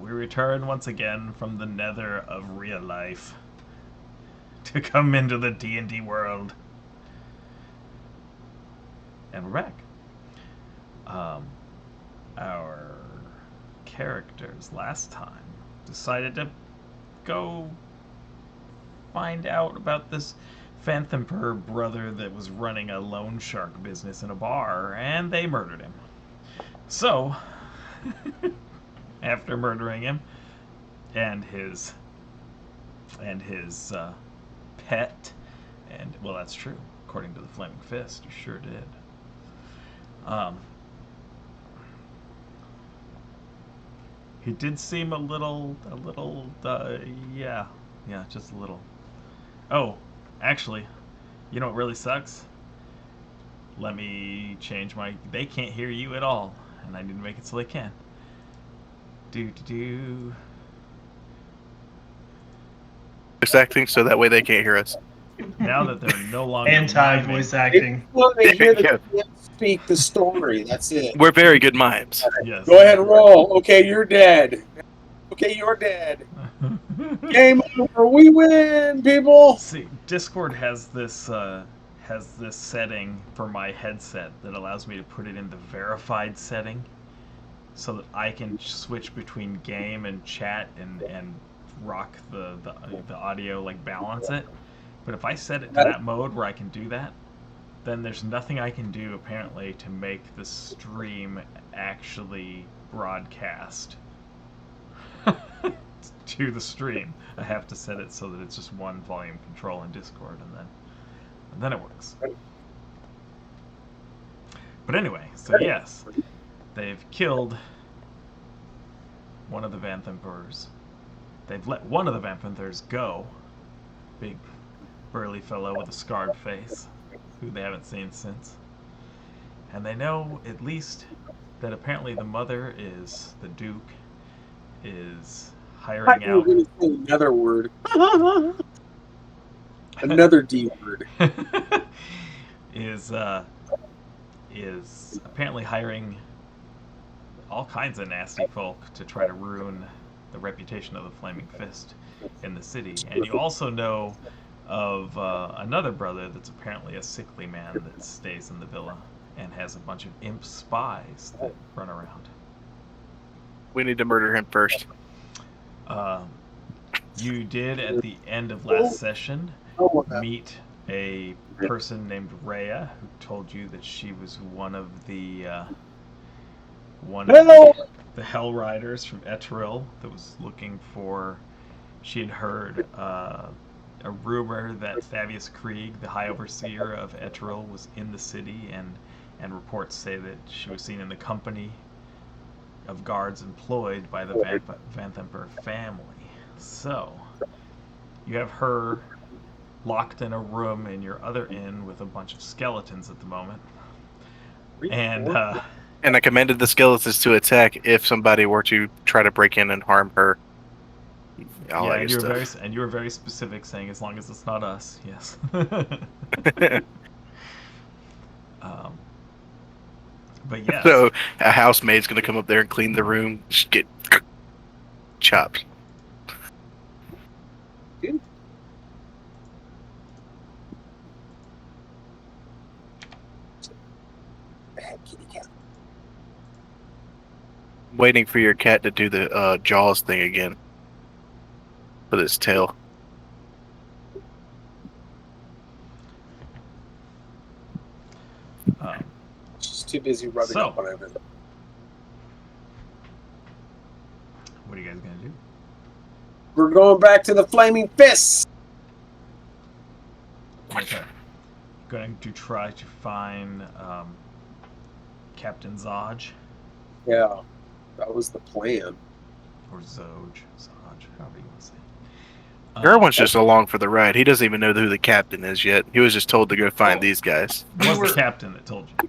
we return once again from the nether of real life to come into the D&D world. And we're back. Our characters last time decided to go find out about this Phanthemper brother that was running a loan shark business in a bar, and they murdered him. So, after murdering him and his pet, and well, that's true. According to the Flaming Fist, you sure did. He did seem a little, yeah, just a little. Oh, actually, you know what really sucks? Let me change my. They can't hear you at all, and I need to make it so they can. Do. Voice acting, so that way they can't hear us. Now that they're no longer Anti-voice miming. acting. Well, they hear the Yeah. DM speak the story. That's it. We're very good mimes. Yes. Go ahead and roll. Okay, you're dead. Okay, you're dead. Game over. We win, people. See, Discord has this setting for my headset that allows me to put it in the verified setting, so that I can switch between game and chat and rock the audio, like balance it. But if I set it to that mode where I can do that, then there's nothing I can do apparently to make the stream actually broadcast to the stream. I have to set it so that it's just one volume control in Discord, and then it works. But anyway, so yes, they've killed one of the Vanthempers. They've let one of the Vanthempers go. Big, burly fellow with a scarred face, who they haven't seen since. And they know at least that apparently the mother is the Duke is hiring out. Going to say another word. Another D word. is apparently hiring all kinds of nasty folk to try to ruin the reputation of the Flaming Fist in the city. And you also know of another brother that's apparently a sickly man that stays in the villa and has a bunch of imp spies that run around. We need to murder him first. You did at the end of last session meet a person named Rhea who told you that she was one of the Hell Riders from Etril that was looking for. She had heard a rumor that Thavius Krieg, the High Overseer of Etril, was in the city, and reports say that she was seen in the company of guards employed by the Vanthemper family. So, you have her locked in a room in your other inn with a bunch of skeletons at the moment. And I commanded the skeletons to attack if somebody were to try to break in and harm her. and you were very specific, saying as long as it's not us. Yes. But yeah. So a housemaid's gonna come up there and clean the room, just get chopped. Waiting for your cat to do the Jaws thing again with its tail. She's too busy rubbing up on everything. What are you guys gonna do? We're going back to the Flaming Fists. Okay. Going to try to find Captain Zaj. Yeah, that was the plan. Or Zaj, however you want to say. Erwin's just along for the ride. He doesn't even know who the captain is yet. He was just told to go find these guys. It was the captain that told you.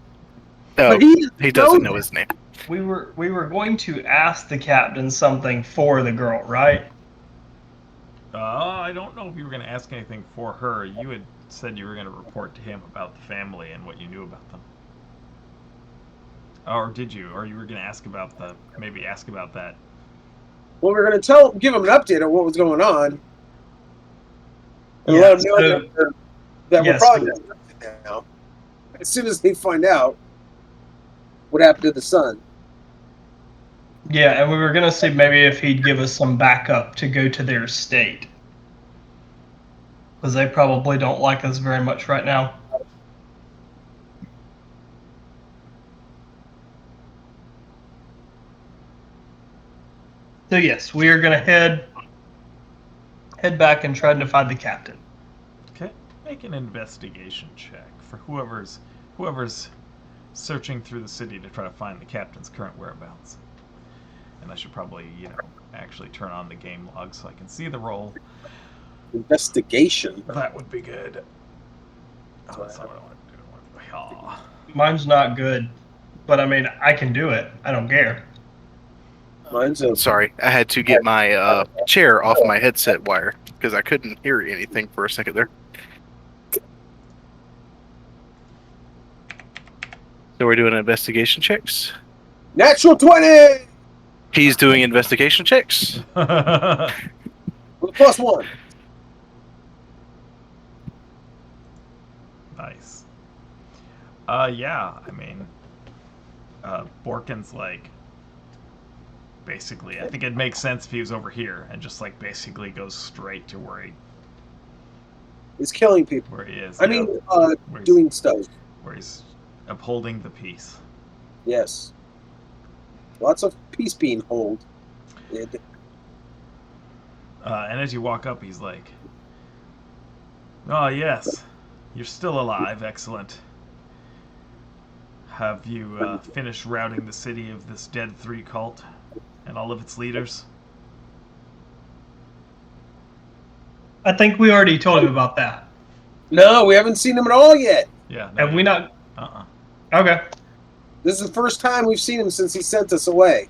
Oh, he doesn't know his name. We were going to ask the captain something for the girl, right? I don't know if you were going to ask anything for her. You had said you were going to report to him about the family and what you knew about them. Or did you? Or you were going to ask about that Well, we're going to give them an update on what was going on, and Yeah, let them know so- that we're yes. probably going to now. As soon as they find out what happened to the son. Yeah, and we were gonna see maybe if he'd give us some backup to go to their state, because they probably don't like us very much right now. So yes, we are gonna head back and try to find the captain. Okay, make an investigation check for whoever's searching through the city to try to find the captain's current whereabouts. And I should probably, actually turn on the game log so I can see the roll. Investigation. That would be good. Oh, that's not what I want to do. Oh. Mine's not good, but I mean I can do it. I don't care. Mine's a Sorry, I had to get my chair off my headset wire because I couldn't hear anything for a second there. So we're doing investigation checks. natural 20 He's doing investigation checks. with a +1. Nice. Yeah, I mean, Borkin's like, basically, I think it makes sense if he was over here and just like basically goes straight to where He's killing people. he is. I yeah. mean, Where he's- doing stuff. where he's upholding the peace. Yes. Lots of peace being held. And as you walk up, he's like, "Oh yes, you're still alive. Excellent. Have you finished routing the city of this Dead 3 cult and all of its leaders?" I think we already told him about that. No, we haven't seen him at all yet. Yeah. No, Have we not? Uh-uh. Okay. This is the first time we've seen him since he sent us away.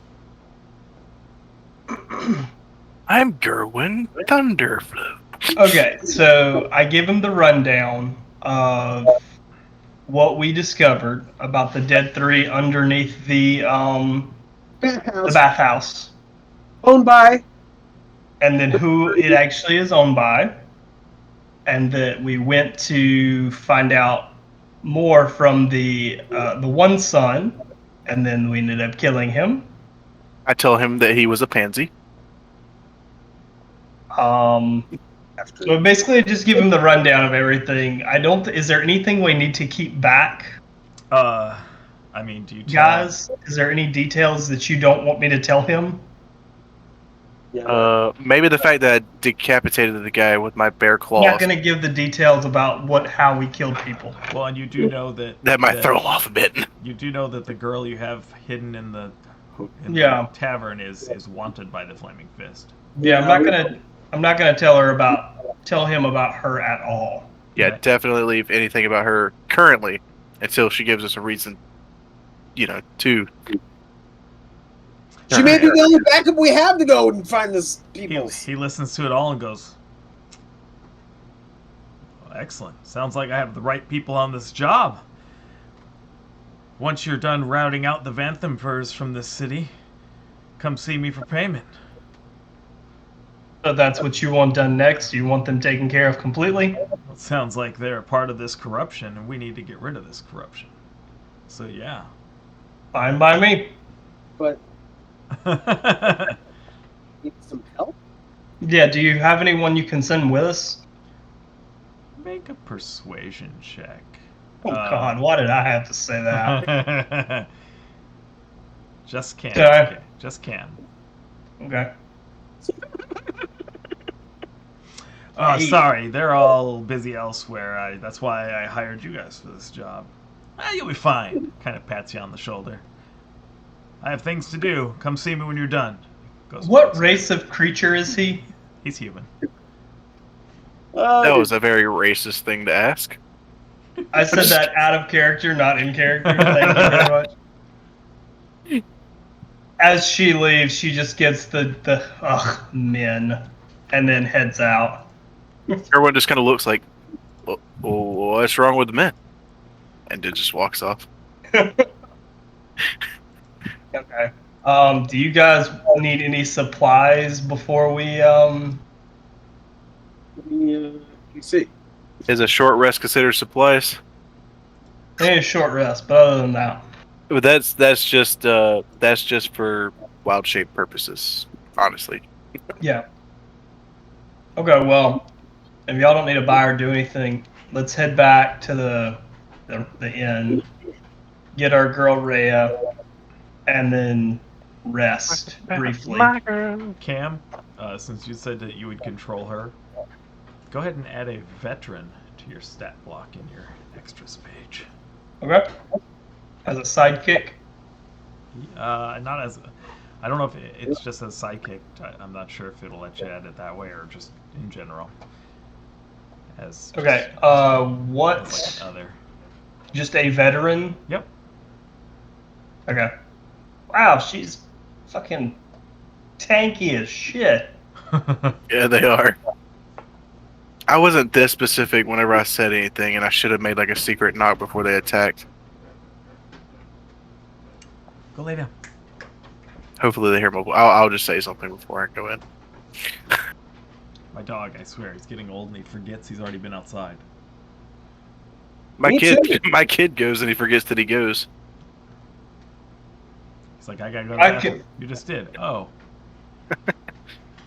I'm Gerwin Thunderflu. Okay, so I give him the rundown of what we discovered about the Dead Three underneath the bathhouse, Owned by. and then who it actually is owned by, and that we went to find out more from the one son, and then we ended up killing him. I tell him that he was a pansy. So basically, just give him the rundown of everything. I don't. Is there anything we need to keep back, I mean, do you tell guys? Is there any details that you don't want me to tell him? Yeah. Maybe the fact that I decapitated the guy with my bare I'm claws. not going to give the details about how we killed people. Well, and you do know that That might throw him off a bit. You do know that the girl you have hidden in the Yeah. tavern is wanted by the Flaming Fist. Yeah, I'm not gonna tell him about her at all. Yeah, Right. definitely leave anything about her currently until she gives us a reason, to. She may be the only backup we have to go and find this He, people. he listens to it all and goes, "Well, excellent. Sounds like I have the right people on this job. Once you're done routing out the Vanthempers from this city, come see me for payment." So that's what you want done next? You want them taken care of completely? Well, it sounds like they're a part of this corruption, and we need to get rid of this corruption. So yeah. Fine by me. But need some help. Yeah, do you have anyone you can send with us? Make a persuasion check. Oh God, why did I have to say that? Just can. Okay. Just can. Okay. Oh, Hey. sorry. They're all busy elsewhere. That's why I hired you guys for this job. You'll be fine. Kind of pats you on the shoulder. I have things to do. Come see me when you're done. Goes What race of creature is he? He's human. That was a very racist thing to ask. I said that out of character, not in character. Thank you very much. As she leaves, she just gets the men, and then heads out. Everyone just kind of looks like, what's wrong with the men? And then just walks off. Okay. Do you guys need any supplies before we You see. Is a short rest considered supplies? I need a short rest, but other than that. But that's just for wild shape purposes, honestly. Yeah. Okay, well, if y'all don't need to buy or do anything, let's head back to the inn, get our girl Rhea, and then rest briefly. My girl. Cam, since you said that you would control her, go ahead and add a veteran to your stat block in your extras page. Okay? As a sidekick. Not as. I don't know if it's just a sidekick. I'm not sure if it'll let you add it that way or just in general. As Okay, what? as like an other. Just a veteran? Yep. Okay. Wow, she's fucking tanky as shit. Yeah, they are. I wasn't this specific whenever I said anything, and I should have made like a secret knock before they attacked. Go lay down. Hopefully they hear my. I'll just say something before I go in. My dog, I swear, he's getting old and he forgets he's already been outside. Me too. My kid goes and he forgets that he goes. He's like, I gotta go to the I bathroom. can- You just did. Oh.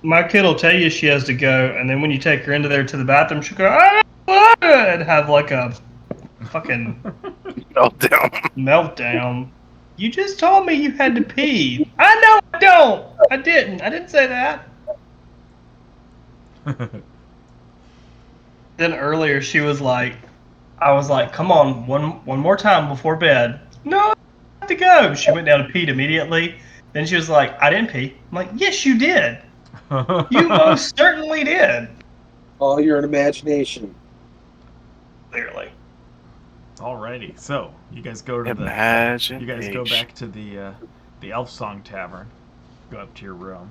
My kid will tell you she has to go, and then when you take her into there to the bathroom, she'll go, "Ah!" and have like a fucking Meltdown. meltdown. You just told me you had to pee. I know I don't. I didn't. I didn't say that. Then earlier she was like, I was like, come on, one more time before bed. No, I have to go. She went down and peed immediately. Then she was like, I didn't pee. I'm like, yes, you did. You most certainly did. All your imagination. Clearly. Alrighty, so you guys go to Imagine. you guys go back to the Elf Song Tavern. Go up to your room.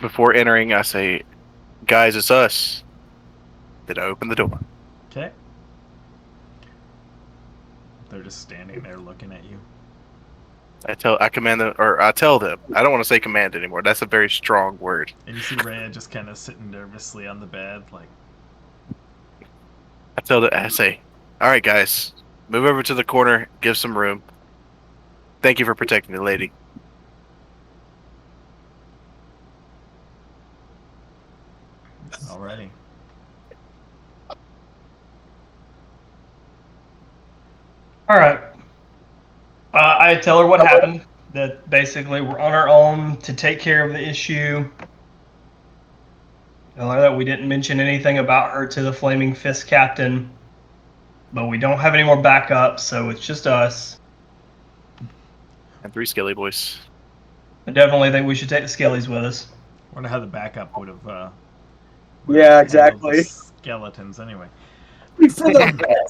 Before entering, I say, "Guys, it's us." Then I open the door. Okay. They're just standing there looking at you. I command them, or I tell them. I don't want to say command anymore. That's a very strong word. And you see Rhea just kind of sitting nervously on the bed, like, I say, "All right, guys, move over to the corner. Give some room. Thank you for protecting the lady." alrighty. All right. I tell her what happened. That basically we're on our own to take care of the issue. Tell her that we didn't mention anything about her to the Flaming Fist Captain, but we don't have any more backup, so it's just us. And 3 skelly boys. I definitely think we should take the Skellies with us. Wonder how the backup would have. Yeah, handled exactly. the skeletons, anyway. For the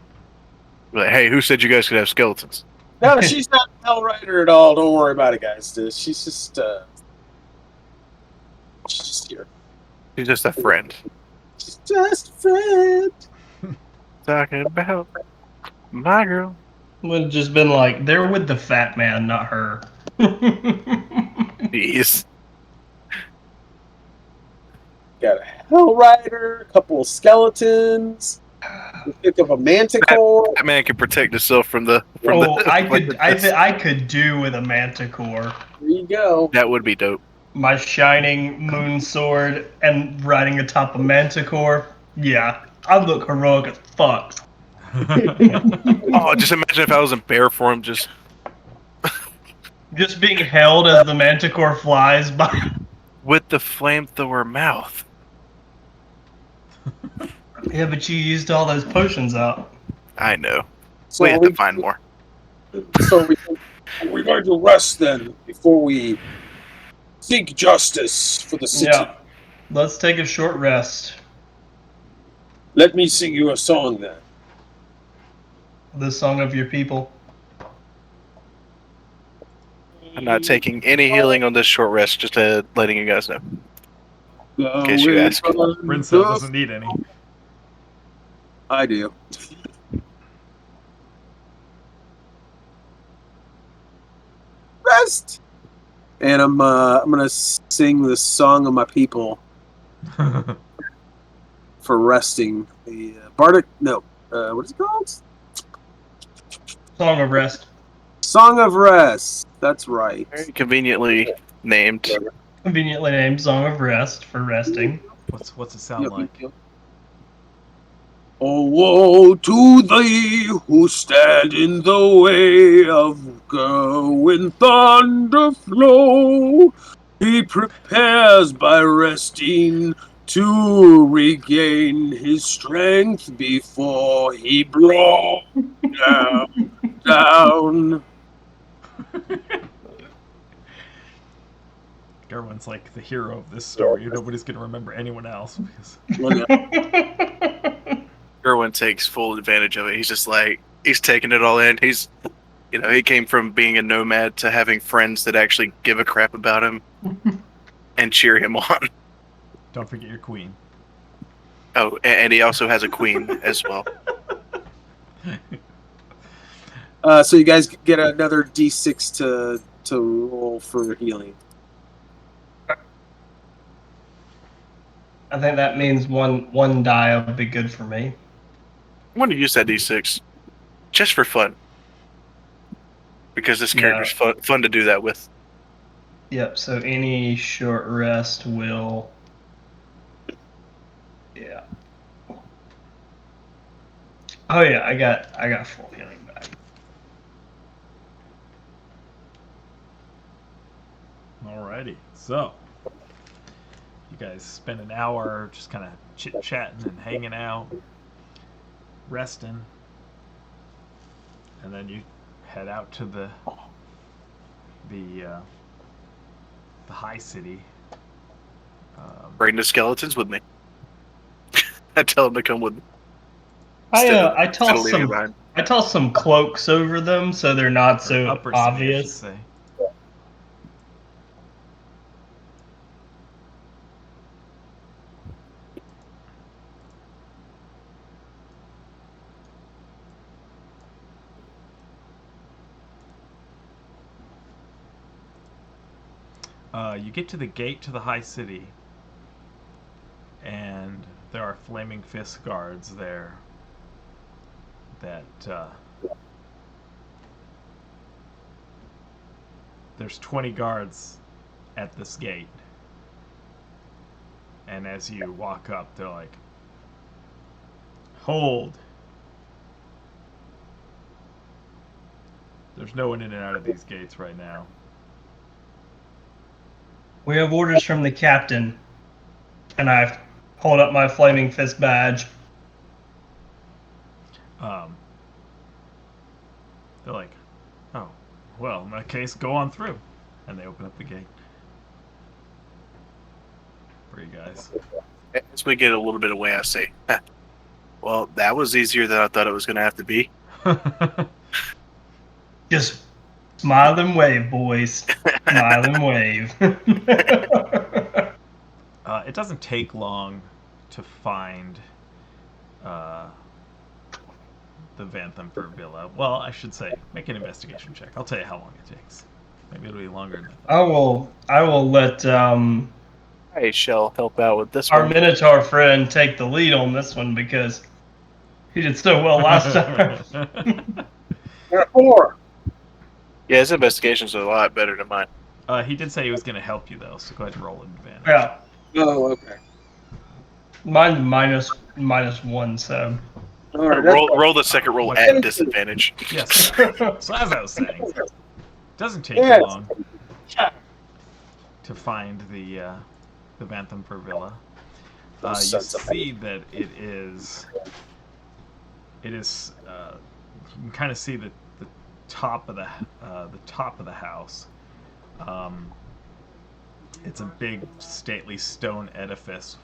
Like, hey, who said you guys could have skeletons? No, she's not a Hell Rider at all. Don't worry about it, guys. She's just here. She's just a friend. She's just a friend. Talking about my girl. Would have just been like, they're with the fat man, not her. Jeez. Got a Hell Rider, a couple of skeletons. We pick up a Manticore. That man can protect himself from the. I could do with a Manticore. There you go. That would be dope. My shining moon sword and riding atop a Manticore. Yeah, I'd look heroic as fuck. Oh, just imagine if I was in bear form, just Just being held as the Manticore flies by. with the flamethrower mouth. Yeah, but you used all those potions up. I know. So We have to find more. we're going to rest then before we seek justice for the city. Yeah. Let's take a short rest. Let me sing you a song then. The song of your people. I'm not taking any healing on this short rest, just letting you guys know. In case you ask. Rinso doesn't need any. I do. rest, and I'm gonna sing the song of my people for resting. The Bardic, no, what is it called? Song of Rest. Song of Rest. That's right. Very conveniently named. Conveniently named Song of Rest for resting. What's it sound like? Yep. Oh, woe to thee who stand in the way of going thunder flow. He prepares by resting to regain his strength before he blows down. Gerwin's like the hero of this story. Nobody's gonna remember anyone else because Gerwin takes full advantage of it. He's just like, he's taking it all in. He's, he came from being a nomad to having friends that actually give a crap about him and cheer him on. don't forget your queen. Oh, and he also has a queen as well. So you guys get another D6 to roll for healing. I think that means one die will be good for me. I want to use that D6 just for fun. Because this character's fun to do that with. Yep, so any short rest will... Yeah. Oh yeah, I got full healing back. Alrighty, so you guys spend an hour just kind of chit-chatting and hanging out, resting, and then you head out to the high city. Bring the skeletons with me. I tell them to come with me. I Instead of leaving toss behind. some cloaks over them so they're not so Upper city, I should obvious. say. You get to the gate to the high city, and there are flaming fist guards there that there's 20 guards at this gate, and as you walk up they're like, hold, there's no one in and out of these gates right now. We have orders from the captain, and I hold up my flaming fist badge. They're like, oh, well, in that case, go on through. And they open up the gate for you guys. As we get a little bit away, I say, well, that was easier than I thought it was going to have to be. Just smile and wave, boys. Smile and wave. It doesn't take long to find the Vanthamfur Villa. Well, I should say, make an investigation check. I'll tell you how long it takes. Maybe it'll be longer than that. I will let I shall help out with this our one. Minotaur friend take the lead on this one because he did so well last time. Got 4. Yeah, his investigations are a lot better than mine. He did say he was going to help you, though, so go ahead and roll an advantage. Yeah. Oh, okay. Mine's -1, so. All right. Roll the second roll at disadvantage. Yes. So as I was saying, it doesn't take you long to find the Vanthamfur Villa. You see that it is. You can kind of see the top of the house. It's a big, stately stone edifice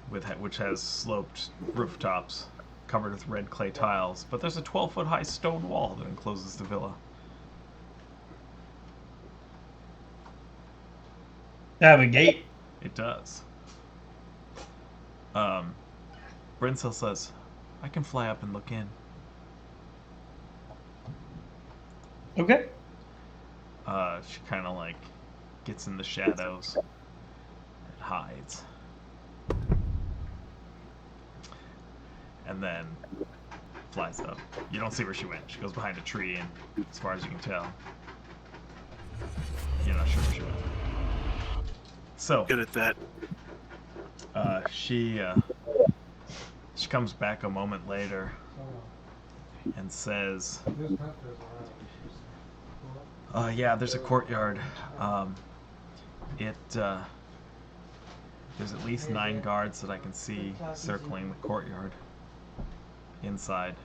which has sloped rooftops covered with red clay tiles. But there's a 12-foot high stone wall that encloses the villa. I have a gate. It does. Brinsel says, I can fly up and look in. Okay. She kind of like gets in the shadows and hides. And then flies up. You don't see where she went. She goes behind a tree, and as far as you can tell, you're not sure where she went. So, Good at that. she comes back a moment later and says, yeah, there's a courtyard. There's at least 9 guards that I can see circling the courtyard inside.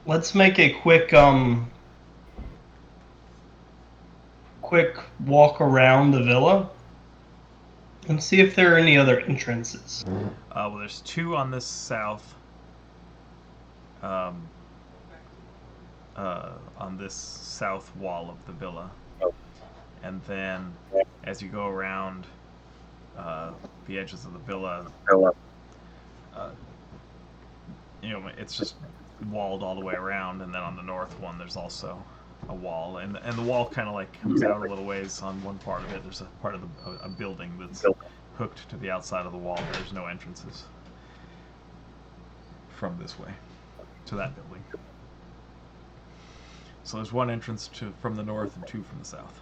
Let's make a quick walk around the villa and see if there are any other entrances. Well, there's 2 on this south, on this south wall of the villa, and then as you go around the edges of the villa, it's just walled all the way around, and then on the north one there's also a wall, and the wall kind of like comes out a little ways on one part of it. There's a part of a building that's hooked to the outside of the wall. There's no entrances from this way to that building. So there's 1 entrance from the north and 2 from the south.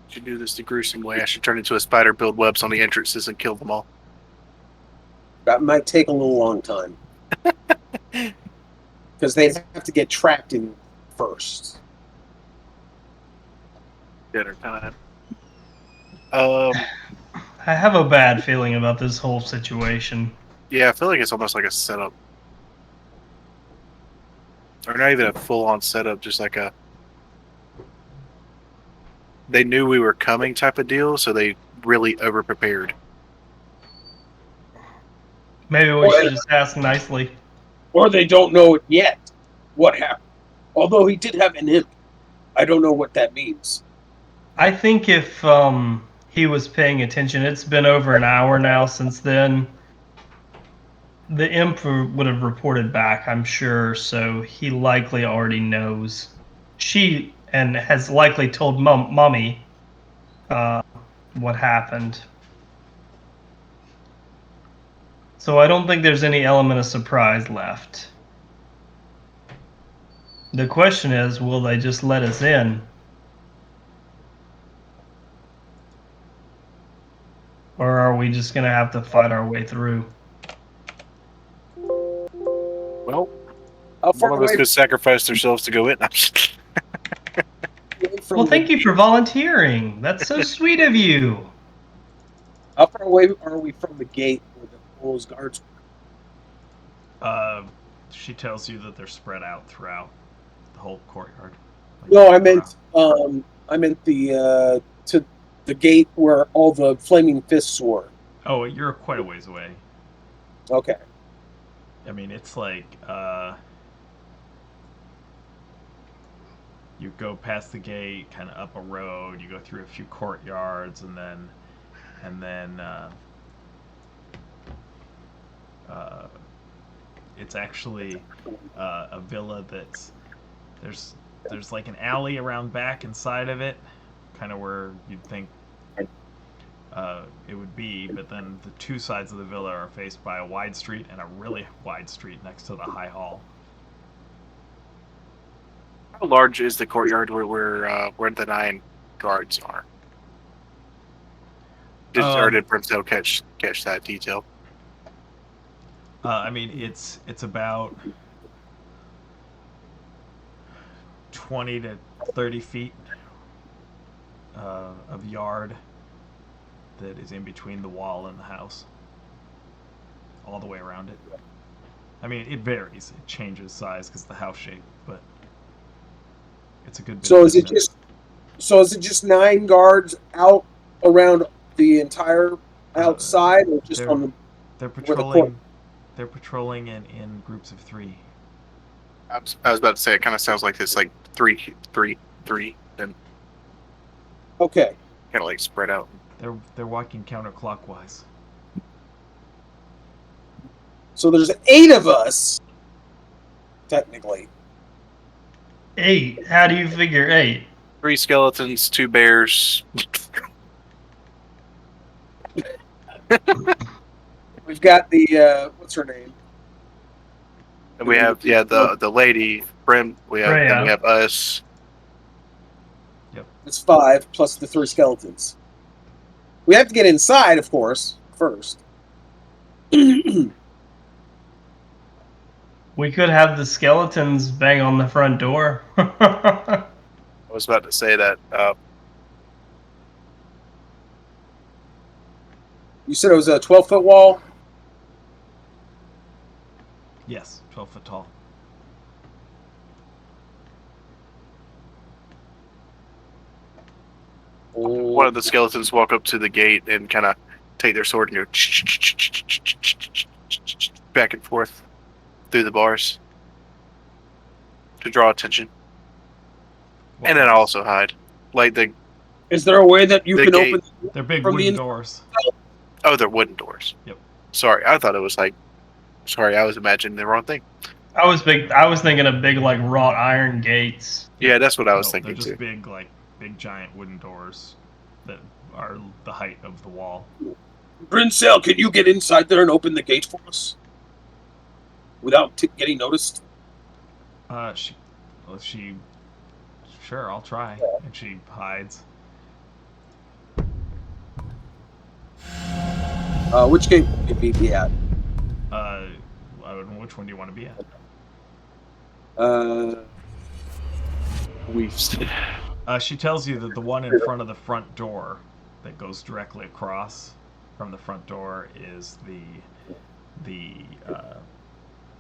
Should do this the gruesome way. I should turn into a spider, build webs on the entrances, and kill them all. That might take a little long time. Because they have to get trapped in first. Dinner time. I have a bad feeling about this whole situation. Yeah, I feel like it's almost like a setup. Or not even a full-on setup, just like a... They knew we were coming type of deal, so they really over-prepared. Maybe we should just ask nicely. Or they don't know it yet. What happened? Although he did have an imp. I don't know what that means. I think if he was paying attention, it's been over an hour now since then. The imp would have reported back, I'm sure, so he likely already knows. She and has likely told Mommy what happened. So I don't think there's any element of surprise left. The question is, will they just let us in? Or are we just going to have to fight our way through? Well, How one far of us away could sacrifice themselves to go in. from Well, the- thank you for volunteering. That's so sweet of you. How far away are we from the gate where the Bulls guards She tells you that they're spread out throughout the whole courtyard. Like, No, I meant the to the gate where all the flaming fists were. Oh, you're quite a ways away. Okay. I mean, it's like you go past the gate, kind of up a road. You go through a few courtyards, and then it's actually a villa that's there's like an alley around back inside of it, kind of where you'd think it would be, but then the 2 sides of the villa are faced by a wide street and a really wide street next to the high hall. How large is the courtyard where the 9 guards are? Or did Brimstone catch that detail? I mean, it's about 20 to 30 feet of yard that is in between the wall and the house, all the way around it. I mean, it varies. It changes size because of the house shape, but it's a good bit. So is it just 9 guards out around the entire outside, or just on the? They're patrolling. They're patrolling in groups of 3. I was about to say it kind of sounds like this, like 3, 3, 3. Then Okay. Kind of like spread out. They're walking counterclockwise. So there's 8 of us, technically. 8. How do you figure 8? 3 skeletons, 2 bears. We've got the what's her name? And we have the lady Brim. Then we Freya. have us. It's 5 plus the 3 skeletons. We have to get inside, of course, first. We could have the skeletons bang on the front door. I was about to say that. You said it was a 12-foot wall. Yes, 12 foot tall. One of the skeletons walk up to the gate and kind of take their sword and go back and forth through the bars to draw attention. What And then bars? also hide. Like Is there a way that you The can gate. open? They're big From the wooden inside? doors. Oh, they're wooden doors. Yep. Sorry, I thought it was like. Sorry, I was imagining the wrong thing. I was thinking of big like wrought iron gates. Yeah, that's what I was No, thinking they're just too. big giant wooden doors that are the height of the wall. Brincel, can you get inside there and open the gate for us without getting noticed? Sure, I'll try. And she hides. Which gate would it be at? I don't know, which one do you want to be at? She tells you that the one in front of the front door that goes directly across from the front door is the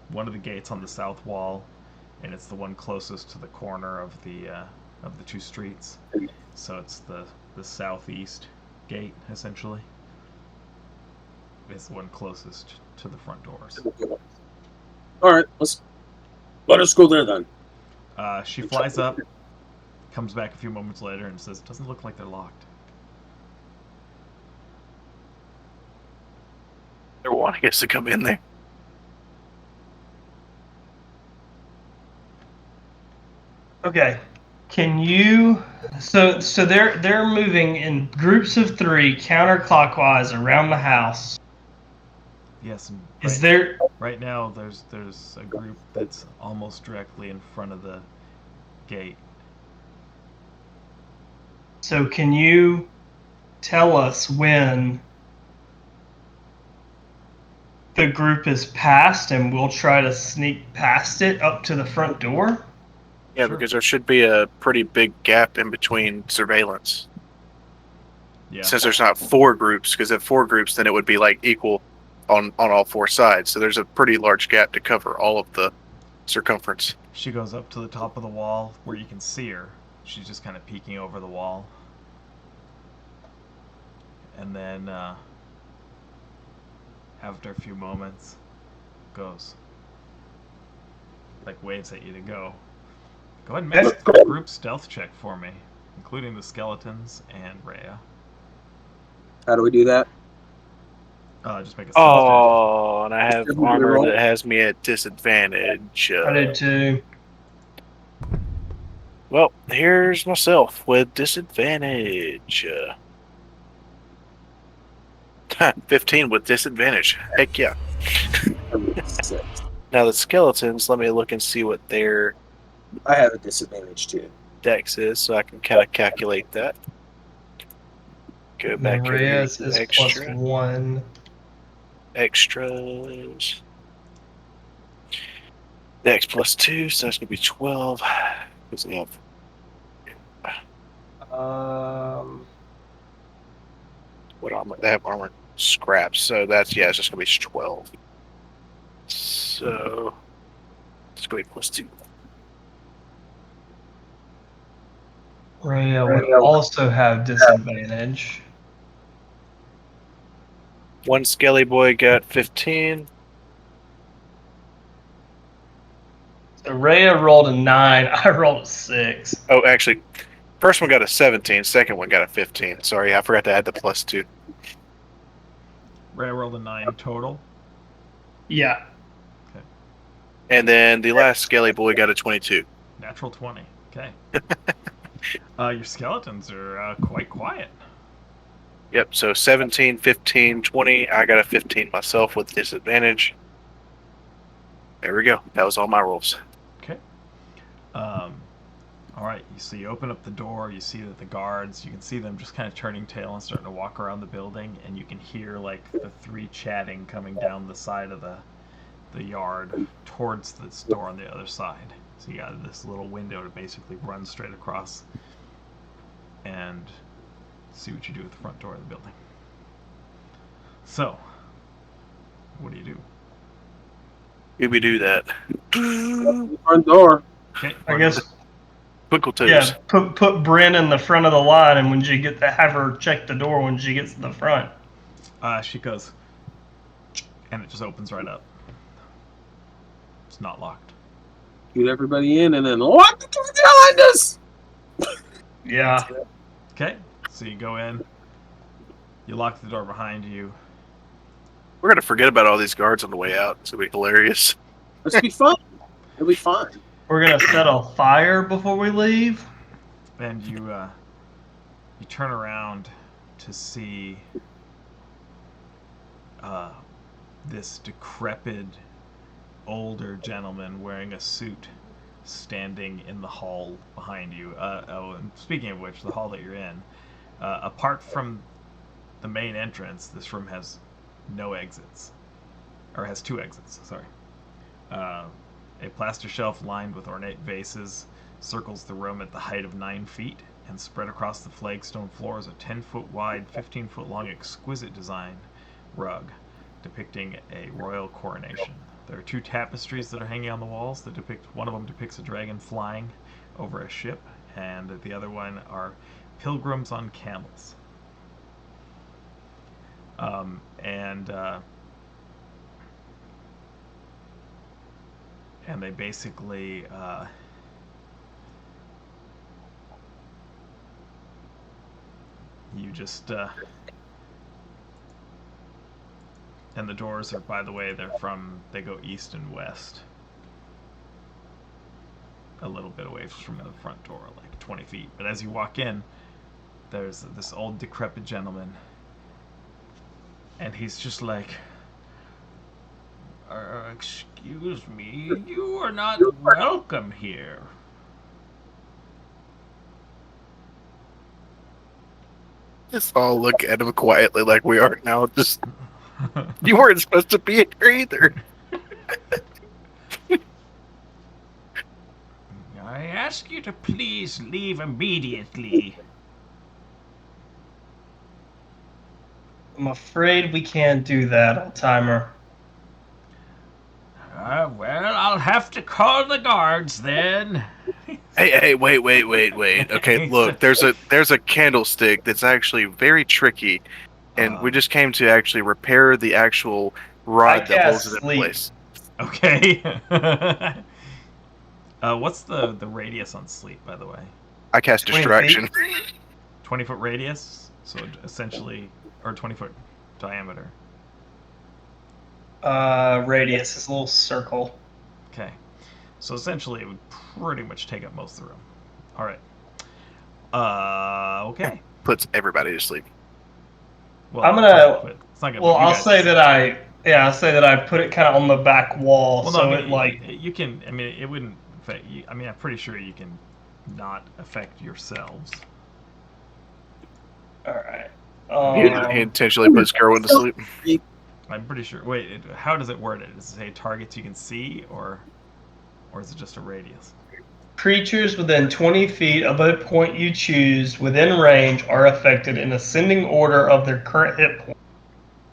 one of the gates on the south wall, and it's the one closest to the corner of the 2 streets. So it's the southeast gate essentially. It's the one closest to the front doors. All right, let us go there then. She flies up, comes back a few moments later, and says, "Doesn't look like they're locked." They're wanting us to come in there. Okay. Can you so they're moving in groups of 3 counterclockwise around the house. Yes, and Is there right now there's a group that's almost directly in front of the gate. so can you tell us when the group is past and we'll try to sneak past it up to the front door? Yeah, Sure. because there should be a pretty big gap in between surveillance. Yeah. Since there's not 4 groups, because if 4 groups, then it would be like equal on all 4 sides. So there's a pretty large gap to cover all of the circumference. She goes up to the top of the wall where you can see her. She's just kind of peeking over the wall. And then, after a few moments, goes. Like, waves at you to go. Go ahead and make a group stealth check for me, including the skeletons and Rhea. How do we do that? Just make a stealth check. Oh, and I have Everybody armor roll. that has me at disadvantage. I did too. Well, here's myself with disadvantage. 15 with disadvantage. Heck yeah. 6. Now the skeletons, let me look and see what their I have a disadvantage too. dex is, so I can kind of calculate that. Go back over here. Maria's is plus 1. Extras. Dex plus 2, so that's going to be 12. Because they have what armor? They have armor scraps, so that's, yeah, it's just going to be 12. So, let's go 8 plus 2. Rhea would also have disadvantage. One Skelly boy got 15. So Rhea rolled a 9. I rolled a 6. Oh, actually, First one got a 17. Second one got a 15. Sorry, I forgot to add the +2. Ray rolled a 9 total. Yeah. And then the last scaly boy got a 22. Natural 20. Okay. Your skeletons are quite quiet. Yep, so 17, 15, 20. I got a 15 myself with disadvantage. There we go. That was all my rolls. Okay. All right. So you open up the door. You see that the guards. You can see them just kind of turning tail and starting to walk around the building, and you can hear like the three chatting coming down the side of the yard towards this door on the other side. So you got this little window to basically run straight across and see what you do at the front door of the building. So, what do you do? Did we do that? Front door. Okay. I guess. Twinkle toes. Yeah. Put Bryn in the front of the line, and when she get to have her check the door when she gets to the front. She goes, and it just opens right up. It's not locked. Get everybody in and then lock the door behind us. Yeah. Okay. So you go in. You lock the door behind you. We're going to forget about all these guards on the way out. It's going to be hilarious. Let's be fun. It'll be fine. We're gonna set a fire before we leave. And you turn around to see this decrepit older gentleman wearing a suit standing in the hall behind you. And speaking of which, the hall that you're in, apart from the main entrance, this room has no exits, or has 2 exits. Sorry. A plaster shelf lined with ornate vases circles the room at the height of 9 feet, and spread across the flagstone floor is a 10-foot wide, 15-foot long, exquisite design rug depicting a royal coronation. There are 2 tapestries that are hanging on the walls that depict. One of them depicts a dragon flying over a ship, and the other one are pilgrims on camels. And they basically you just and the doors are, by the way, they go east and west a little bit away from the front door, like 20 feet. But as you walk in, there's this old decrepit gentleman, and he's just like, excuse me, you are not welcome here. Just all look at him quietly like we are now. Just, you weren't supposed to be here either. I ask you to please leave immediately. I'm afraid we can't do that, old timer. Well, I'll have to call the guards then. Hey, wait. Okay, look, there's a candlestick that's actually very tricky, and we just came to actually repair the actual rod that holds it in sleep. place. Okay. What's the radius on sleep, by the way? I cast 20 distraction. 20-foot radius, so essentially, or 20-foot diameter. Radius is a little circle. Okay. So essentially, it would pretty much take up most of the room. All right. Okay. Puts everybody to sleep. Well, I'm gonna. it's not gonna Well, put you I'll guys say to that I'll say that I put it kind of on the back wall, Well, so no, I it mean, like. you can. I mean, it wouldn't affect you. I mean, I'm pretty sure you can not affect yourselves. All right. He intentionally puts Kerwin to sleep. I'm pretty sure. Wait, how does it word it? Does it say targets you can see, or is it just a radius? Creatures within 20 feet of a point you choose within range are affected in ascending order of their current hit point.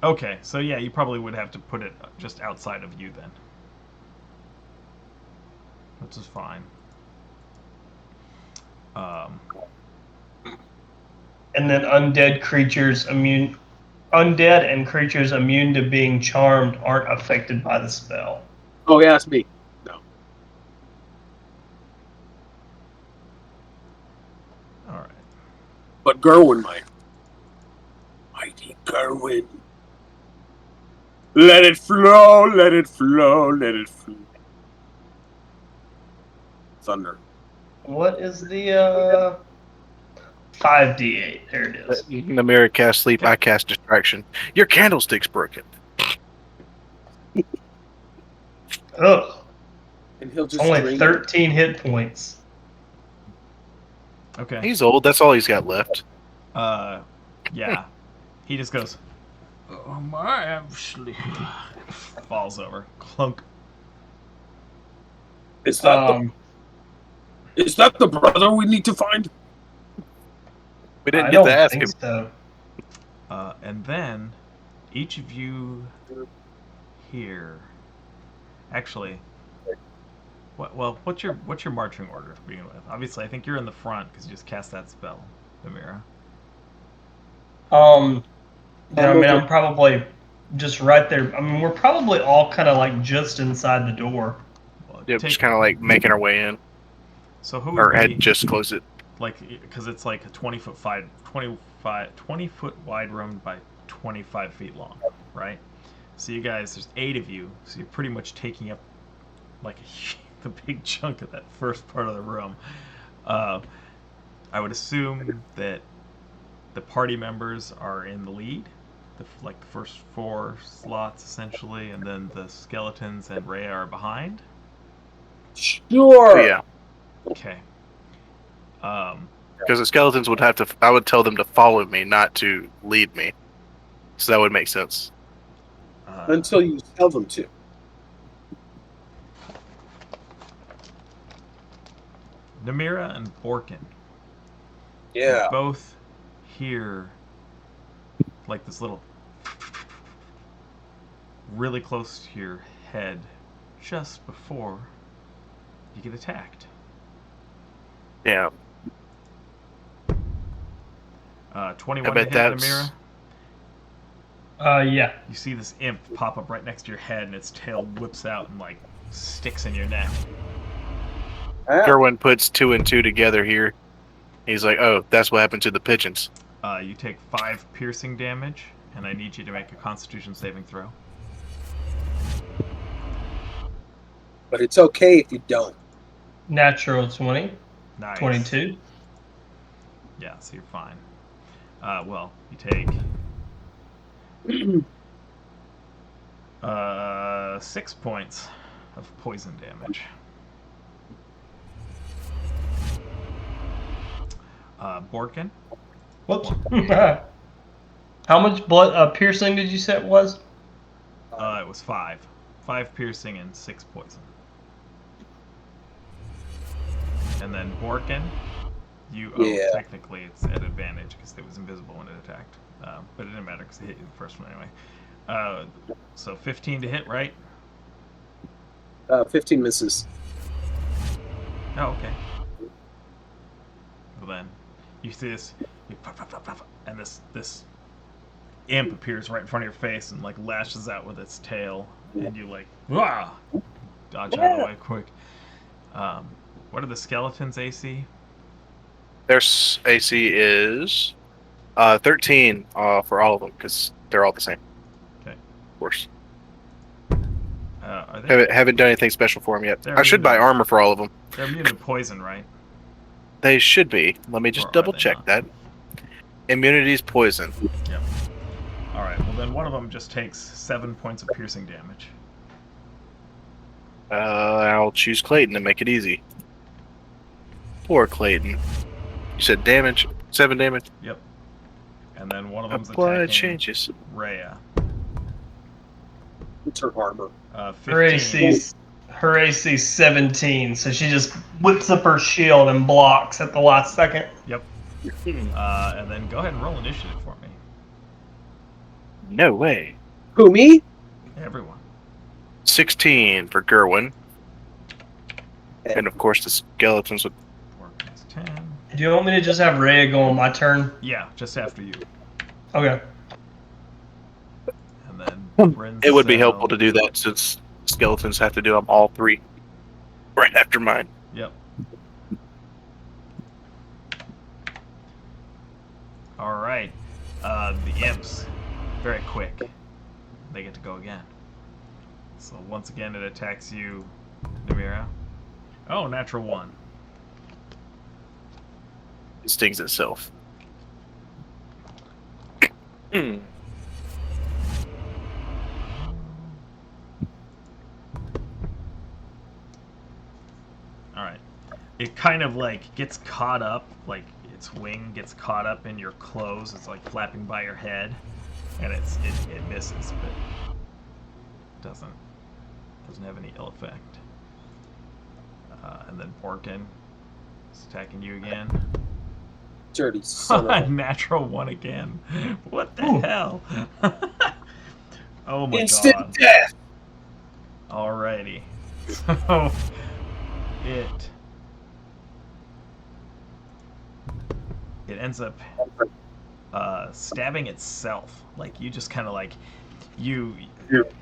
Okay, so yeah, you probably would have to put it just outside of you then, which is fine. And then undead and creatures immune to being charmed aren't affected by the spell. Oh, yeah, it's me. No. All Gerwin, my mighty Gerwin. Let it flow, let it flow, let it flow. Thunder. What is the 5d8? There it is. Namira cast sleep. I cast distraction. Your candlestick's broken. Ugh. And he'll just Only drink 13 hit points. Okay. He's old. That's all he's got left. Yeah. He just goes, oh my, actually. Falls over. Clunk. Is that the brother we need to find? We didn't I get don't to ask think him. so. And then, each of you here. Actually, what's your marching order to begin with? Obviously, I think you're in the front because you just cast that spell, Amira. Yeah, I mean, I'm probably just right there. I mean, we're probably all kind of like just inside the door. Well, Yeah, just kind of like making our way in, So who would or be had just closed it. like, because it's like a 20 foot wide room by 25 feet long, right? So you guys, there's 8 of you, so you're pretty much taking up like the big chunk of that first part of the room. I would assume that the party members are in the lead, like the first 4 slots essentially, and then the skeletons and Rhea are behind. Sure. Yeah, Okay. because the skeletons would have to. I would tell them to follow me, not to lead me. So that would make sense. Until you tell them to. Namira and Borkin. Yeah. You both hear like this little really close to your head just before you get attacked. Yeah. 21 I bet to hit, that's- Namira. Yeah. You see this imp pop up right next to your head, and its tail whips out and like sticks in your neck. Gerwin puts 2 and 2 together here. He's like, "Oh, that's what happened to the pigeons." You take 5 piercing damage, and I need you to make a Constitution saving throw. But it's okay if you don't. Natural 20. Nice. 22. Yeah, so you're fine. Well, you take 6 points of poison damage. Borkin? Whoops. How much blood piercing did you say it was? It was 5. 5 piercing and 6 poison. And then Borkin, technically it's at advantage because it was invisible when it attacked. But it didn't matter because it hit you the first one anyway. So 15 to hit, right? 15 misses. Oh, okay. Well then, you see this, and this imp appears right in front of your face and like lashes out with its tail, and you like, wah! Dodge out of the way quick. What are the skeletons' AC? Their AC is 13 for all of them because they're all the same. Okay. Of course. Are they? Haven't done anything special for them yet. They're I should buy immune. armor for all of them. They're immune to poison, right? They should be. Let me Or just are double they check not? that. Immunity's poison. Yep. All right. Well, then one of them just takes 7 points of piercing damage. I'll choose Clayton to make it easy. Poor Clayton. You said damage? 7 damage? Yep. And then one of them's Apply attacking changes. Rhea. It's her armor. 15. Her AC's 17, so she just whips up her shield and blocks at the last second. Yep. And then go ahead and roll initiative for me. No way. Who, me? Everyone. 16 for Gerwin. And of course the skeletons would... Borkin is 10. Do you want me to just have Rhea go on my turn? Yeah, just after you. Okay. And then Bryn's It would be helpful to do that since skeletons have to do them all 3 right after mine. Yep. All right. The imps, very quick. They get to go again. So once again, it attacks you, Namira. Oh, natural 1. It stings itself. Hmm. All right. It kind of like gets caught up, like its wing gets caught up in your clothes. It's like flapping by your head, and it misses, but doesn't have any ill effect. And then Porkin is attacking you again. Dirty son of a... Natural 1 again. What the Ooh. hell? Oh my Instant god. death! Alrighty. So it ends up stabbing itself. Like you just kind of like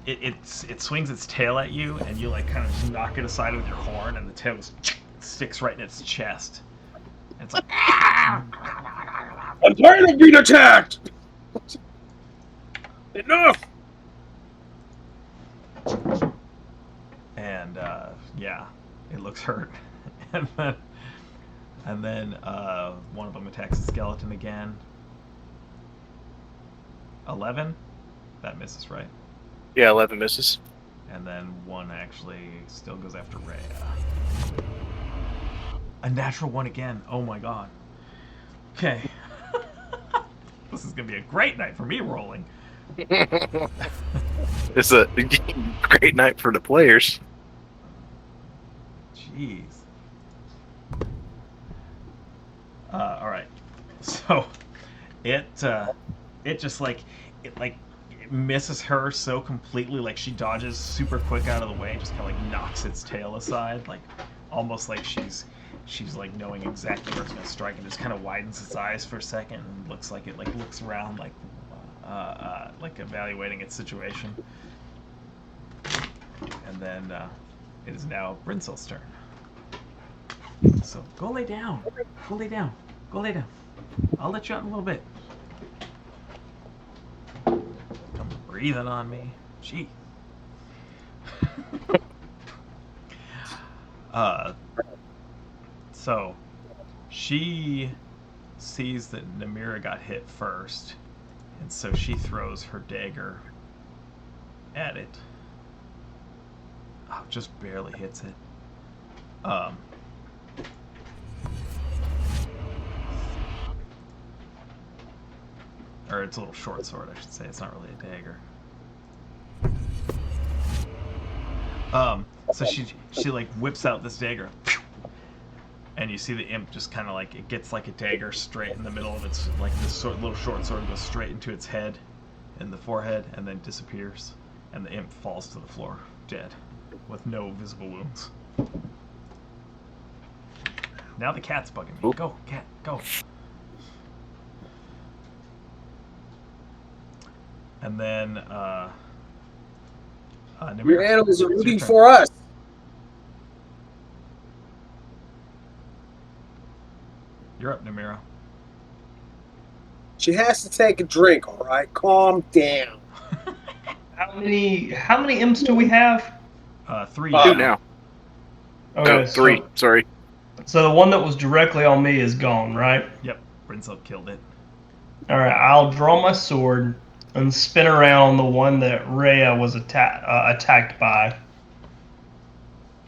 it swings its tail at you, and you like kind of just knock it aside with your horn, and the tail sticks right in its chest. And it's like I'm tired of being attacked! Enough! and yeah, it looks hurt. and then one of them attacks the skeleton again. 11, that misses, right? Yeah, 11 misses. And then 1 actually still goes after Rhea. A natural 1 again. Oh my god. Okay. This is gonna be a great night for me rolling. It's a great night for the players. Jeez. All right. So it just like it misses her so completely, like she dodges super quick out of the way, just kind of like knocks its tail aside, like almost like she's like knowing exactly where it's gonna strike, and just kind of widens its eyes for a second and looks like it like looks around like evaluating its situation. And then it is now Brinsel's turn. So go lay down. Go lay down. Go lay down. I'll let you out in a little bit. Come breathing on me. Gee. So she sees that Namira got hit first, and so she throws her dagger at it. Oh, just barely hits it. Or it's a little short sword, I should say. It's not really a dagger. So she like whips out this dagger, and you see the imp just kind of like, it gets like a dagger straight in the middle of its, like this little short sword goes straight into its head, in the forehead, and then disappears, and the imp falls to the floor, dead, with no visible wounds. Now the cat's bugging me. Go, cat, go. And then, Namira, Your animals are it's your rooting turn. for us. You're up, Namira. She has to take a drink, all right? Calm down. How many imps do we have? 3 Two now. now. Okay, Oh, 3. Sorry. So the one that was directly on me is gone, right? Yep, Brinsel killed it. All right, I'll draw my sword and spin around on the one that Rhea was attacked by.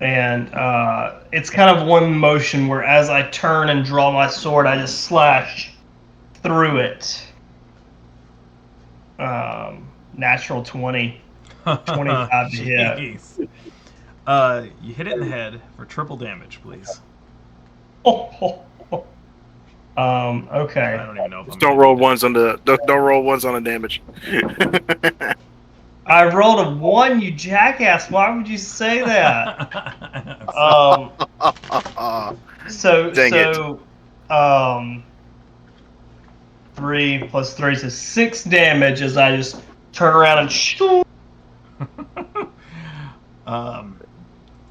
And it's kind of one motion where as I turn and draw my sword, I just slash through it. Natural 20. 25 to hit. Jeez. You hit it in the head for triple damage, please. I Okay. don't even know if I'm Don't gonna roll do ones on the don't roll ones on the damage. I rolled a 1, you jackass. Why would you say that? that. So Dang so 3 plus 3 is 6 damage as I just turn around and shoot. All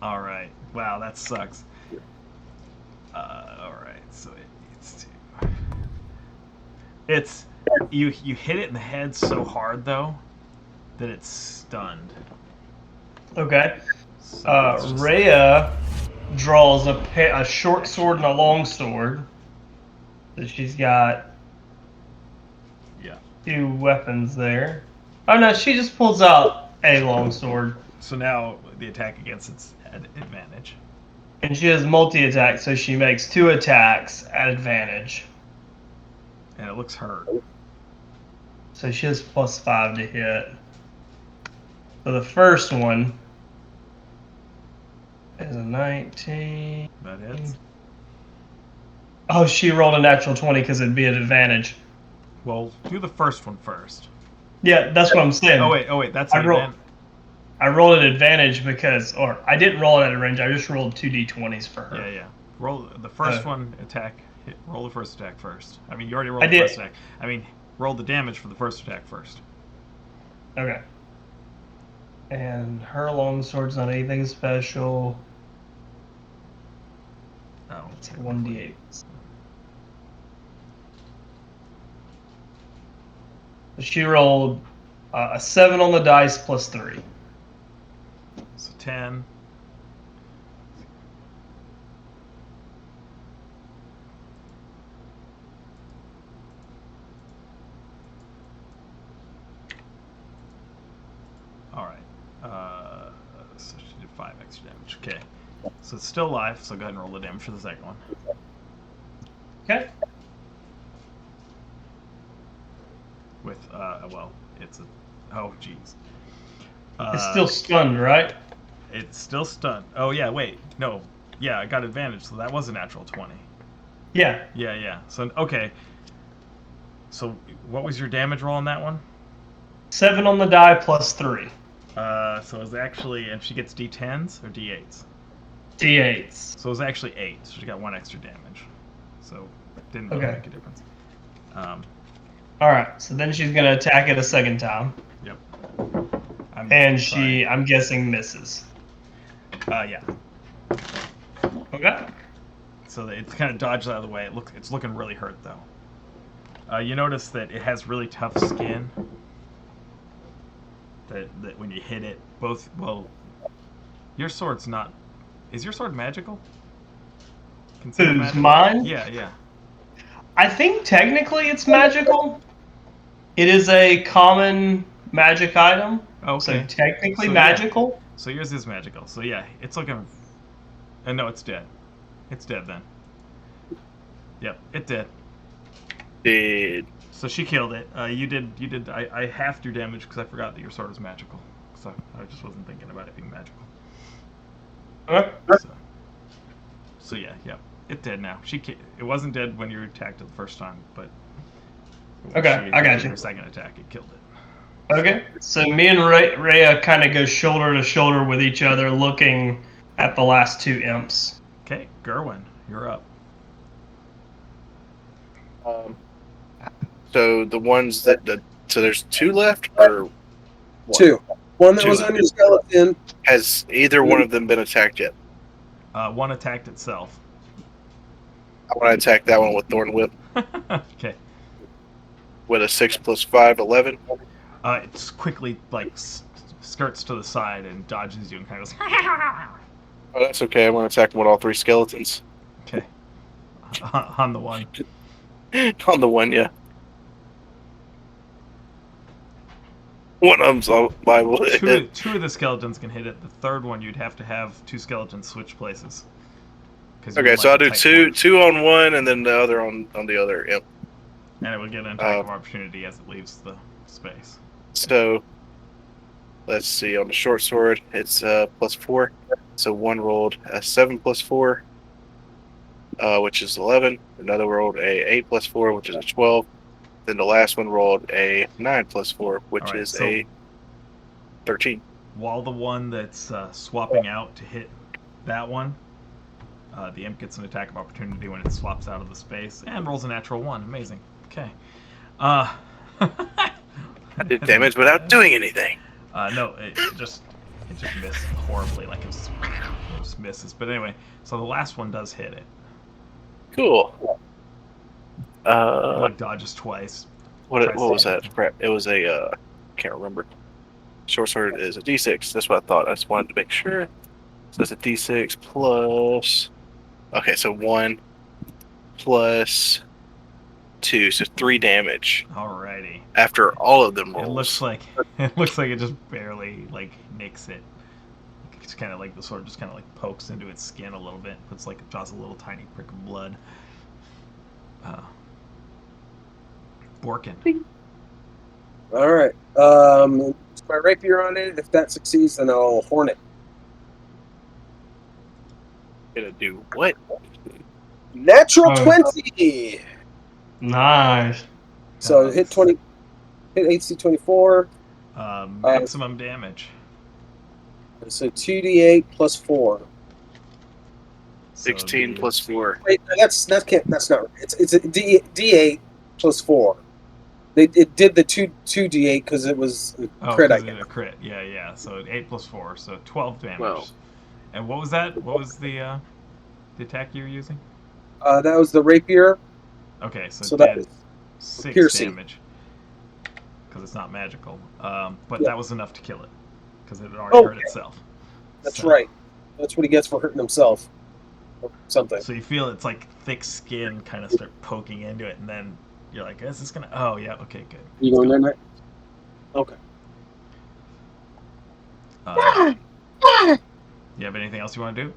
right. Wow, that sucks. All right, so it needs to. It's you hit it in the head so hard though that it's stunned. Okay. So it's just Rhea draws a short sword and a long sword. So she's got yeah. 2 weapons there. Oh no, she just pulls out a long sword. So now the attack against its advantage. And she has multi-attack, so she makes 2 attacks at advantage. And it looks hurt. So she has +5 to hit. So the first one is a 19. That hits. Oh, she rolled a natural 20 because it'd be an advantage. Well, do the first one first. Yeah, that's what I'm saying. Oh wait, that's I an roll- advantage. I rolled an advantage because, or I didn't roll it at a range. I just rolled 2d20s for her. Yeah. Roll the first one attack. Roll the first attack first. I mean, you already rolled I the did. first attack. I mean, roll the damage for the first attack first. Okay. And her longsword's not anything special. Oh, It's a 1d8. She rolled a 7 on the dice +3. So 10. All right. So she did 5 extra damage. Okay. So it's still alive. So go ahead and roll the damage for the second one. Okay. With well, it's a. Oh, jeez. It's still stunned, right? It's still stunned. Oh yeah. Wait. No. Yeah, I got advantage. So that was a natural 20. Yeah. Yeah. So okay. So what was your damage roll on that one? 7 on the die +3. So it was actually, and she gets D10s or D8s. D8s. So it was actually 8. So she got 1 extra damage. So it didn't really Okay. make a difference. Alright, so then she's going to attack it a second time. Yep. And sorry. I'm guessing, misses. Yeah. Okay. So it's kind of dodged out of the way. It's looking really hurt though. You notice that it has really tough skin. That when you hit it, your sword's not. Is your sword magical? Considered Who's magical? mine? Yeah. I think technically it's magical. It is a common magic item. Okay. So technically So, yeah. magical. So yours is magical. So yeah, it's looking. No, it's dead. It's dead then. Yep, it did. Did So she killed it. You did. I halved your damage because I forgot that your sword was magical. So I just wasn't thinking about it being magical. Okay. So yeah, it dead now. It wasn't dead when you attacked it the first time, but Okay, I got you. Her second attack, it killed it. Okay. So me and Rhea kind of go shoulder to shoulder with each other, looking at the last 2 imps. Okay, Gerwin, you're up. so the ones that so there's 2 left or what? 2. One that 2 was left. on your skeleton. Has either one of them been attacked yet? One attacked itself. I want to attack that one with Thorn Whip Okay. with a 6 + 5, 11. It's quickly skirts to the side and dodges you and kind of goes. Oh, that's okay. I'm going to attack him with all 3 skeletons. Okay. On the one. On the one, yeah. One of them's liable. Two of the skeletons can hit it. The third one, you'd have to have 2 skeletons switch places. Okay, so I'll do two on one, and then the other on the other. Yep. And it will get an attack of opportunity as it leaves the space. So, let's see. On the short sword, it's +4. So one rolled a 7 + 4, which is 11. Another rolled a 8 + 4, which is a 12. Then the last one rolled a 9 + 4, which Alright, is so a 13. while the one that's swapping out to hit that one, the imp gets an attack of opportunity when it swaps out of the space and rolls a natural 1. Amazing. Okay. I did damage without doing anything. No, it just missed horribly. It just misses. But anyway, so the last one does hit it. Cool. Like dodges twice. What was that? Crap. It was a can't remember. Short sword is a D6. That's what I thought. I just wanted to make sure. So it's a D6 plus. Okay, so 1 plus 2, so 3 damage Alrighty. after all of them rolls. It looks like it just barely like nicks it. It's kind of like the sword just kind of like pokes into its skin a little bit, puts like draws a little tiny prick of blood. Borkin. All right. It's my rapier on it. If that succeeds, then I'll horn it. Gonna do what? Natural Oh. 20. Nice. So hit 20. Hit AC 24. Maximum damage. So 2d8 plus 4. 16 So plus 4. Wait, that's not right. It's a d8 plus 4. It did the 2d8 because it was a crit. I guess. A crit. Yeah. So 8 plus 4, so 12 damage. Well. And what was that? What was the attack you were using? That was the rapier. Okay, so that did was 6 piercing. damage because it's not magical. But Yeah. that was enough to kill it because it had already hurt Okay. itself. That's So- right. That's what he gets for hurting himself. Or something. So you feel it's like thick skin kind of start poking into it, and then you're like, "Is this gonna?" Oh yeah, okay, good. You going there, Nick? Okay. You have anything else you want to do?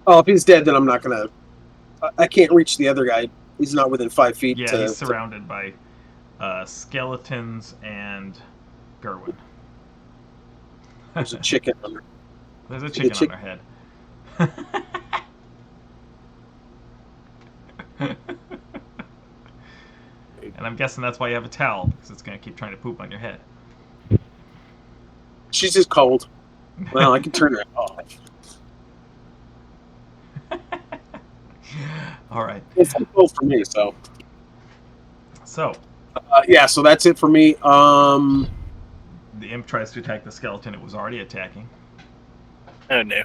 Oh, if he's dead, then I'm not gonna. I can't reach the other guy. He's not within 5 feet. Yeah, he's surrounded by skeletons and Gerwin. There's a chicken under. There's a Is it chicken on their head. And I'm guessing that's why you have a towel, because it's going to keep trying to poop on your head. She's just cold. Well, I can turn her off. All right. It's too cold for me, so. So, Yeah, so that's it for me. the imp tries to attack the skeleton it was already attacking. Oh no.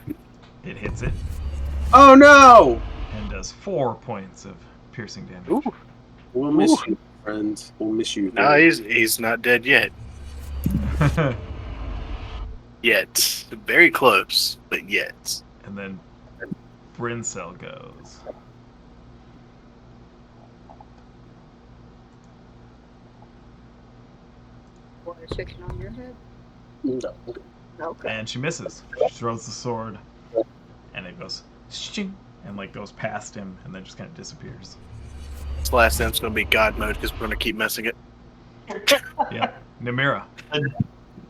It hits it Oh no! and does 4 points of piercing damage. Ooh. We'll miss you, friends. We'll miss you. No, he's not dead yet. Yet. Very close, but yet. And then Brincell goes. Water chicken on your head? No. Okay. And she misses. She throws the sword, and it goes shing, and like goes past him, and then just kind of disappears. This last imp's gonna be God mode because we're gonna keep messing it. Yeah, Namira.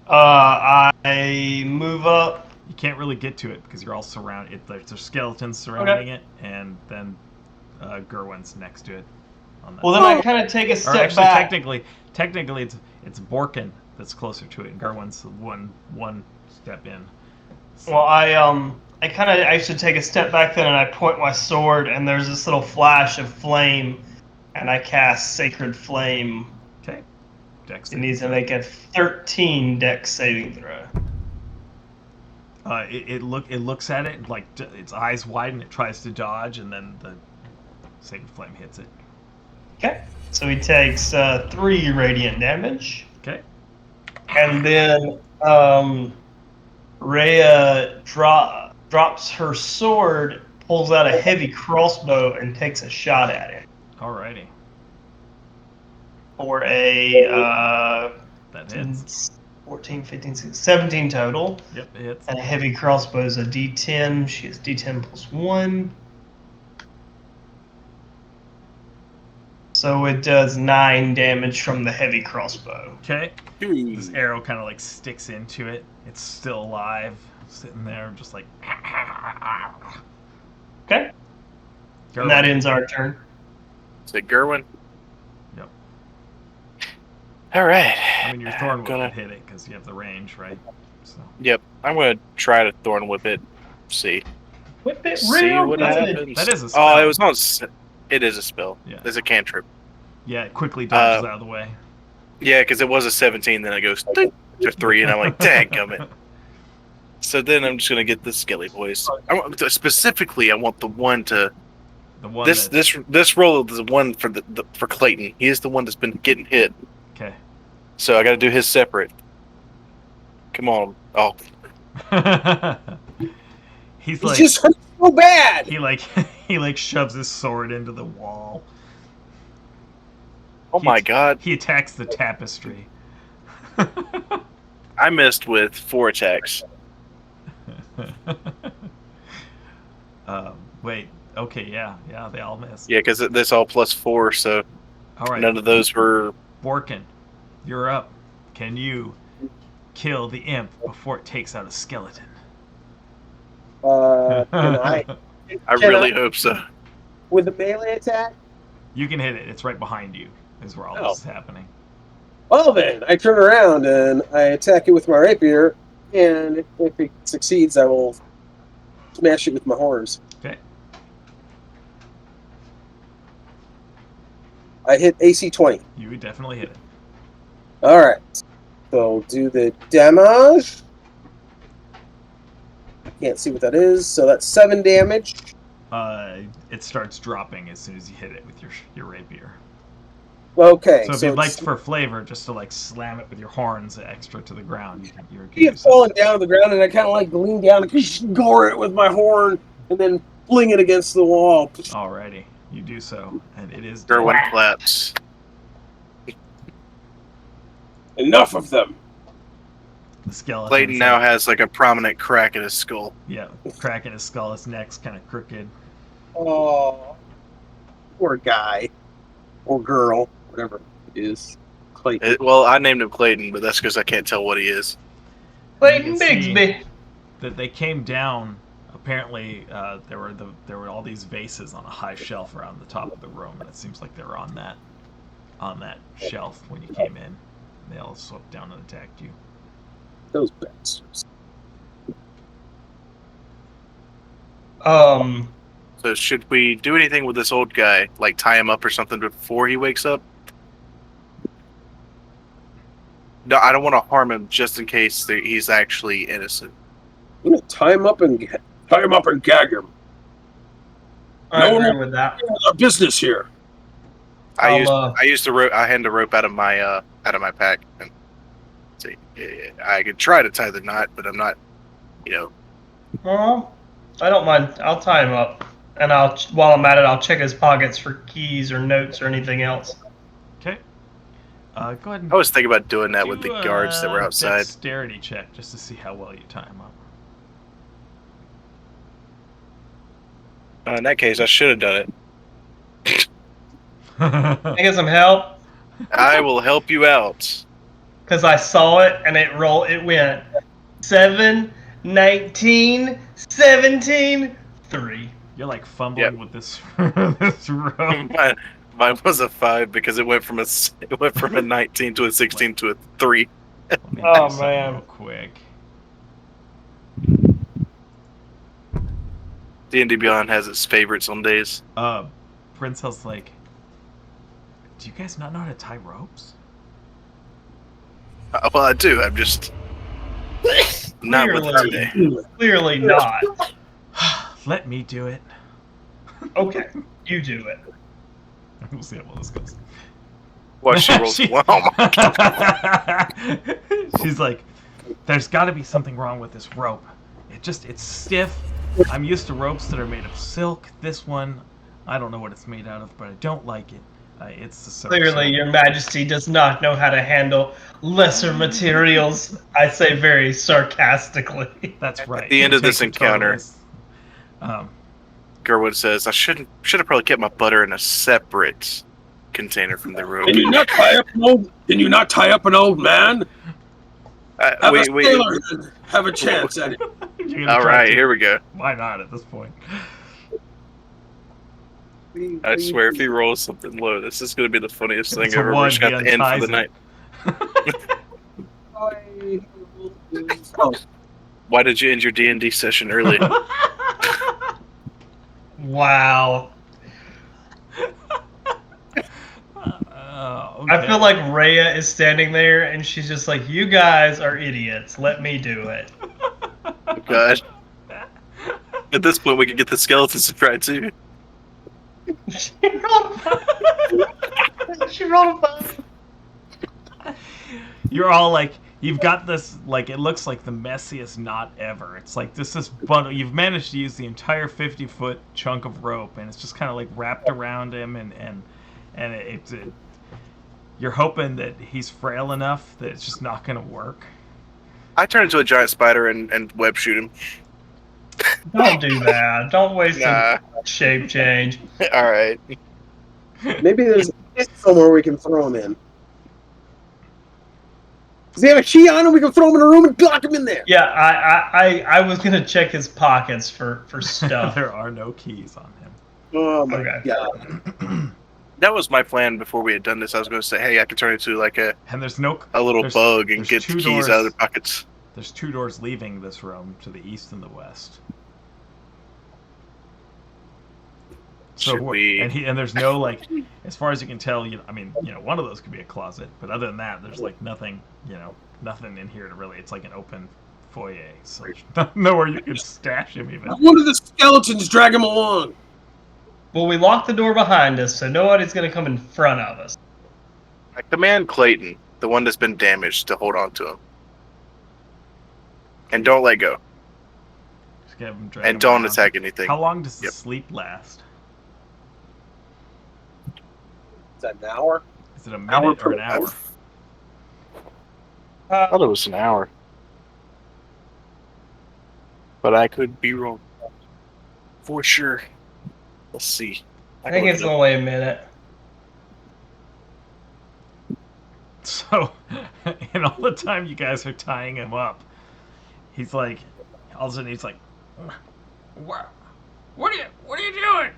I move up. You can't really get to it because you're all surrounded. There's skeletons surrounding it, and then Gerwin's next to it. On that. Well, then I kind of take a or step actually, back. technically, it's Borkin that's closer to it, and Gerwin's one step in. So, Well, I kind of actually take a step back then, and I point my sword, and there's this little flash of flame, and I cast Sacred Flame. okay. Dex It needs to make a 13 Dex saving throw. It looks at it like its eyes widen. It tries to dodge, and then the sacred flame hits it. Okay, so he takes 3 radiant damage, Okay. and then Rhea drops her sword, pulls out a heavy crossbow, and takes a shot at it Alrighty. for a That hits. 14, 15, 16, 17 total. Yep, it hits. And a heavy crossbow is a D10. She has D10 plus 1. So it does 9 damage from the heavy crossbow. Okay. This arrow kind of like sticks into it. It's still alive, sitting there, just like. Okay. Gerwin. And that ends our turn. Is it Gerwin? Yep. All right. I mean, your thorn whip gonna. would hit it because you have the range, right? So. Yep. I'm gonna try to thorn whip it. See. Whip it See real what good. happens. That is a Oh, spell. it was on. It is a spell. Yeah. It's a cantrip. Yeah, it quickly dodges out of the way. Yeah, because it was a 17, then it goes to 3, and I'm like, dadgummit. So then I'm just gonna get the Skelly boys. Specifically, I want the one to The one This roll is the one for for Clayton. He is the one that's been getting hit. Okay. So I got to do his separate. Come on. Oh, He's He like just hurt so bad. he like he like shoves his sword into the wall. oh my God! He attacks the tapestry. I missed with 4 attacks. Wait. Okay. Yeah. They all miss. Yeah, because this all +4, so All right. none of those were. Borkin, you're up. Can you kill the imp before it takes out a skeleton? Can I? I really hope so. With a melee attack? You can hit it. It's right behind you. Is where all this is happening. Well then, I turn around and I attack it with my rapier, and if it succeeds, I will smash it with my horns. Okay. I hit AC 20. You would definitely hit it. Alright. So do the damage. Can't see what that is, so that's 7 damage. It starts dropping as soon as you hit it with your rapier. Okay, So if you'd like it's for flavor, just to like slam it with your horns extra to the ground, you're he had fallen down to the ground, and I kind of like lean down and gore it with my horn, and then fling it against the wall. Alrighty, you do so, and it is Gerwin dead. claps. Enough of them. The skeleton. Clayton now has like a prominent crack in his skull. Yeah, crack in his skull. His neck's kind of crooked. Oh, poor guy or girl, whatever it is. Clayton. Well, I named him Clayton, but that's because I can't tell what he is. Clayton You can see Bigsby. that they came down. Apparently, there were all these vases on a high shelf around the top of the room, and it seems like they were on that shelf when you came in. They all swept down and attacked you. Those bastards. So should we do anything with this old guy? Like tie him up or something before he wakes up? No, I don't want to harm him just in case he's actually innocent. I'm gonna tie him up and gag him. I No agree one- with that. Our business here. I I'll, used the rope. I hand the rope out of my pack. And see, I could try to tie the knot, but I'm not. Well, I don't mind. I'll tie him up, and while I'm at it, I'll check his pockets for keys or notes or anything else. Okay. Go ahead and I was thinking about doing that with the do guards that were a outside. Dexterity check just to see how well you tie him up. In that case, I should have done it. Can I get some help? I will help you out. Because I saw it, and it went 7, 19, 17, 3. You're like fumbling Yep. with this this rope. Mine was a 5 because it went from a 19 to a 16 to a 3. Let me do Oh, something man. real quick. D&D Beyond has its favorites on days. Princel's like, do you guys not know how to tie ropes? Well, I do. I'm just not with it today. Clearly not. Let me do it. Okay, you do it. We'll see how well this goes. Watch she rolls. She- Wow, my God. She's like, there's got to be something wrong with this rope. It's stiff. I'm used to ropes that are made of silk. This one, I don't know what it's made out of, but I don't like it. It's the silk. Clearly, your majesty does not know how to handle lesser materials. I say very sarcastically. That's right. At the end of this Take control encounter- this. Um, Gerwood says, I should have probably kept my butter in a separate container from the room. Can you not tie up an old man? Have a sailor have a chance at it. you're gonna All try right, to- here we go. Why not at this point? I swear, if he rolls something low, this is going to be the funniest thing It's a ever. We're one, just going he to end for the unties night. Oh, Why did you end your D&D session early? Wow. Okay. I feel like Rhea is standing there and she's just like, you guys are idiots. Let me do it. Oh, God. At this point, we could get the skeletons to try too. She rolled a 5. She rolled a 5. You're all like, you've got this, like, it looks like the messiest knot ever. It's like this bundle. You've managed to use the entire 50-foot chunk of rope, and it's just kind of like wrapped around him, and you're hoping that he's frail enough that it's just not going to work. I turn into a giant spider and web shoot him. Don't do that. Don't waste Nah. a shape change. All right. Maybe there's somewhere we can throw him in. Does he have a key on him? We can throw him in a room and lock him in there. Yeah, I was gonna check his pockets for stuff. There are no keys on him. Oh my Okay. god. That was my plan before we had done this. I was going to say, hey, I could turn into like a And there's little bug and there's get the two keys doors. out of their pockets. There's 2 doors leaving this room to the east and the west. Should we? And there's no, like, as far as you can tell, one of those could be a closet, but other than that, there's like nothing, nothing in here to really. It's like an open foyer, so there's nowhere you can stash him even. One of the skeletons drag him along. Well, we locked the door behind us, so nobody's gonna come in front of us. I command Clayton, the one that's been damaged, to hold on to him. And don't let go. Just have him drag And him don't around. attack anything. How long does the Yep. sleep last? Is that an hour? Is it a Hour minute or per an hour? I thought it was an hour. But I could be wrong. For sure. Let's see. I think it's only a minute. So, in all the time you guys are tying him up, he's like, all of a sudden he's like, what are you doing?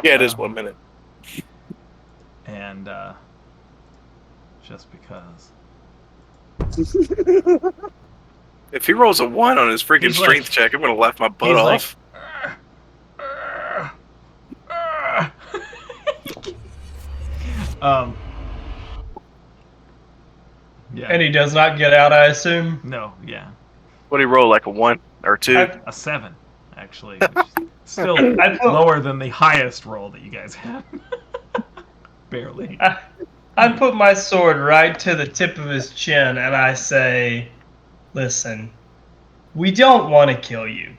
Yeah, it is 1 minute. And just because. If he rolls a 1 on his freaking He's like- strength check, I'm going to laugh my butt he's like, off. um. Yeah. And he does not get out, I assume. No. Yeah. What do he roll, like a 1 or 2? A 7, actually. Which is still I put- lower than the highest roll that you guys had. Barely. I put my sword right to the tip of his chin and I say, listen, we don't want to kill you.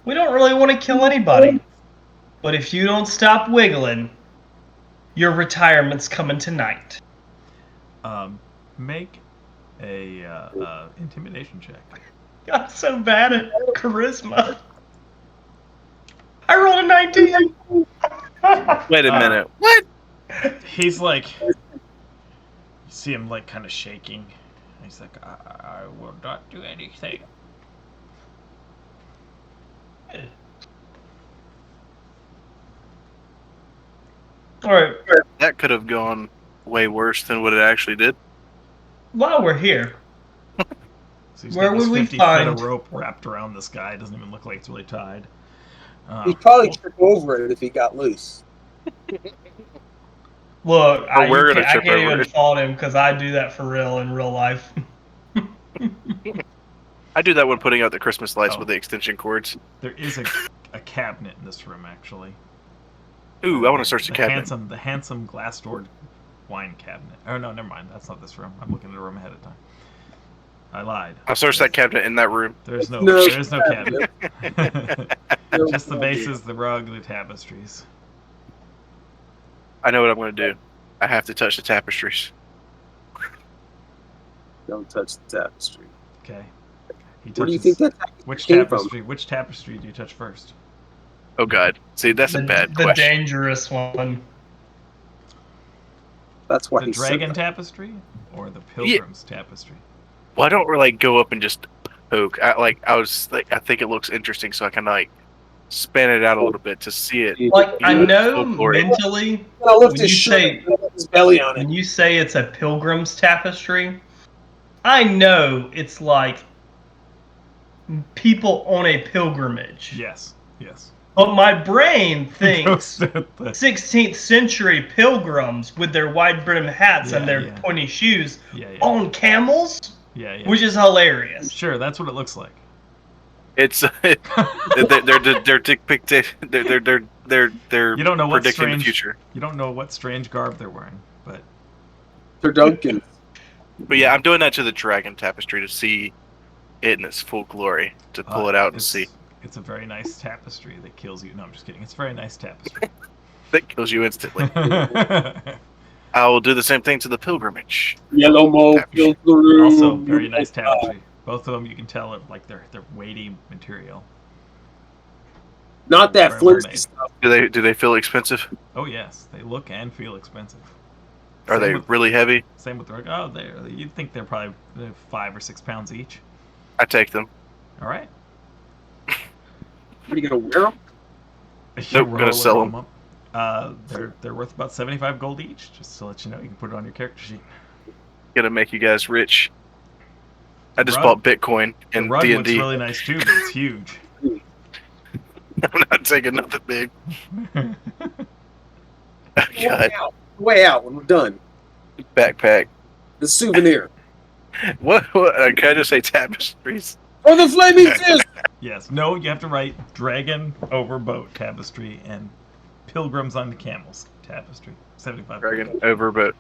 We don't really want to kill anybody. But if you don't stop wiggling, your retirement's coming tonight. Make a intimidation check. I'm so bad at charisma. I rolled a 19. Wait a minute. What? He's like, you see him like kind of shaking. He's like, I will not do anything. All right, That could have gone way worse than what it actually did. while we're here, So he's Where got this would we 50 find- foot of rope wrapped around this guy. It doesn't even look like it's really tied. He'd probably trip over it if he got loose. look, we're gonna I trip can't over even it. fault him because I do that for real in real life. I do that when putting out the Christmas lights Oh. with the extension cords. There is a cabinet in this room, actually. Ooh, I want to search the cabinet. The handsome glass-doored wine cabinet. Oh no, never mind. That's not this room. I'm looking at a room ahead of time. I lied. I'll search that cabinet in that room. There's no No. cabinet. Just the vases, the rug, the tapestries. I know what I'm going to do. I have to touch the tapestries. Don't touch the tapestry. Okay. He Where do you touches- think that tapestry Which came tapestry? Which tapestry do you touch first? Oh, God. See, that's a bad The question. dangerous one. That's why The he dragon said that. tapestry or the pilgrim's tapestry? Well, I don't really go up and just poke. I think it looks interesting, so I can like span it out a little bit to see it. Like I Yeah, know go for it. mentally I'll lift when his you shirt say- and put his belly on when it. you say it's a pilgrim's tapestry, I know it's like people on a pilgrimage. Yes. Yes. But my brain thinks The- 16th century pilgrims with their wide brim hats and Yeah, their yeah. pointy shoes yeah. Yeah. on camels, Yeah. which is hilarious. Sure. That's what it looks like. It's they're depicted. They're they're You don't know what predicting strange the future. You don't know what strange garb they're wearing, but For Duncan. But yeah, I'm doing that to the dragon tapestry to see it in its full glory, to pull it out and see. It's a very nice tapestry that kills you. No, I'm just kidding. It's a very nice tapestry. That kills you instantly. I will do the same thing to the pilgrimage. Yellow mold Tapestry. fills the room. Also, very nice tapestry. Both of them, you can tell, are like they're weighty material. Not that Very well flimsy made. stuff. Do they feel expensive? Oh yes, they look and feel expensive. Are Same they with- really heavy? Same with the rug. Oh, you'd think they're probably 5 or 6 pounds each. I take them. All right. What are you gonna wear them? You Nope, gonna sell 'em. Up. They're worth about 75 gold each. Just to let you know, you can put it on your character sheet. Gonna make you guys rich. I just Rug- bought Bitcoin The in rug looks D&D. really nice too, but it's huge. I'm not taking nothing big. Way God, out. Way out when we're done. backpack. The souvenir. What? Can I just say tapestries? For the flaming fist! Yes. No, you have to write dragon over boat tapestry and pilgrims on camels tapestry. 75. Dragon over, but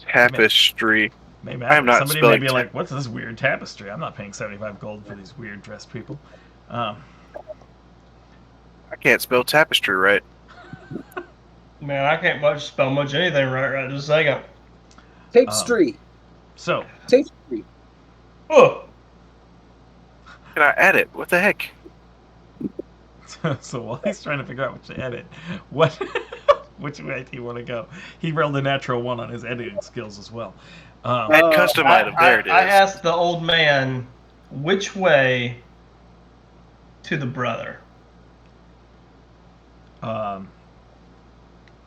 tapestry. Maybe I am not somebody may spelling be ta- like, "What's this weird tapestry? I'm not paying 75 gold for these weird dressed people." I can't spell tapestry right. Man, I can't spell much anything right this second. Tapestry. So, Tapestry. Oh, Can I add it? What the heck? so while he's trying to figure out what to edit, which way do you want to go? He rolled a natural 1 on his editing skills as well. Add custom item. There it is. I asked the old man which way to the brother.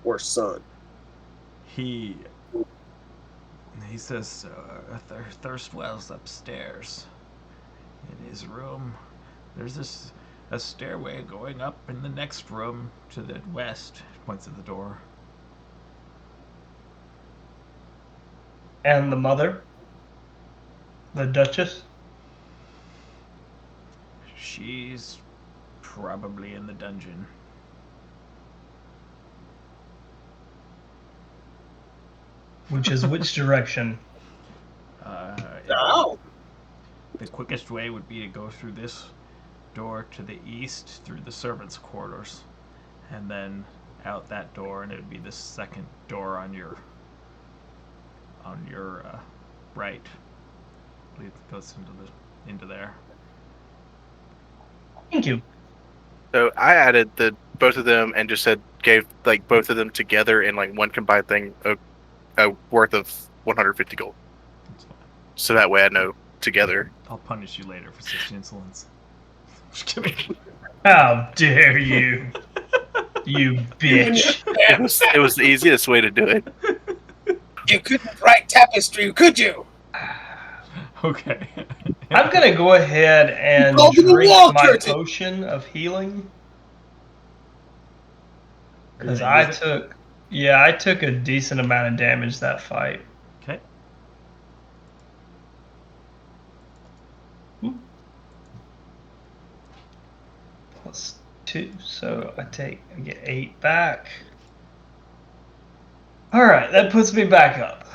Or son. He says thirst wells upstairs in his room. There's a stairway going up in the next room to the west. Points at the door. And the mother? The Duchess? She's probably in the dungeon. Which is which direction? Oh! The quickest way would be to go through this door to the east through the servants' quarters, and then out that door, and it would be the second door on your right. I believe it goes into there. Thank you. So I added both of them and just gave like both of them together in like one combined thing, a worth of 150 gold. That's fine. So that way I know together. I'll punish you later for such insolence. Just kidding. How dare you, you bitch. It was the easiest way to do it. You couldn't write tapestry, could you? Okay. I'm gonna go ahead and Go to the drink wall my curtain. potion of healing. You're Because gonna I use it? took a decent amount of damage that fight. Okay. +2, so I get 8 back. Alright, that puts me back up.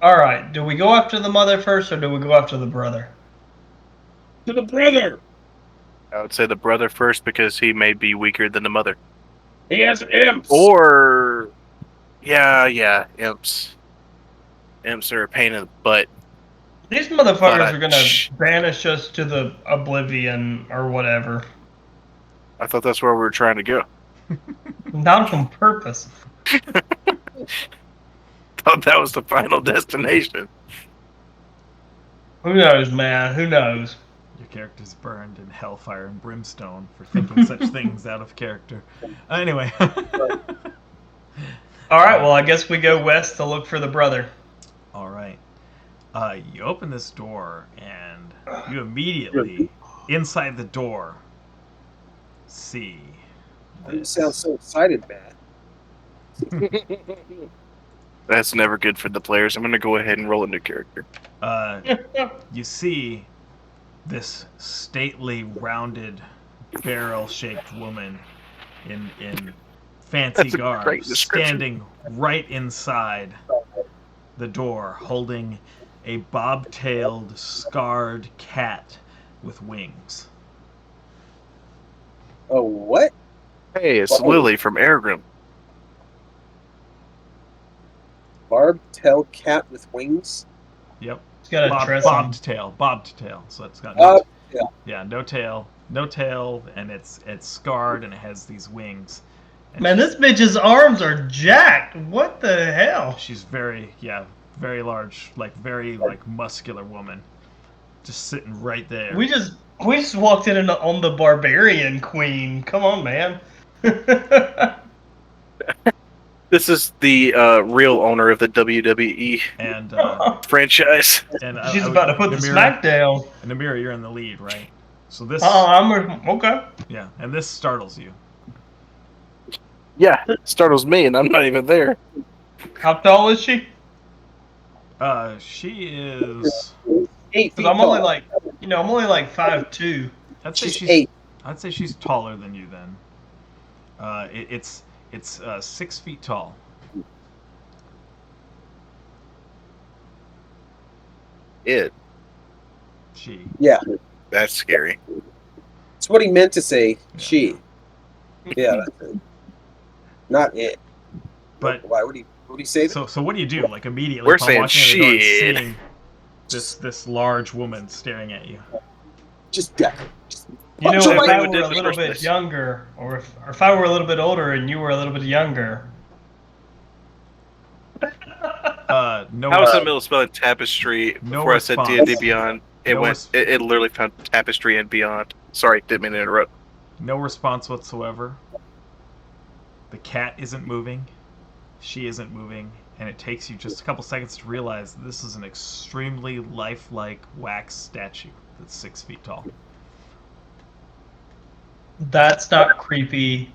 Alright, do we go after the mother first or do we go after the brother? To the brother! I would say the brother first because he may be weaker than the mother. He has imps! Or, yeah, imps. Imps are a pain in the butt. These motherfuckers But are gonna banish us to the oblivion or whatever. I thought that's where we were trying to go. Not on purpose. Thought that was the final destination. Who knows, man? Who knows? Your character's burned in hellfire and brimstone for thinking such things out of character. Anyway. Alright, well, I guess we go west to look for the brother. All right. You open this door, and you immediately, inside the door, see You this. sound so excited, man. That's never good for the players. I'm going to go ahead and roll a new character. You see this stately, rounded, barrel-shaped woman in fancy That's a garb great description. standing right inside the door, holding a bob-tailed, scarred cat with wings. Oh, what? Hey, it's Lily from Airgrim. Barbed-tailed cat with wings? Yep. It's got a dress on. Bobbed tail. So it's got Yeah. no tail, and it's scarred and it has these wings. And Man, this bitch's arms are jacked. What the hell? she's very large, very muscular woman, just sitting right there. We just walked in on the barbarian queen. Come on, man. This is the real owner of the WWE And franchise. She's about to put the smack down. Namira, you're in the lead, right? So this, Okay. yeah, and this startles you. Yeah, it startles me, and I'm not even there. How tall is she? She is. 8 feet Because I'm tall. only like 5'2". I'd say She's she's 8. I'd say she's taller than you then. It's 6 feet tall. It. She. Yeah. That's scary. It's what he meant to say. Yeah. She. Yeah, that's it. Not it. But why would he say that? so what do you do? Like immediately We're upon saying walking in the door and shit. seeing this large woman staring at you. Just deck her. You know, Punch her if like I we were did a in the little first bit place. younger, or if I were a little bit older and you were a little bit younger. No. I was in the middle of spelling tapestry No before I said response. D&D Beyond. It No went. It literally found tapestry and beyond. Sorry, didn't mean to interrupt. No response whatsoever. The cat isn't moving. She isn't moving. And it takes you just a couple seconds to realize that this is an extremely lifelike wax statue that's 6 feet tall. That's not creepy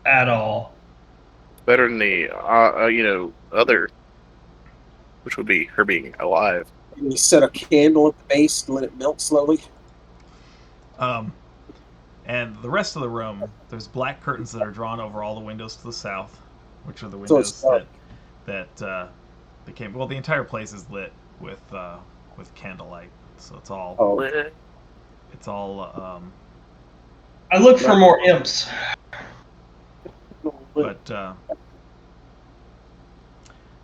at all. Better than the other, which would be her being alive. And you set a candle at the base and let it melt slowly. And the rest of the room, there's black curtains that are drawn over all the windows to the south, which are the So it's windows dark. that became. Well, the entire place is lit with candlelight, so it's all Oh, it's all. I look for more imps. But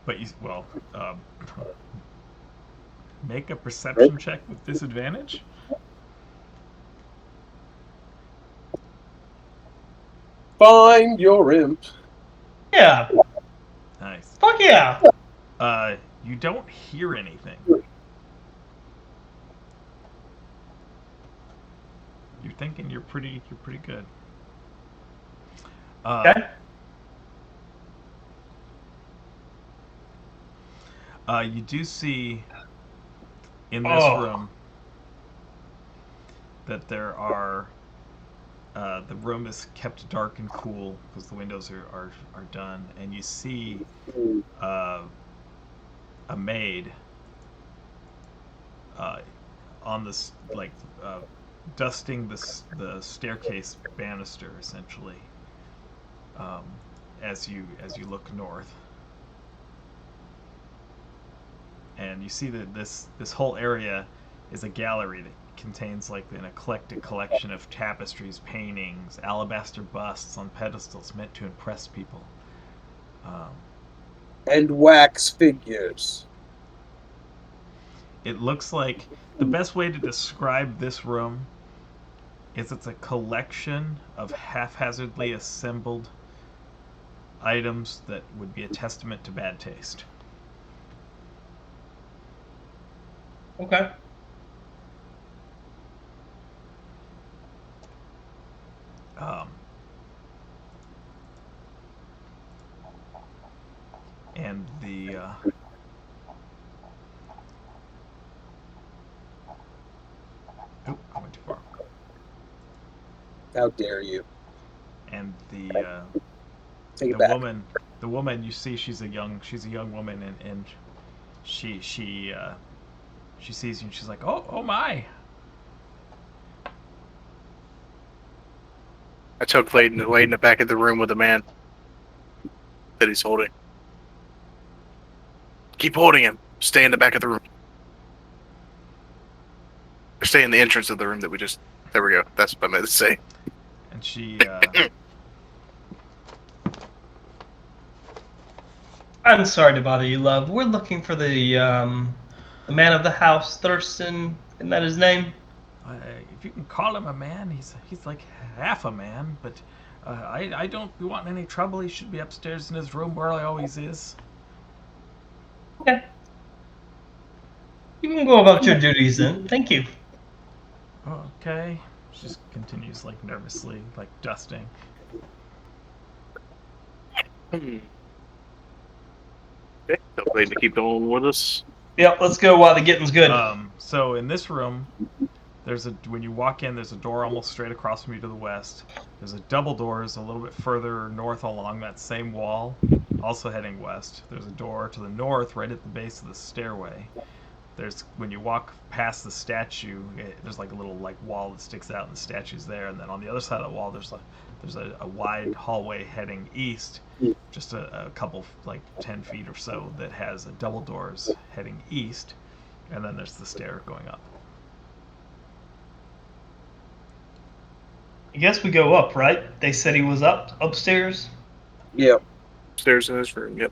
you make a perception check with disadvantage. find your imp. Yeah. Nice. Fuck yeah. You don't hear anything. You're thinking you're pretty good. Okay. You do see in this room that there are. The room is kept dark and cool because the windows are done, and you see a maid on this dusting the staircase banister essentially as you look north, and you see that this whole area is a gallery that contains an eclectic collection of tapestries, paintings, alabaster busts on pedestals meant to impress people. And wax figures. It looks like the best way to describe this room is it's a collection of haphazardly assembled items that would be a testament to bad taste. Okay. And the I went too far. How dare you? And Take it back. The woman you see, she's a young woman, and she sees you and she's like, oh my. I tell Clayton to wait in the back of the room with the man that he's holding. Keep holding him. Stay in the back of the room. Or stay in the entrance of the room that we just... There we go. That's what I meant to say. And she I'm sorry to bother you, love. We're looking for the man of the house, Thurston. Isn't that his name? if you can call him a man, he's like half a man, but I don't want any trouble. He should be upstairs in his room where he always is. Okay. You can go about your duties then. Thank you. Okay. She just continues like nervously, like dusting. Okay, tell Clayton to keep going with us. Yep, let's go while the getting's good. So in this room, when you walk in, there's a door almost straight across from you to the west. There's a double doors a little bit further north along that same wall, also heading west. There's a door to the north right at the base of the stairway. When you walk past the statue, there's like a little like wall that sticks out, and the statue's there. And then on the other side of the wall, there's a wide hallway heading east, just a couple like 10 feet or so, that has double doors heading east, and then there's the stair going up. I guess we go up, right? They said he was upstairs. Yeah. Upstairs in his room, yep.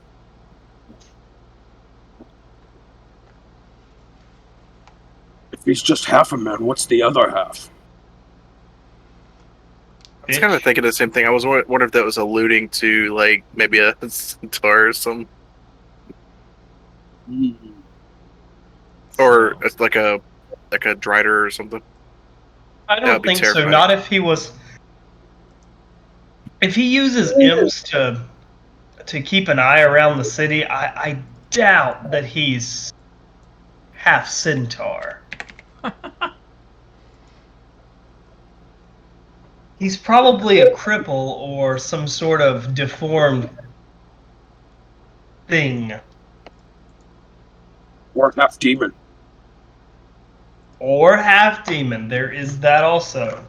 If he's just half a man, what's the other half? I was kind of thinking the same thing. I was wondering if that was alluding to, like, maybe a centaur or something. Or it's like a drider or something. I don't think so. terrifying. Not if he was. If he uses imps to keep an eye around the city, I doubt that he's half centaur. He's probably a cripple or some sort of deformed thing. Or half demon? Or half demon. There is that also.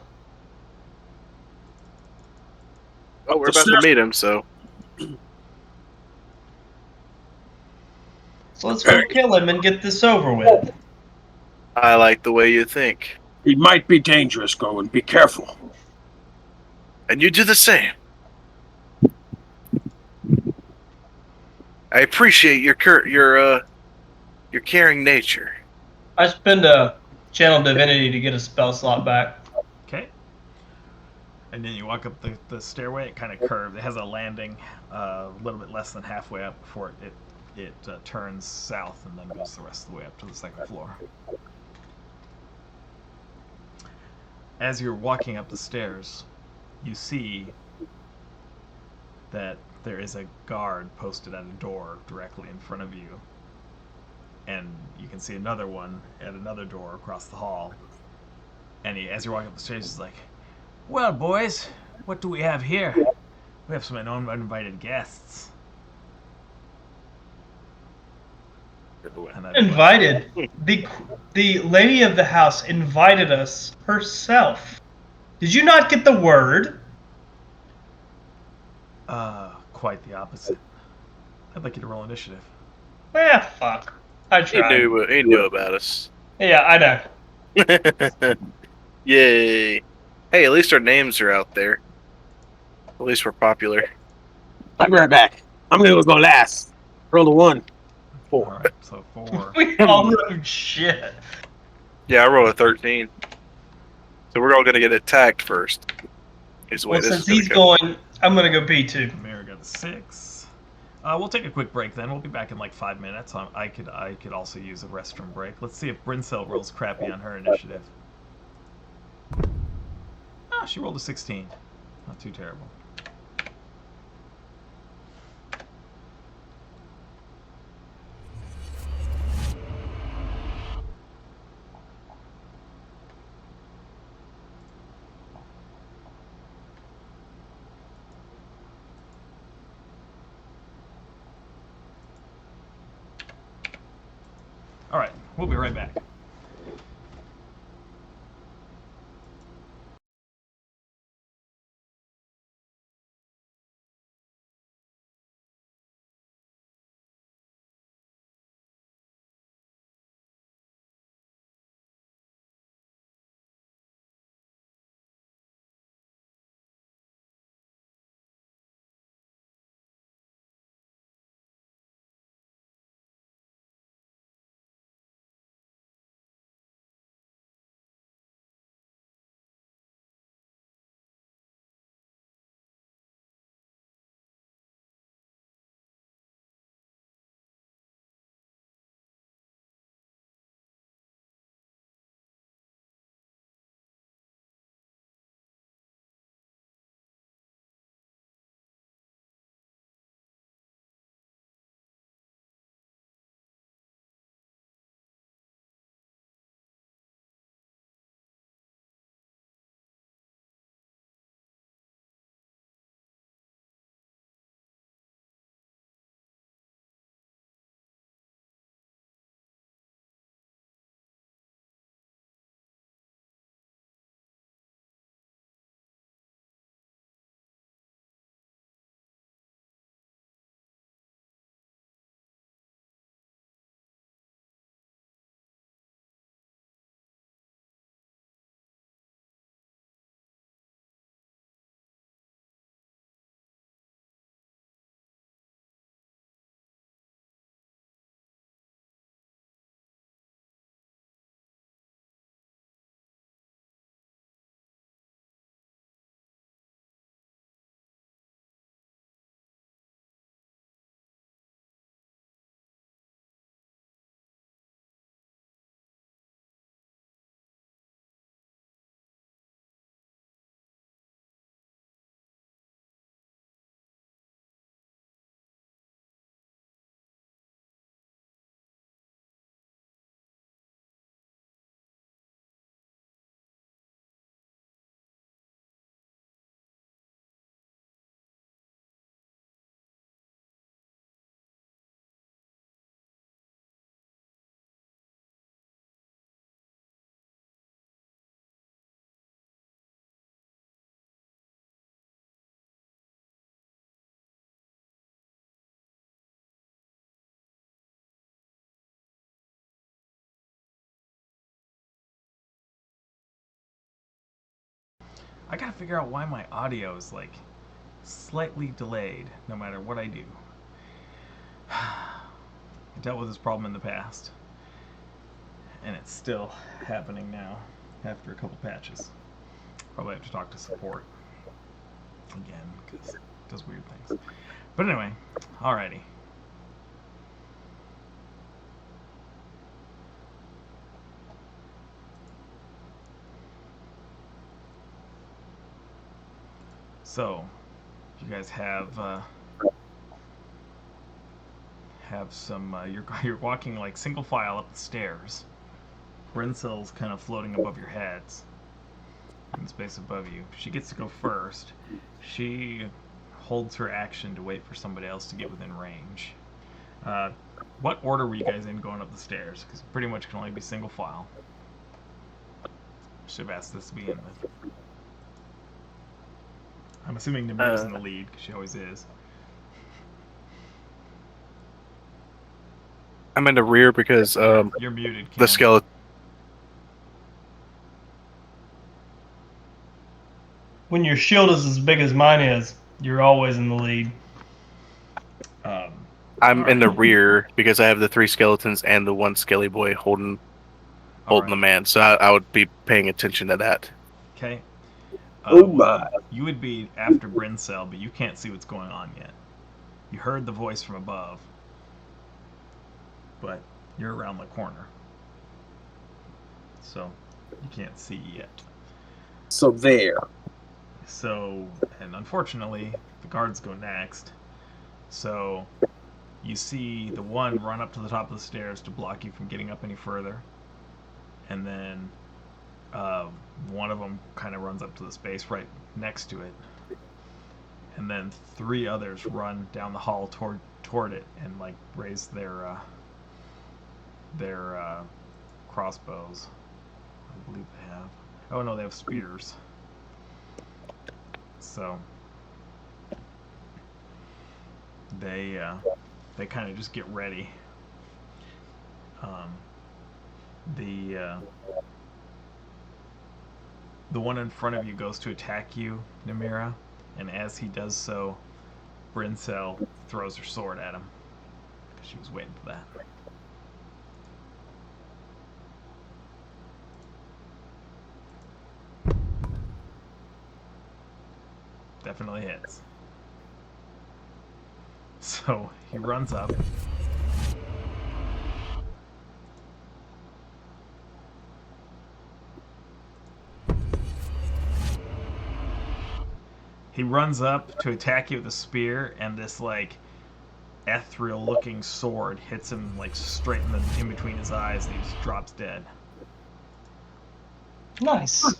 Oh, we're about to meet him, so... So let's go kill him and get this over with. I like the way you think. He might be dangerous, Goen. Be careful. And you do the same. I appreciate your caring nature. I spend a channel divinity to get a spell slot back. Okay. And then you walk up the stairway. It kind of curves. It has a landing a little bit less than halfway up before it turns south and then goes the rest of the way up to the second floor. As you're walking up the stairs, you see that there is a guard posted at a door directly in front of you. And you can see another one at another door across the hall. And as you're walking up the stairs, he's like, "Well, boys, what do we have here? We have some uninvited guests." Invited. The lady of the house invited us herself. Did you not get the word? Quite the opposite. I'd like you to roll initiative. Fuck. I tried. He knew about us. Yeah, I know. Yay. Hey, at least our names are out there. At least we're popular. I'll be right back. I'm gonna go last. Roll a 1. 4. Alright, so 4. We all wrote shit. Yeah, I rolled a 13. So we're all going to get attacked first. Well, since he's going, I'm going to go B2. Mira got a 6. We'll take a quick break then. We'll be back in like 5 minutes. I could also use a restroom break. Let's see if Brincel rolls crappy on her initiative. She rolled a 16. Not too terrible. All right, we'll be right back. I gotta figure out why my audio is like slightly delayed no matter what I do. I dealt with this problem in the past, and it's still happening now after a couple patches. Probably have to talk to support again because it does weird things. But anyway, alrighty. So, you guys have some. You're walking like single file up the stairs. Brinsel's kind of floating above your heads, in the space above you. She gets to go first. She holds her action to wait for somebody else to get within range. What order were you guys in going up the stairs? Because pretty much can only be single file. Should have asked this to begin with. I'm assuming Nimir's in the lead, because she always is. I'm in the rear because You're muted, Cam. the skeleton. When your shield is as big as mine is, you're always in the lead. I'm in the Alright. rear because I have the 3 skeletons and the 1 skelly boy holding the Alright. man. So I would be paying attention to that. Okay. Oh my. You would be after Brincel, but you can't see what's going on yet. You heard the voice from above, but you're around the corner, so you can't see yet. So there. So, and unfortunately, the guards go next. So, you see the one run up to the top of the stairs to block you from getting up any further, and then one of them kind of runs up to the space right next to it, and then 3 others run down the hall toward it and like raise their their crossbows. I believe they have. Oh no, they have spears. So they kind of just get ready. The one in front of you goes to attack you, Namira, and as he does so, Brincel throws her sword at him because she was waiting for that. Definitely hits. So he runs up. He runs up to attack you with a spear, and this like ethereal-looking sword hits him like straight in between his eyes, and he just drops dead. Nice.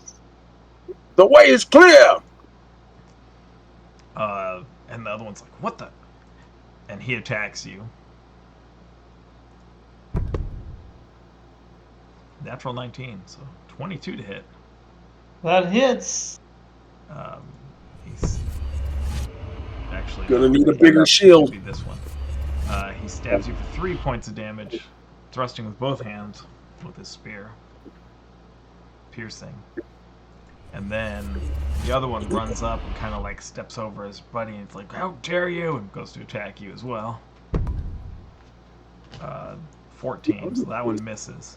The way is clear. And the other one's like, "What the?" And he attacks you. Natural 19, so 22 to hit. That hits. He's actually Gonna no, need a he- bigger it shield. should be this one. He stabs you for 3 points of damage, thrusting with both hands with his spear, piercing. And then the other one runs up and kind of like steps over his buddy, and it's like, "How dare you!" and goes to attack you as well. 14, so that one misses.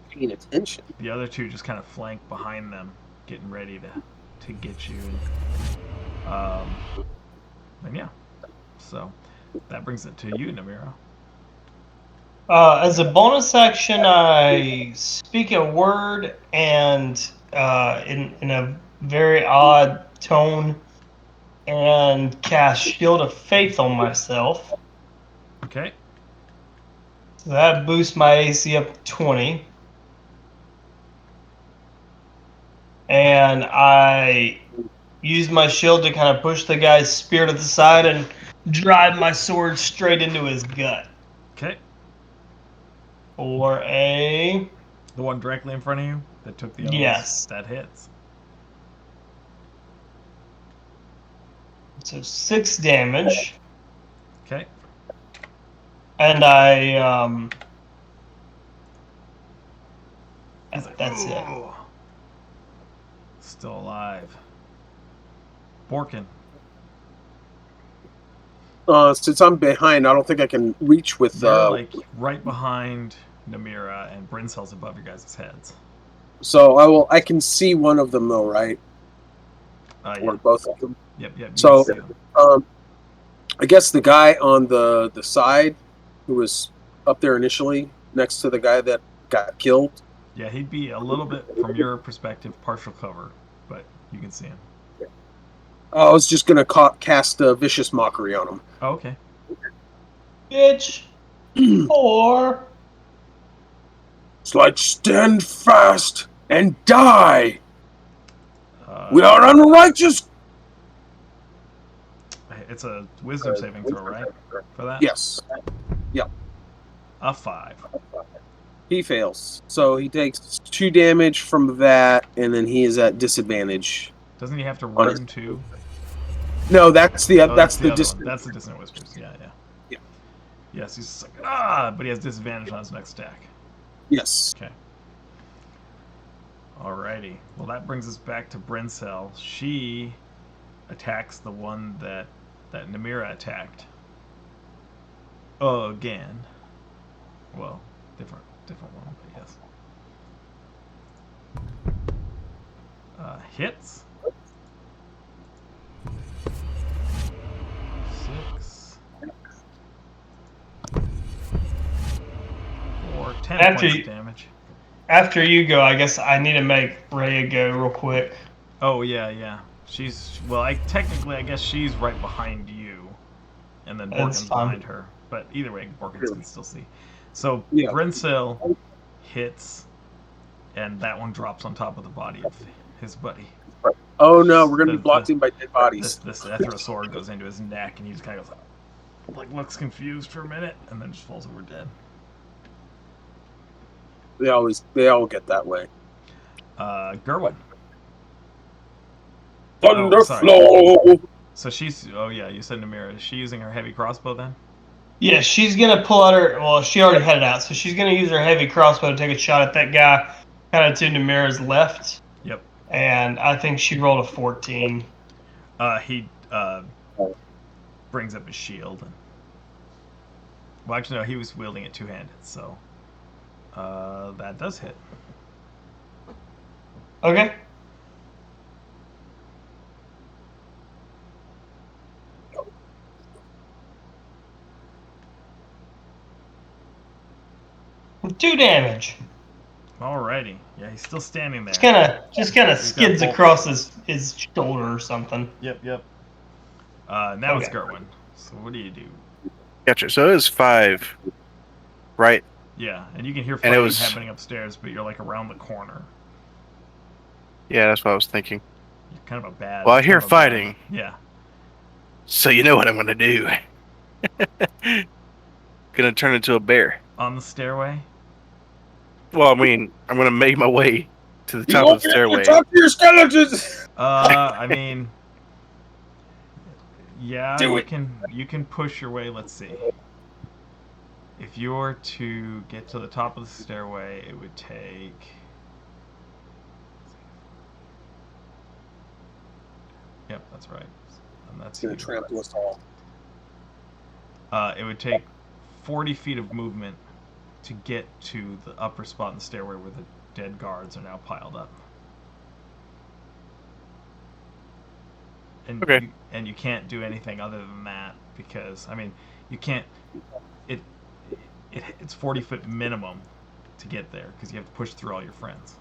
Paying attention. The other two just kind of flank behind them, getting ready to get you. And yeah, so that brings it to you, Namira. As a bonus action, I speak a word and in a very odd tone and cast Shield of Faith on myself. Okay. So that boosts my AC up to 20. And I use my shield to kind of push the guy's spear to the side and drive my sword straight into his gut. Okay. For a... The one directly in front of you that took the other Yes. That hits. So 6 damage. Okay. And I, He's like, that's it. "Ooh." Still alive. Borkin. Since I'm behind, I don't think I can reach with. They're like right behind Namira, and Brincel's above your guys' heads. So I can see one of them though, right? Yeah. Or both of them. Yep. You So- can see them. I guess the guy on the side, who was up there initially, next to the guy that got killed. Yeah, he'd be a little bit, from your perspective, partial cover, but you can see him. I was just gonna cast a vicious mockery on him. Oh, okay. Bitch. Or... It's like stand fast and die. Uh, We are unrighteous. It's a wisdom saving throw, right? For that? Yes, A 5. he fails. So he takes 2 damage from that, and then he is at disadvantage. Doesn't he have to On run his- too? No, that's the Oh, that's the other dis- one. That's the dissonant whispers. Yeah. Yeah. Yes, he's just like, but he has disadvantage on his next attack. Yes. Okay. Alrighty. Well, that brings us back to Brincel. She attacks the one that Namira attacked. Again. Well, different one, but yes. Hits. 6. 4. 10 After points you- of damage. After you go, I guess I need to make Rhea go real quick. Oh yeah. She's I guess she's right behind you, and then That's Borkin's fine. behind her. But either way, Borkins can still see. So Yeah. Brincel hits, and that one drops on top of the body of his buddy. Oh no, we're gonna be The- blocked in by dead bodies. This Ethra sword goes into his neck, and he just kind of goes, like looks confused for a minute, and then just falls over dead. They all get that way. Gerwin. Thunder sorry. flow. So she's. Oh yeah, you said Namira. Is she using her heavy crossbow then? Yeah, she's gonna pull out her. Well, she already had it out, so she's gonna use her heavy crossbow to take a shot at that guy, kind of to Namira's left. Yep. And I think she rolled a 14. He brings up his shield. Well, actually, no, he was wielding it two-handed, so that does hit. Okay. With 2 damage. Alrighty. Yeah, he's still standing there. Just kind of skids bolt. across his shoulder or something. Yep. Now it's Okay. Gerwin. So what do you do? Gotcha. So it was 5, right? Yeah, and you can hear And fighting it was- happening upstairs, but you're like around the corner. Yeah, that's what I was thinking. You're kind of a bad. Well, I hear kind of a bad- fighting. Yeah. So you know what I'm gonna do. Gonna turn into a bear. On the stairway. Well, I mean, I'm gonna make my way to the You top of the open it, stairway. you talk to your skeletons. I mean, yeah, Do you it. can push your way. Let's see. If you were to get to the top of the stairway, it would take. Yep, that's right. And that's It's gonna you. trample us all. It would take 40 feet of movement to get to the upper spot in the stairway where the dead guards are now piled up. And Okay. you can't do anything other than that because I mean you can't. It's 40-foot minimum to get there because you have to push through all your friends.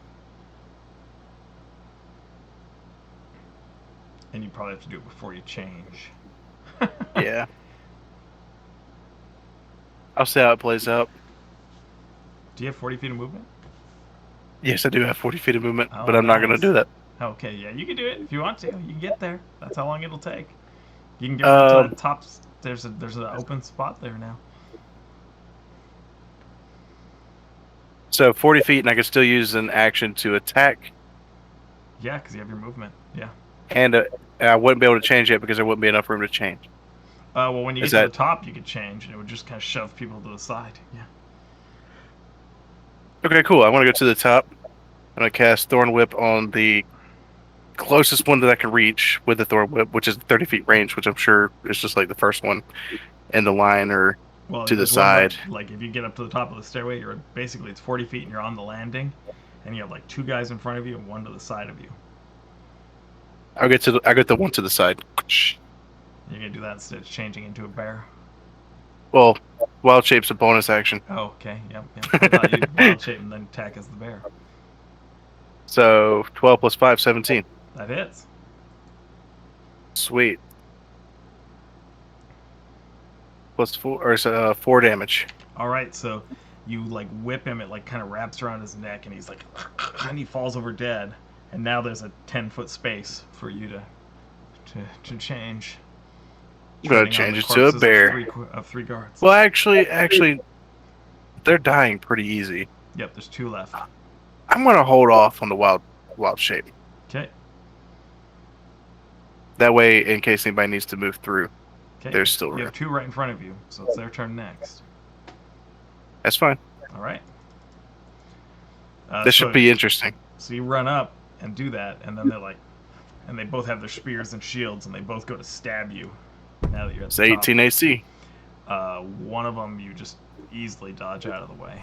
And you probably have to do it before you change. Yeah. I'll see how it plays out. Do you have 40 feet of movement? Yes, I do have 40 feet of movement, Oh, but I'm not gonna nice. do that. Okay, yeah, you can do it if you want to. You can get there. That's how long it'll take. You can get right to the top. There's an open spot there now. So 40 feet, and I can still use an action to attack, Yeah, because you have your movement. Yeah. and I wouldn't be able to change it because there wouldn't be enough room to change. Well, when you Is get to that- the top, you could change, and it would just kind of shove people to the side. Yeah. Okay, cool. I want to go to the top. I'm gonna cast Thorn Whip on the closest one that I can reach with the Thorn Whip, which is 30 feet range, which I'm sure is just like the first one in the line or Well, to the there's one right- side. like if you get up to the top of the stairway, you're basically it's 40 feet, and you're on the landing, and you have like 2 guys in front of you and 1 to the side of you. I get the one to the side. You're gonna do that instead of changing into a bear. Well, Wild Shape's a bonus action. Oh, okay. Yep. I thought you'd wild shape and then attack as the bear. So 12 plus 5, 17. That hits. Sweet. Plus 4 or 4 damage. All right, so you like whip him. It like kind of wraps around his neck, and he's like, and he falls over dead. And now there's a 10-foot space for you to change. I'm gonna Turning on change the it to a corpses bear. of 3 guards. Well, actually, they're dying pretty easy. Yep, there's 2 left. I'm gonna hold off on the wild shape. Okay. That way, in case anybody needs to move through, Okay. there's still You room. have 2 right in front of you, so it's their turn next. That's fine. All right. This so- should be interesting. So you run up and do that, and then they're like, and they both have their spears and shields, and they both go to stab you. Now that you're at It's the top. 18 AC. One of them you just easily dodge out of the way,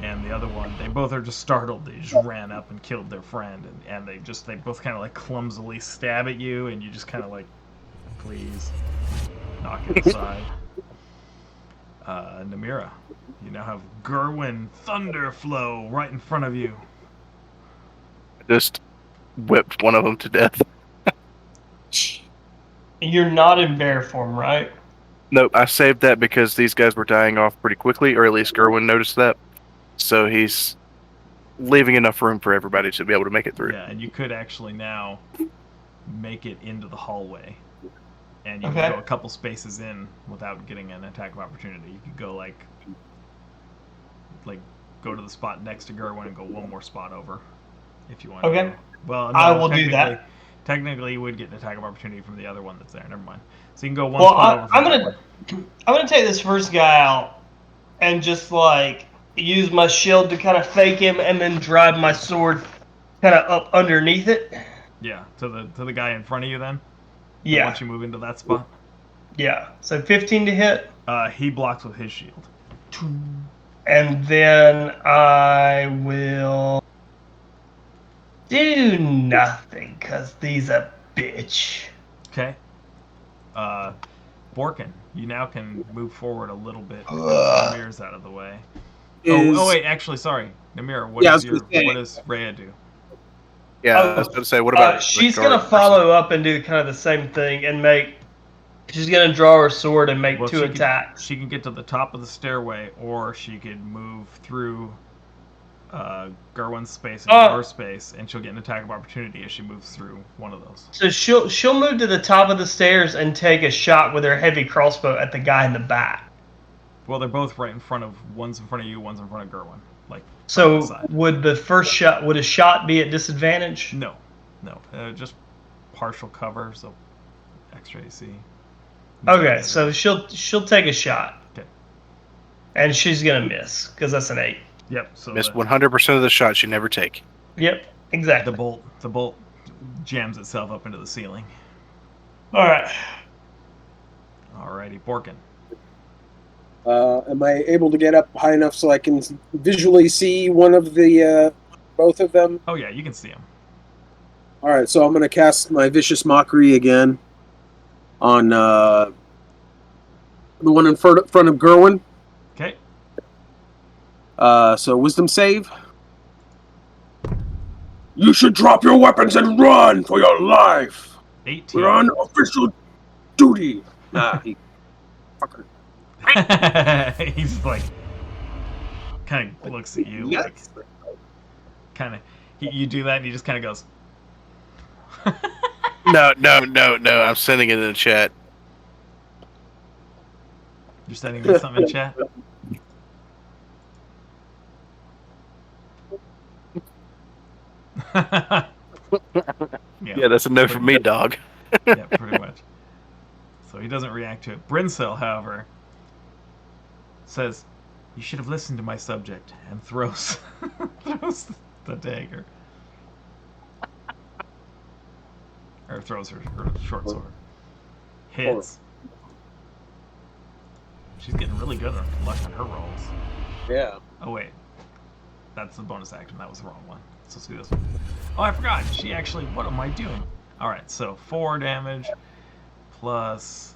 and the other one, they both are just startled. They just ran up and killed their friend, and they both kind of like clumsily stab at you, and you just kind of like, please, knock it aside. Namira, you now have Gerwin Thunderflow right in front of you. Just whipped one of them to death. You're not in bear form, right? Nope, I saved that because these guys were dying off pretty quickly, or at least Gerwin noticed that. So he's leaving enough room for everybody to be able to make it through. Yeah, and you could actually now make it into the hallway. And you Okay. can go a couple spaces in without getting an attack of opportunity. You could go like go to the spot next to Gerwin and go one more spot over, if you want. Okay. To go. Well, no, I will do that. Technically, you would get an attack of opportunity from the other one that's there. Never mind. So you can go one Well, spot over. I'm gonna take this first guy out and just like use my shield to kind of fake him, and then drive my sword kind of up underneath it. Yeah, to the guy in front of you then. Yeah. Once you move into that spot. Yeah. So 15 to hit. He blocks with his shield. And then I will do nothing because these a bitch. Okay. Borkin, you now can move forward a little bit. Namir's out of the way. Oh wait, actually, sorry, Namir. What does Rhea do? Yeah, I was going to say, what about she's gonna follow up and do kind of the same thing and make. She's gonna draw her sword and make two attacks. She can get to the top of the stairway, or she could move through Gerwin's space and your space, and she'll get an attack of opportunity as she moves through one of those. So she'll move to the top of the stairs and take a shot with her heavy crossbow at the guy in the back. Well, they're both right in front of. One's in front of you, one's in front of Gerwin. So would a shot be at disadvantage? No, just partial cover, so extra AC. Okay, so she'll take a shot. Okay. And she's gonna miss because that's an 8. Yep. So miss 100% of the shots you never take. Yep, exactly. The bolt jams itself up into the ceiling. All right. Alrighty, Borkin. Am I able to get up high enough so I can visually see one of the both of them? Oh yeah, you can see them. All right, so I'm going to cast my Vicious Mockery again on the one in front of Gerwin. Okay. So Wisdom save. You should drop your weapons and run for your life. 18. We're on official duty. He fucker. He's like, kind of looks at you, like, kind of. You do that, and he just kind of goes. No. I'm sending it in the chat. You're sending me something in chat? Yeah, that's a no from me, dog. Yeah, pretty much. So he doesn't react to it. Brinsel, however, says, "You should have listened to my subject," and throws the dagger. Or throws her short sword. Hits. She's getting really good on luck on her rolls. Yeah. Oh wait, that's the bonus action. That was the wrong one. So let's do this one. Oh, I forgot. She actually. What am I doing? All right, so 4 damage plus.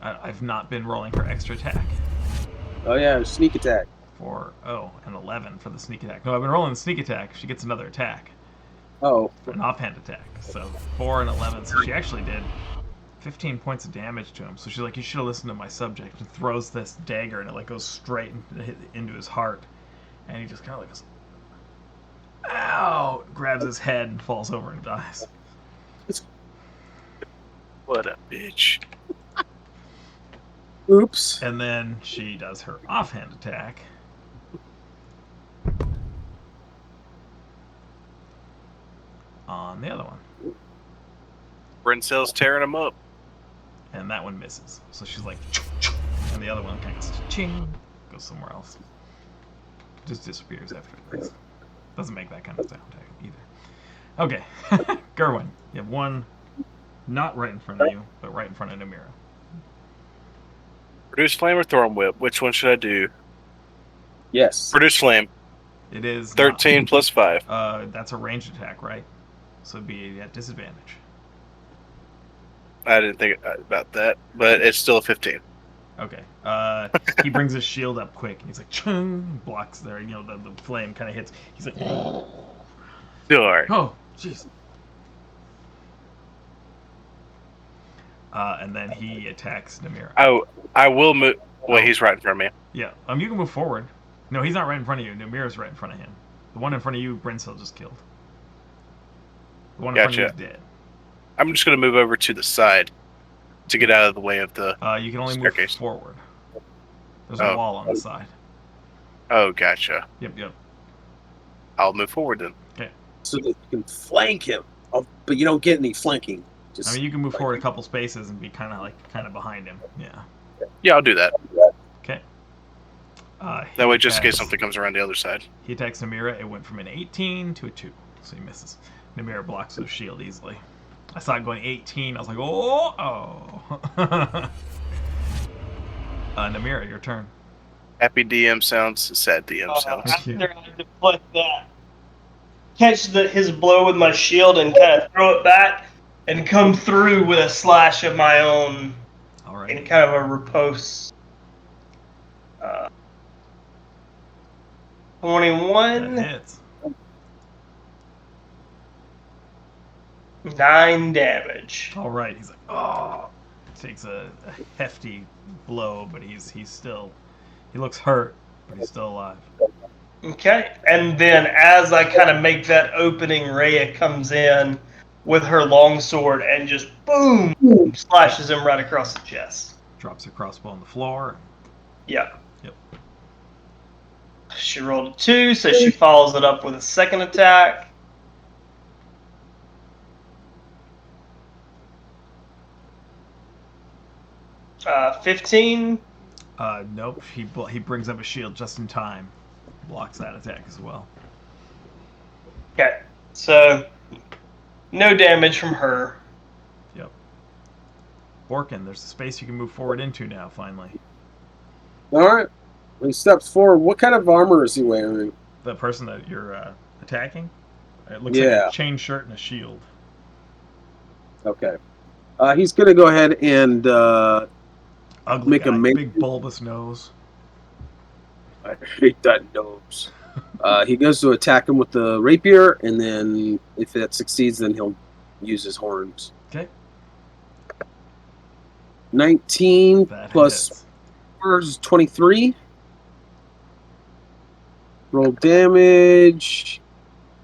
I've not been rolling for extra attack. Oh yeah, sneak attack. And 11 for the sneak attack. No, I've been rolling the sneak attack. She gets another attack. Oh. An offhand attack. So 4 and 11. So she actually did 15 points of damage to him. So she's like, "You should have listened to my subject," and throws this dagger, and it like goes straight into his heart, and he just kind of like goes, "Ow!" Grabs his head and falls over and dies. What a bitch. Oops. And then she does her offhand attack. On the other one. Brinsel's tearing him up. And that one misses. So she's like, and the other one kind of goes, ching, goes somewhere else. Just disappears after it. Doesn't make that kind of sound either. Okay. Gerwin, you have one not right in front of you, but right in front of Namira. Produce flame or thorn whip? Which one should I do? Yes. Produce flame. It is 13 plus 5. That's a ranged attack, right? So it'd be at disadvantage. I didn't think about that, but it's still a 15. Okay. He brings his shield up quick, and he's like, chung, blocks there. You know, the flame kind of hits. He's like, Sure. oh, jeez. And then he attacks Namira. I will move. Wait, he's right in front of me. Yeah. You can move forward. No, he's not right in front of you. Namira's right in front of him. The one in front of you, Brinsel just killed. The one in front of you is dead. I'm just going to move over to the side to get out of the way of the you can only staircase. move forward. There's a wall on the side. Oh, gotcha. Yep. I'll move forward then. So that you can flank him. Oh, but you don't get any flanking. Just I mean, you can move like forward a you- couple spaces and be kind of behind him. Yeah. Yeah, I'll do that. Okay. That way, just in case something comes around the other side. He attacks Namira. It went from an 18 to a 2, so he misses. Namira blocks with shield easily. I saw it going 18. I was like, oh. Namira, your turn. Happy DM sounds, sad DM sounds. Thank you. After I deflect that, catch his blow with my shield and kind of throw it back and come through with a slash of my own All right. in kind of a riposte. That 21, hits. 9 damage. All right. He's like, oh. Takes a hefty blow, but he looks hurt, but he's still alive. Okay, and then as I kind of make that opening, Rhea comes in with her longsword and just boom, slashes him right across the chest. Drops her crossbow on the floor. Yep. Yep. She rolled a 2, so she follows it up with a second attack. Uh, 15. Nope. He brings up a shield just in time. Blocks that attack as well. Okay, so no damage from her. Yep. Borkin, there's a space you can move forward into now, finally. All right. He steps forward. What kind of armor is he wearing? The person that you're attacking? It looks like a chain shirt and a shield. Okay. He's going to go ahead and Ugly make guy, a make. big bulbous nose. I hate that nose. He goes to attack him with the rapier, and then if that succeeds, then he'll use his horns. Okay. 19 That plus hits. 4 is 23. Roll damage.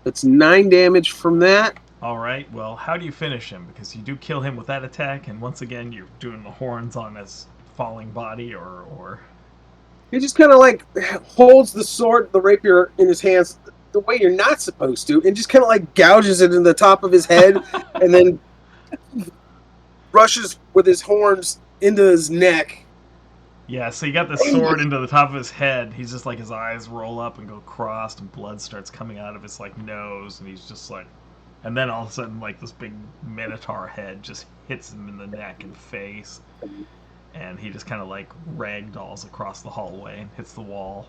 That's 9 damage from that. All right. Well, how do you finish him? Because you do kill him with that attack, and once again, you're doing the horns on his falling body, or. He just kind of like holds the sword, the rapier in his hands the way you're not supposed to, and just kind of like gouges it in the top of his head, and then rushes with his horns into his neck. Yeah, so you got the sword into the top of his head. He's just like, his eyes roll up and go crossed, and blood starts coming out of his like nose, and he's just like, and then all of a sudden, like, this big minotaur head just hits him in the neck and face, and he just kind of like ragdolls across the hallway and hits the wall.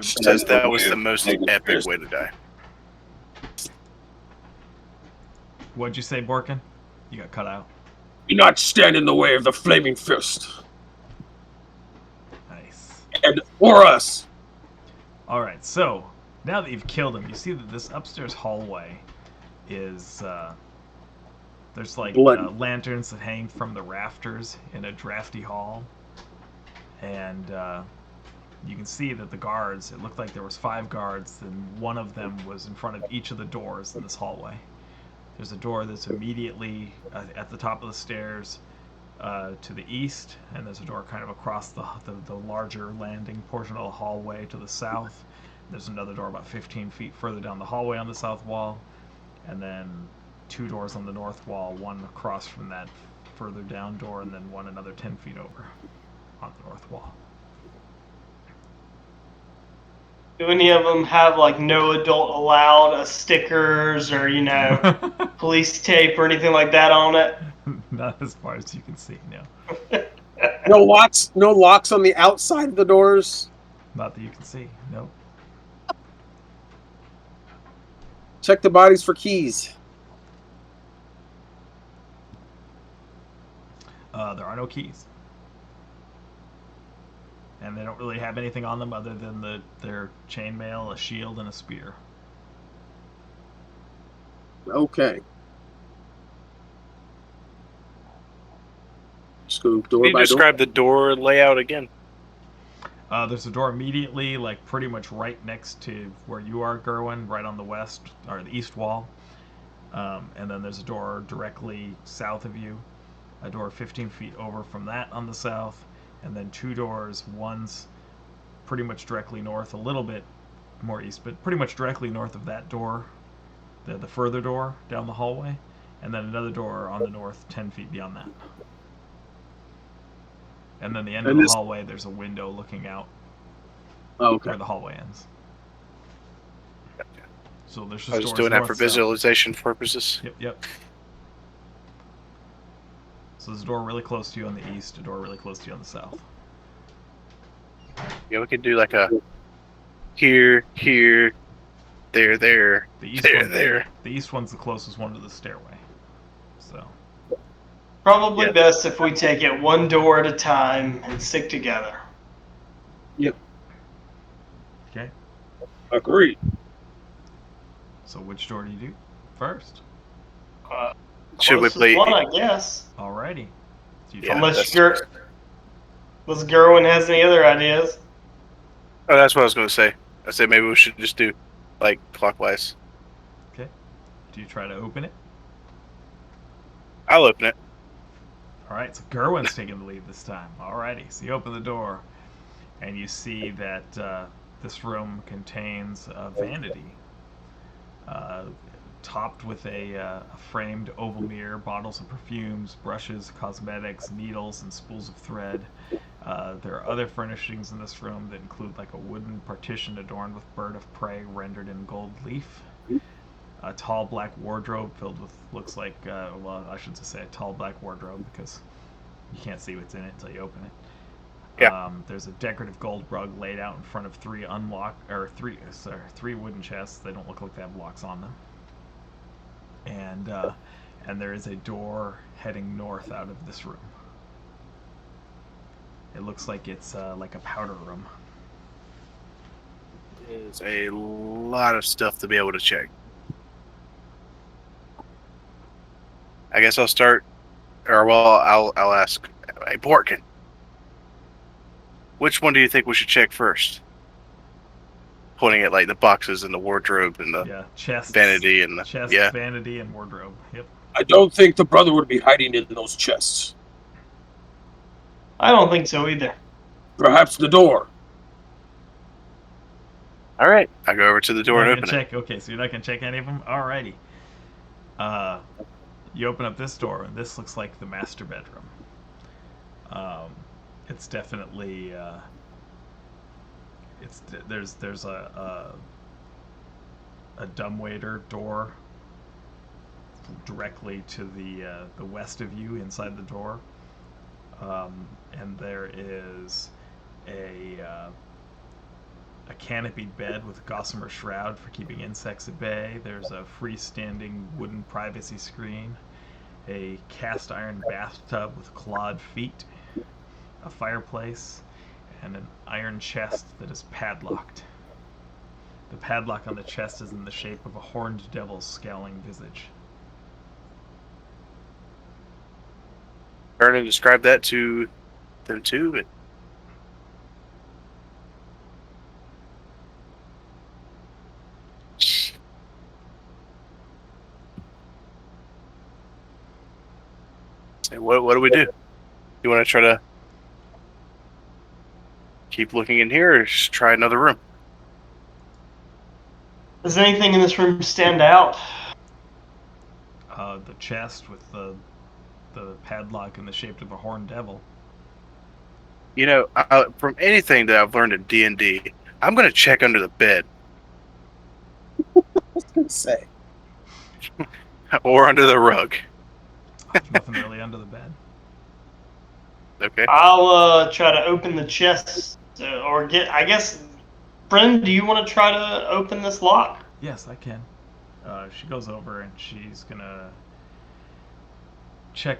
Says that was the most epic way to die. What'd you say, Borkin? You got cut out. Do not stand in the way of the flaming fist, Nice. and or us. All right, so now that you've killed him, you see that this upstairs hallway is there's like lanterns that hang from the rafters in a drafty hall, and you can see that the guards, it looked like there was 5 guards, and one of them was in front of each of the doors in this hallway. There's a door that's immediately at the top of the stairs to the east, and there's a door kind of across the larger landing portion of the hallway to the south. There's another door about 15 feet further down the hallway on the south wall, and then 2 doors on the north wall, one across from that further down door, and then one another 10 feet over on the north wall. Do any of them have like no adult allowed stickers or police tape or anything like that on it? Not as far as you can see, no. No locks on the outside of the doors. Not that you can see, no. Check the bodies for keys. There are no keys. And they don't really have anything on them other than their chainmail, a shield, and a spear. Okay. Just go door Can you by door. describe the door layout again? There's a door immediately, like pretty much right next to where you are, Gerwin, right on the west or the east wall. And then there's a door directly south of you, a door 15 feet over from that on the south, and then 2 doors. One's pretty much directly north, a little bit more east, but pretty much directly north of that door, the further door down the hallway, and then another door on the north 10 feet beyond that. And then the end of And the this- hallway, there's a window looking out Oh, okay. where the hallway ends. So there's just I was just doors doing that north, for south. visualization purposes. Yep. So there's a door really close to you on the east, a door really close to you on the south. Yeah, we could do like a here, there, The east there. The east one's the closest one to the stairway. So Probably Yeah. best if we take it one door at a time and stick together. okay. Agreed. So which door do you do first? Should we Closest play? one, I guess. Alrighty. So you Yeah, Unless that's- Gerwin has any other ideas. Oh, that's what I was going to say. I said maybe we should just do like clockwise. Do you try to open it? I'll open it. All right, so Gerwin's taking the lead this time. Alrighty, so you open the door, and you see that this room contains a vanity, topped with a framed oval mirror, bottles of perfumes, brushes, cosmetics, needles, and spools of thread. There are other furnishings in this room that include like a wooden partition adorned with bird of prey rendered in gold leaf. A tall black wardrobe filled with looks like well, I should just say a tall black wardrobe because you can't see what's in it until you open it. Yeah. There's a decorative gold rug laid out in front of three wooden chests. They don't look like they have locks on them. And there is a door heading north out of this room. It looks like it's like a powder room. There's a lot of stuff to be able to check. I guess I'll start, or well, I'll ask. Hey, Portkin, which one do you think we should check first? Pointing at like the boxes and the wardrobe and the Yeah, chests, vanity and the chests, yeah. vanity, and wardrobe. Yep. I don't think the brother would be hiding in those chests. I don't think so either. Perhaps the door. All right, I go over to the door You're and not open gonna it. check. Okay, so you're not gonna check any of them. Alrighty. You open up this door, and this looks like the master bedroom. It's definitely there's a dumbwaiter door directly to the west of you inside the door, and there is a canopied bed with a gossamer shroud for keeping insects at bay. There's a freestanding wooden privacy screen, a cast iron bathtub with clawed feet, a fireplace, and an iron chest that is padlocked. The padlock on the chest is in the shape of a horned devil's scowling visage. Turn and describe that to them too. But say, what do we do? You want to try to keep looking in here, or just try another room? Does anything in this room stand out? The chest with the padlock in the shape of a horned devil. You know, from anything that I've learned in D&D, I'm going to check under the bed I was gonna say. or under the rug. There's nothing really under the bed. Okay. I'll try to open the chest or get. I guess, friend, do you want to try to open this lock? Yes, I can. She goes over and she's gonna check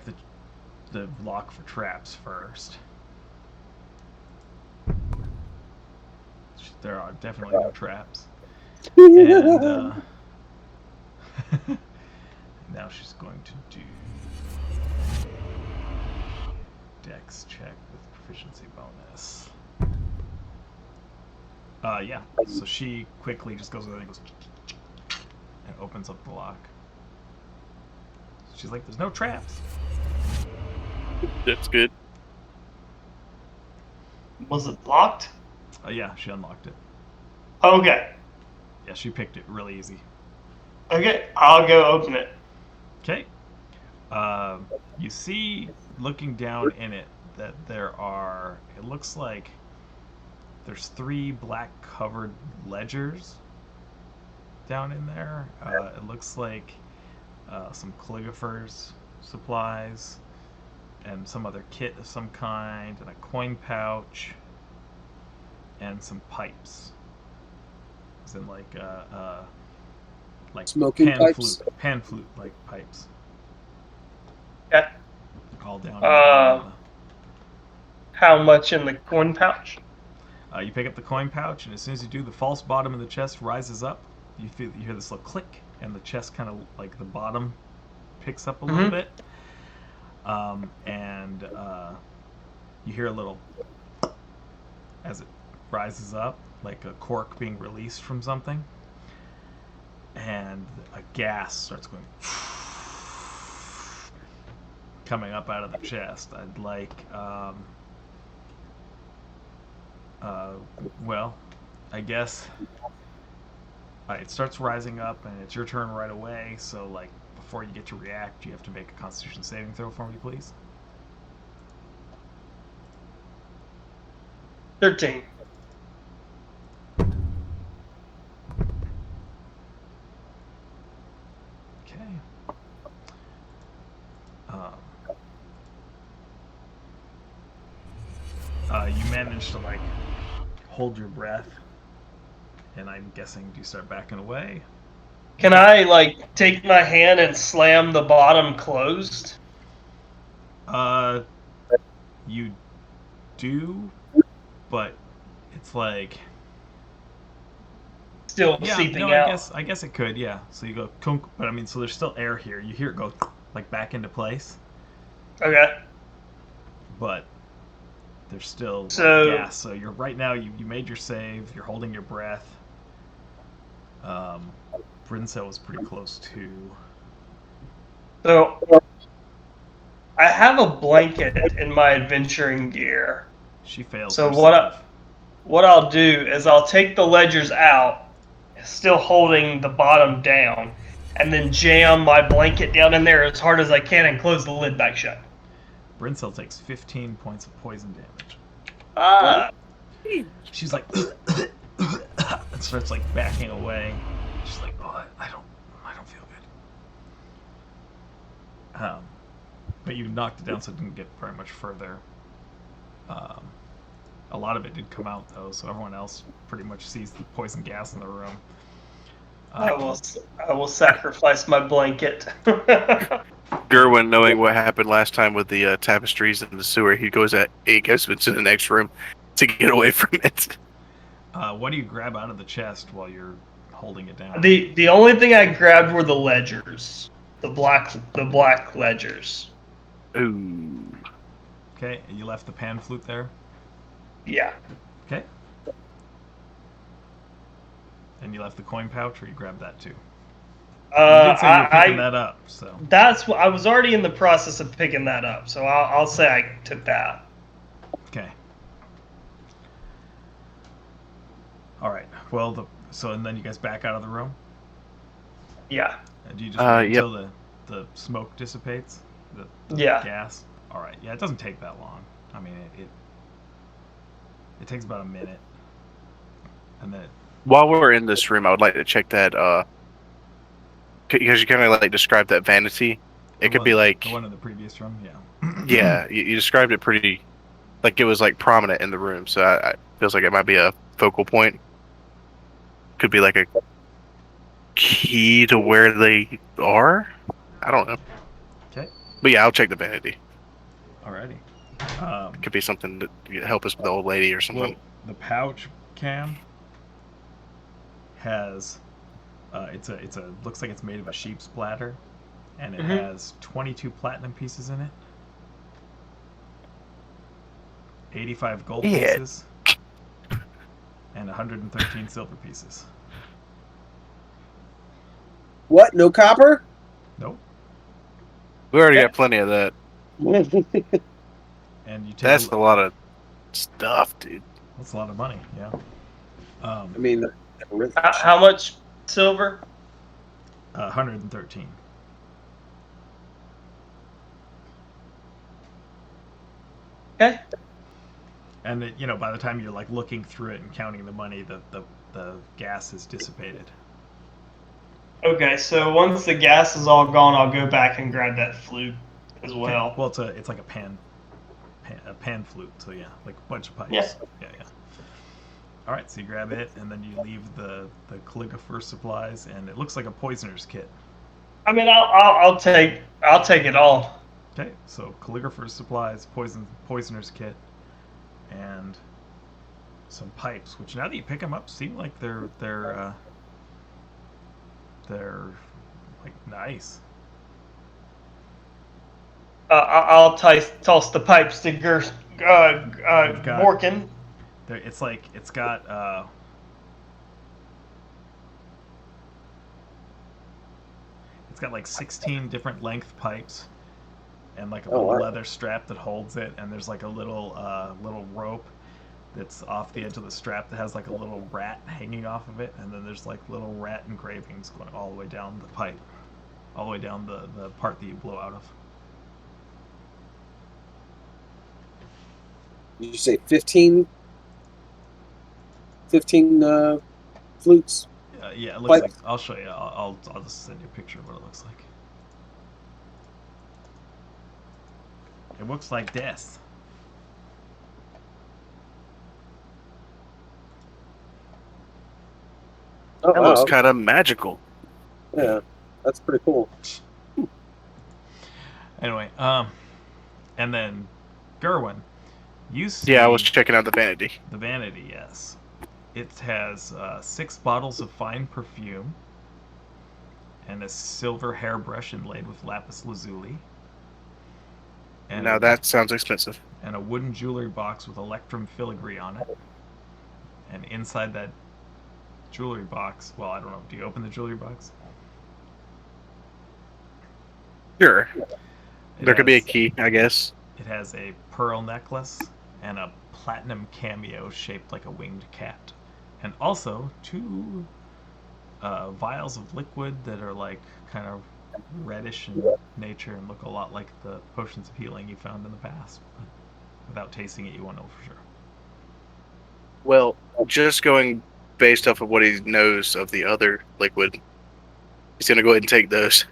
the lock for traps first. There are definitely no traps. And now she's going to do Dex check with proficiency bonus. Yeah. So she quickly just goes over there and goes and opens up the lock. She's like, "There's no traps." That's good. Was it locked? Yeah, she unlocked it. Okay. Yeah, she picked it really easy. Okay, I'll go open it. Okay. You see, looking down in it, that there are. It looks like there's 3 black covered ledgers down in there. It looks like some calligrapher's supplies and some other kit of some kind, and a coin pouch, and some pipes. As in like Smoking pipes? pan flute like pipes, Okay. all down Uh, in the. How much in the coin pouch? You pick up the coin pouch, and as soon as you do, the false bottom of the chest rises up. You hear this little click, and the chest kind of like the bottom picks up a little bit, and you hear a little as it rises up, like a cork being released from something, and a gas starts going coming up out of the chest. I'd like, well, I guess. It starts rising up, and it's your turn right away. So, like, before you get to react, you have to make a Constitution saving throw for me, please. 13. Okay. You manage to like hold your breath, and I'm guessing do you start backing away? Can I, like, take my hand and slam the bottom closed? You do, but it's like Still yeah, seeping no, out. I guess it could, yeah. So you go kunk, but I mean, so there's still air here. You hear it go like back into place, Okay. but there's still like, So- gas. So you're right now. You made your save. You're holding your breath. Brinso was pretty close too. So, I have a blanket in my adventuring gear. She fails. So her what save. what I'll do is I'll take the ledgers out, still holding the bottom down, and then jam my blanket down in there as hard as I can and close the lid back shut. Brinsel takes 15 points of poison damage. Ah, She's like, and starts like backing away. She's like, oh, I don't feel good. But you knocked it down, so it didn't get very much further. A lot of it did come out though, so everyone else pretty much sees the poison gas in the room. I will sacrifice my blanket. Gerwin, knowing what happened last time with the tapestries in the sewer, he goes into the next room to get away from it. What do you grab out of the chest while you're holding it down? The only thing I grabbed were the ledgers, the black ledgers. Ooh. Okay, and you left the pan flute there. Yeah. Okay. And you left the coin pouch, or you grabbed that too? You did say you were picking that up, so. That's what I was already in the process of picking that up, so I'll say I took that. Okay. All right. Well, and then you guys back out of the room. Yeah. Do you just wait yep. until the smoke dissipates? The Yeah. gas. All right. Yeah, it doesn't take that long. I mean, it takes about a minute, and then. While we're in this room, I would like to check that, because you kind of like described that vanity. It could be like the one in the previous room, yeah. yeah, you described it pretty, like it was like prominent in the room. So I feels like it might be a focal point. Could be like a key to where they are. I don't know. Okay. But yeah, I'll check the vanity. Alrighty. Could be something to help us with the old lady or something. Well, the pouch cam has it's a looks like it's made of a sheep's bladder, and it has 22 platinum pieces in it, 85 gold pieces, and 113 silver pieces. What? No copper? Nope. We already got plenty of that. And you take That's a lot of stuff, dude. That's a lot of money. Yeah. I mean, they're rich. How much silver? 113. Okay. And by the time you're like looking through it and counting the money, the gas is dissipated. Okay, so once the gas is all gone, I'll go back and grab that flute as Okay. well. Well, it's like a pan flute. So yeah, like a bunch of pipes. Yeah. Yeah. All right, so you grab it, and then you leave the calligrapher's supplies, and it looks like a poisoner's kit. I mean, I'll take it all. Okay, so calligrapher's supplies, poisoner's kit, and some pipes. Which now that you pick them up, seem like they're like nice. I'll toss the pipes to Gorkin. It's like it's got like 16 different length pipes, and like a little wow. leather strap that holds it, and there's like a little rope that's off the edge of the strap that has like a little rat hanging off of it, and then there's like little rat engravings going all the way down the pipe, all the way down the part that you blow out of. Did you say 15? 15 flutes? Yeah, it looks Pipes? like. I'll show you. I'll just send you a picture of what it looks like. It looks like this. Oh, That looks kind of magical. Yeah, that's pretty cool. Anyway, and then Gerwin, you see. Yeah, I was checking out the vanity. The vanity, yes. It has 6 bottles of fine perfume, and a silver hairbrush inlaid with lapis lazuli. And Now that sounds expensive. And a wooden jewelry box with electrum filigree on it. And inside that jewelry box, well, I don't know, do you open the jewelry box? Sure. There could be a key, I guess. It has a pearl necklace and a platinum cameo shaped like a winged cat. And also 2 vials of liquid that are like kind of reddish in nature and look a lot like the potions of healing you found in the past. But without tasting it, you won't know for sure. Well, just going based off of what he knows of the other liquid, he's going to go ahead and take those.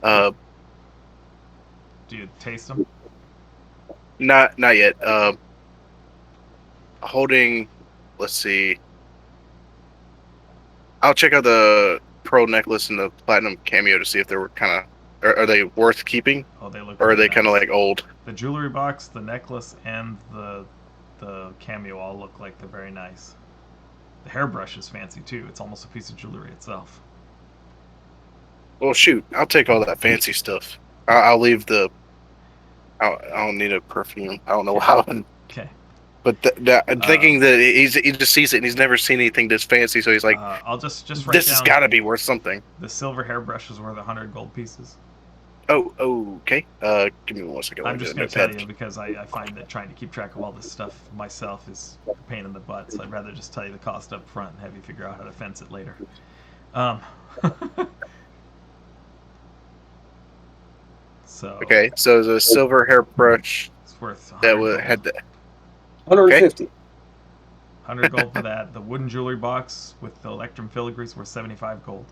Do you taste them? Not yet. Holding, let's see. I'll check out the pearl necklace and the platinum cameo to see if they were kind of, are they worth keeping? Oh, they look. Or are really they kind of nice. like old? The jewelry box, the necklace, and the cameo all look like they're very nice. The hairbrush is fancy too. It's almost a piece of jewelry itself. Well, shoot, I'll take all that fancy stuff. I'll leave the. I don't need a perfume. I don't know how. Okay. But I'm thinking that he just sees it and he's never seen anything this fancy, so he's like, I'll just write "This down has got to be worth something." The silver hairbrush is worth 100 gold pieces. Oh, okay. Give me 1 second. I'm just going to tell you because I find that trying to keep track of all this stuff myself is a pain in the butt. So I'd rather just tell you the cost up front and have you figure out how to fence it later. So. Okay, so the silver hairbrush It's worth 100 that gold. had the 150. 100 gold for that. The wooden jewelry box with the electrum filigree is worth 75 gold.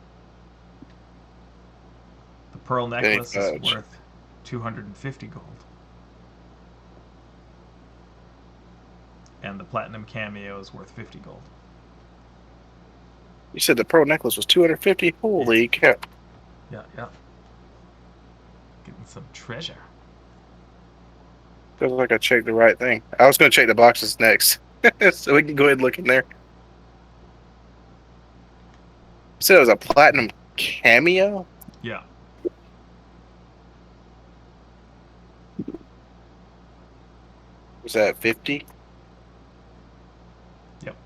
The pearl necklace is worth 250 gold. And the platinum cameo is worth 50 gold. You said the pearl necklace was 250. Holy cow! Yeah. Getting some treasure. Feels like I checked the right thing. I was going to check the boxes next, so we can go ahead and look in there. You said it was a platinum cameo. Yeah. Was that 50? Yep.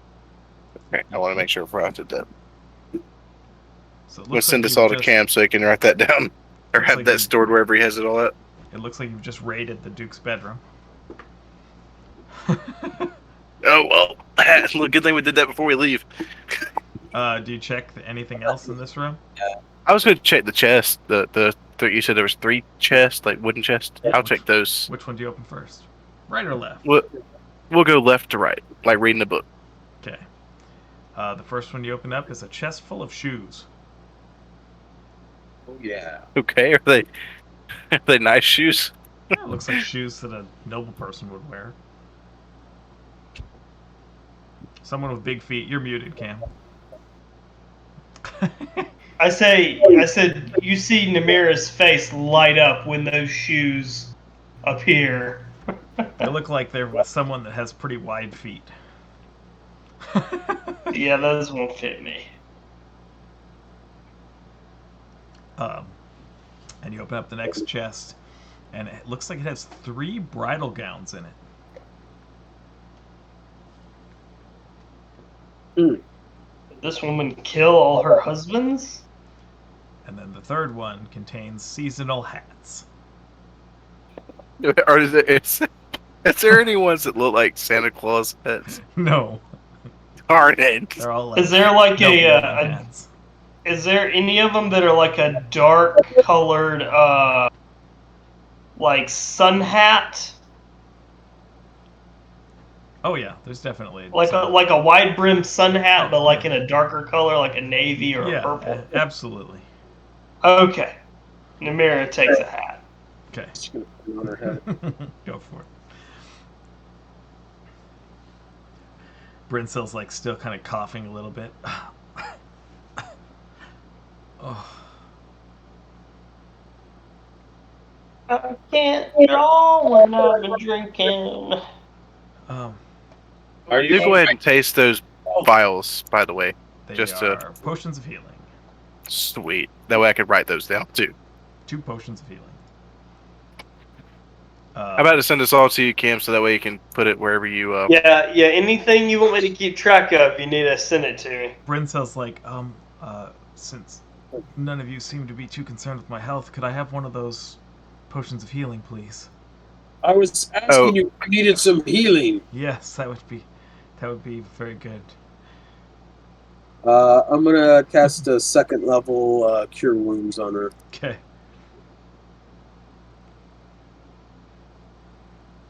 Okay, I want to make sure before I did that. So I'm going to send this all to Cam so he can write that down. Or have that stored wherever he has it all at. It looks like you've just raided the Duke's bedroom. Oh well. Look, good thing we did that before we leave. Do you check anything else in this room? I was going to check the chest. You said there was 3 chests, like wooden chests. Yeah, I'll check those. Which one do you open first? Right or left? We'll go left to right, like reading the book. Okay. The first one you open up is a chest full of shoes. Oh yeah. Okay, are they nice shoes? Yeah, it looks like shoes that a noble person would wear. Someone with big feet. You're muted, Cam. I said, you see Namira's face light up when those shoes appear. They look like they're with someone that has pretty wide feet. Yeah, those won't fit me. And you open up the next chest, and it looks like it has 3 bridal gowns in it. Did this woman kill all her husbands? And then the third one contains seasonal hats. Or is there any ones that look like Santa Claus hats? No, Darn it. they're all like Is there like nobleman a hats. is there any of them that are like a dark colored like sun hat? Oh yeah, there's definitely Like some. a wide brim sun hat, but like in a darker color, like a navy or Yeah, a purple. absolutely. Okay. Namira takes a hat. Okay, She's gonna put it on her head. go for it. Brinsel's like still kind of coughing a little bit. Oh. I can't draw when I've been drinking. Are You you go ahead and taste those vials, by the way. They Just are potions of healing. Sweet. That way I could write those down too. 2 potions of healing. How about to send this all to you, Cam, so that way you can put it wherever you. Yeah. Anything you want me to keep track of, you need to send it to me. Brinsel's like, since none of you seem to be too concerned with my health, could I have one of those potions of healing, please? I was asking Oh. you if you needed some healing. Yes, that would be very good. I'm gonna cast a 2nd level cure wounds on her. Okay.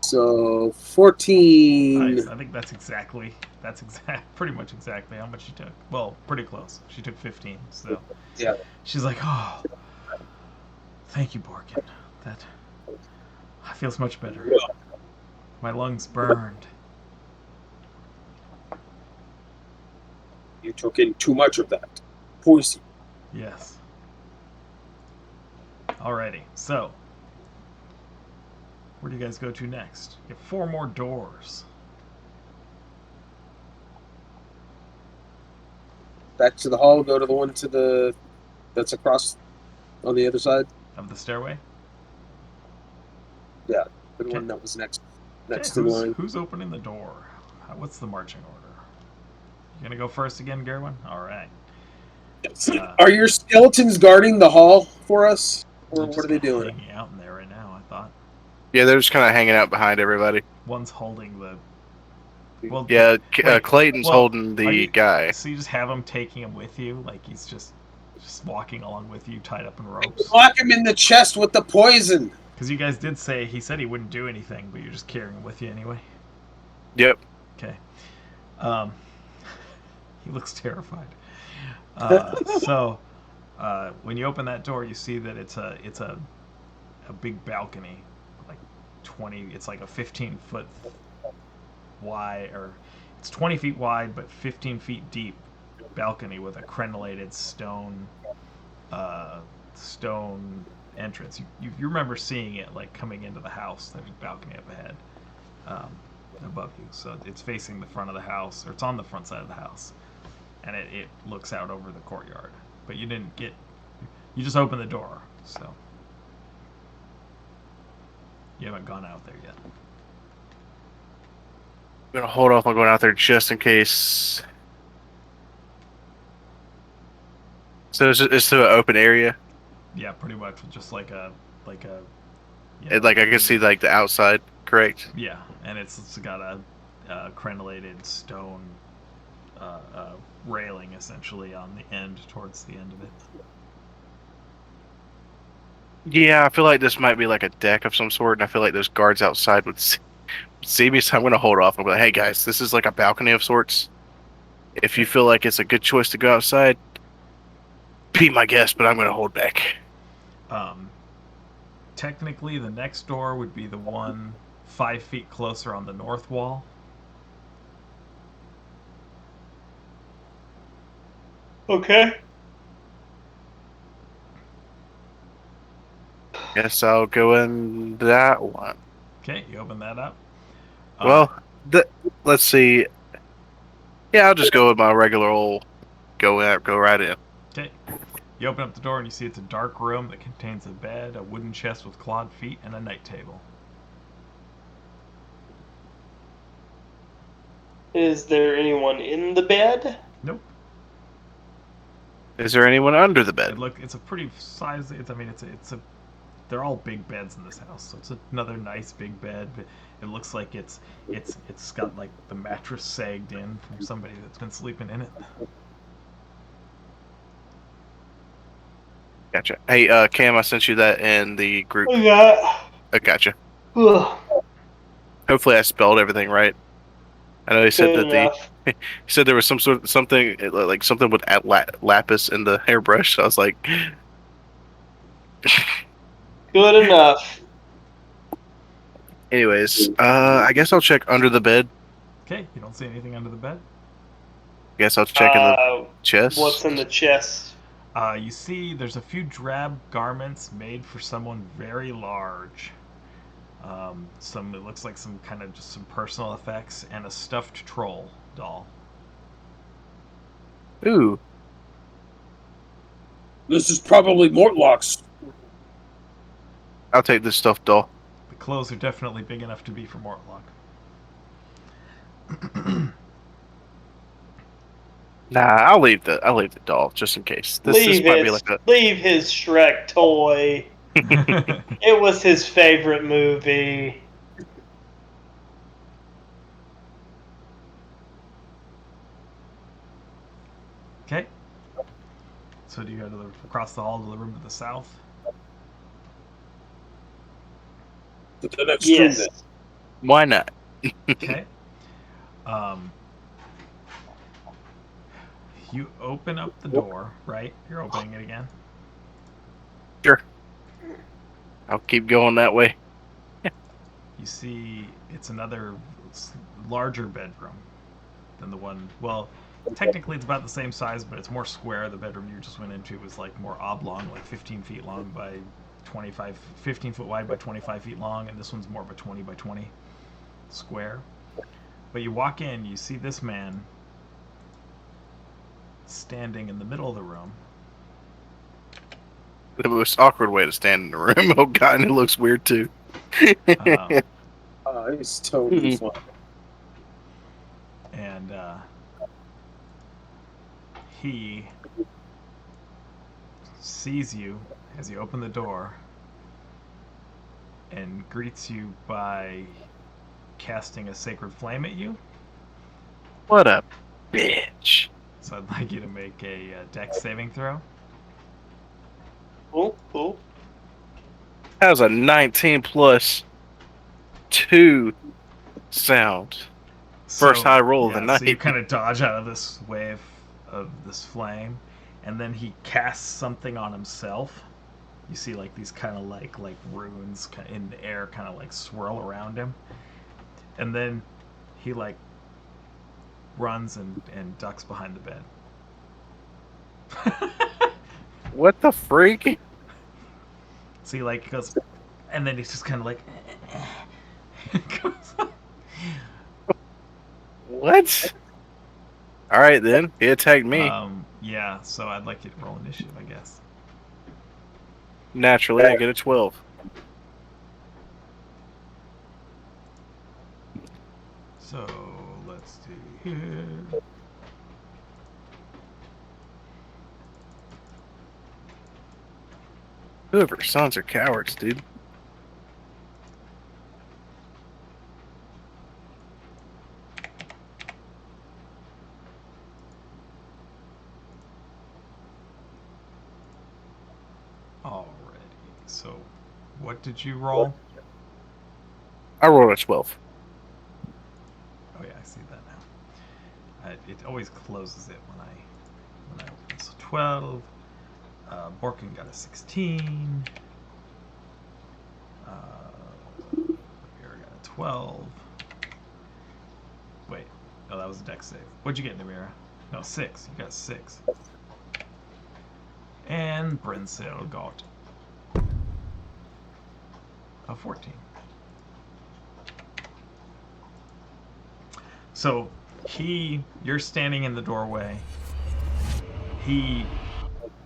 So 14. Nice. I think that's pretty much exactly how much she took. Well, pretty close. She took 15, so. Yeah. She's like, oh, thank you, Borkin. That feels much better. My lungs burned. You took in too much of that poison. Yes. Alrighty, so where do you guys go to next? You have 4 more doors. Back to the hall. Go to the one that's across on the other side. Of the stairway? The Okay. one that was next Okay, in line. who's opening the door? What's the marching order? You gonna go first again, Gerwin? Alright. Are your skeletons guarding the hall for us, or They're what just are they doing? hanging out in there right now, I thought. Yeah, they're just kind of hanging out behind everybody. One's holding the... Well, Yeah, wait, Clayton's well, holding are the you- guy. So you just have him taking him with you? Like he's just walking along with you, tied up in ropes? Lock him in the chest with the poison. Because you guys did say, he said he wouldn't do anything, but you're just carrying him with you anyway? Yep. Okay. He looks terrified. So, when you open that door, you see that it's a big balcony, like 20. It's like a 15-foot wide, or it's 20 feet wide, but 15 feet deep balcony with a crenellated stone entrance. You remember seeing it like coming into the house. There's a balcony up ahead. Above you, so it's facing the front of the house, or it's on the front side of the house, and it looks out over the courtyard. But you just opened the door, so you haven't gone out there yet. I'm gonna hold off on going out there just in case. So it's to an open area. Yeah, pretty much, just like a Like I can see like the outside, correct? yeah, and it's got crenellated stone railing, essentially, on the end, towards the end of it. Yeah, I feel like this might be like a deck of some sort, and I feel like those guards outside would see me, so I'm going to hold off. I'm like, hey guys, this is like a balcony of sorts. If you feel like it's a good choice to go outside, be my guest, but I'm going to hold back. Technically, the next door would be the one 5 feet closer on the north wall. Okay. Guess I'll go in that one. Okay, you open that up. Well, let's see. Yeah, I'll just go with my regular old go right in. Okay. You open up the door and you see it's a dark room that contains a bed, a wooden chest with clawed feet, and a night table. Is there anyone in the bed? Nope. Is there anyone under the bed? It's a pretty size. They're all big beds in this house, so it's another nice big bed. But it looks like it's got like the mattress sagged in from somebody that's been sleeping in it. Gotcha. Hey, Cam, I sent you that in the group. Look at that. I gotcha. Ugh, Hopefully, I spelled everything right. I know he said good that enough. he said there was something like something with lapis in the hairbrush. So I was like, Good enough. anyways, I guess I'll check under the bed. Okay, you don't see anything under the bed. Guess I'll check in the chest. What's in the chest? You see, there's a few drab garments made for someone very large. It looks like some kind of just some personal effects, and a stuffed troll doll. Ooh, This is probably Mortlock's. I'll take this stuffed doll. The clothes are definitely big enough to be for Mortlock. Nah, I'll leave the doll just in case. This might be like a. Leave his Shrek toy. It was his favorite movie. Okay. So do you go across the hall to the room to the south? To the next room Yes. then. Why not? Okay. You open up the door, right? You're opening it again. Sure. I'll keep going that way. You see, it's another larger bedroom than the one. Well, technically, it's about the same size, but it's more square. The bedroom you just went into was like more oblong, like 15 feet long by 15 foot wide by 25 feet long, and this one's more of a 20 by 20 square. But you walk in, you see this man standing in the middle of the room. The most awkward way to stand in the room. Oh god, and it looks weird too. It's totally fun. And he sees you as you open the door and greets you by casting a sacred flame at you. What a bitch. So I'd like you to make a dex saving throw. Cool. That was a 19 plus 2 sound. First high roll of the night. So you kind of dodge out of this wave of this flame, and then he casts something on himself. You see like these kind of like runes in the air kind of like swirl around him, and then he like runs and ducks behind the bed. What the freak? See, like he goes, and then he's just kind of like What? Alright then, he attacked me. Yeah, so I'd like you to roll initiative, I guess. Naturally, I get a 12. So let's see here. Whoever sons are cowards, dude. did you roll? I rolled a 12. Oh yeah, I see that now. It always closes it when I open. So 12. Borkin got a 16. Namira got a 12. Wait, no, that was a dex save. What'd you get, Namira? No, 6. You got 6. And Brinsil got a 14. So you're standing in the doorway. He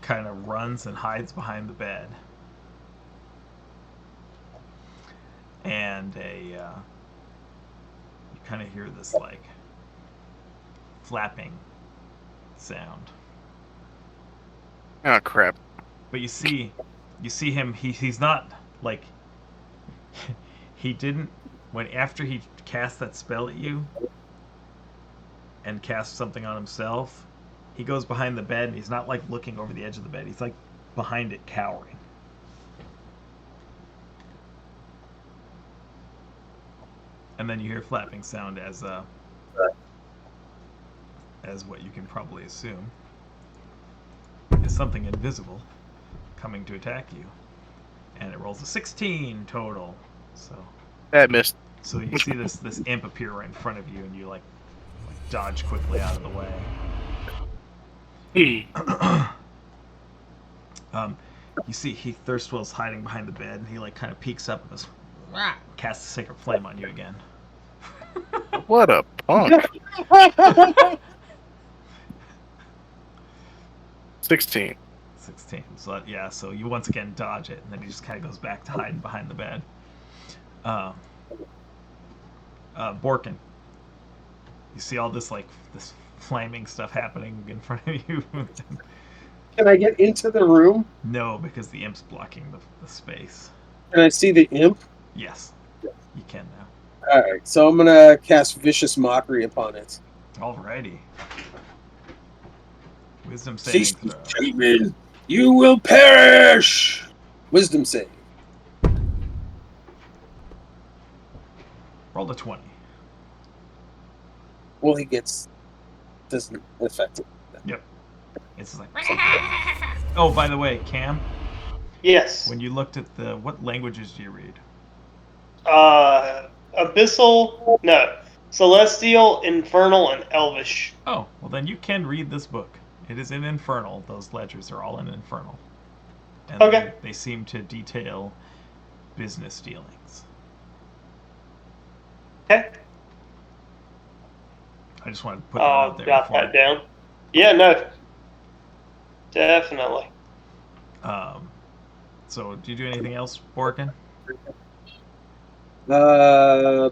kind of runs and hides behind the bed. And you kind of hear this like flapping sound. Oh crap! But you see him. He's not like he didn't when after he cast that spell at you and cast something on himself. He goes behind the bed and he's not like looking over the edge of the bed. He's like behind it, cowering. And then you hear flapping sound as what you can probably assume is something invisible coming to attack you. And it rolls a 16 total. So That missed. So you see this imp appear right in front of you, and you like dodge quickly out of the way. You see Thirstwell's hiding behind the bed, and he like kind of peeks up and goes, casts a sacred flame on you again. What a punk! 16. 16. So yeah, so you once again dodge it, and then he just kind of goes back to hiding behind the bed. Borkin, you see all this this flaming stuff happening in front of you. Can I get into the room? No, because the imp's blocking the space. Can I see the imp? Yes, you can now. Alright, so I'm gonna cast Vicious Mockery upon it. Alrighty. Wisdom Cease saving this throw. treatment! You will perish! Wisdom save. Roll a 20. Well, he doesn't affect it. Yep. It's just like. Oh, by the way, Cam, Yes. when you looked at what languages do you read? Abyssal, no. Celestial, Infernal, and Elvish. Oh, well then you can read this book. It is in Infernal. Those ledgers are all in Infernal. And Okay. they seem to detail business dealings. Okay. I just wanted to put that out there. Jot that down. Yeah, no. Definitely. So, do you do anything else, Borkin? Yeah,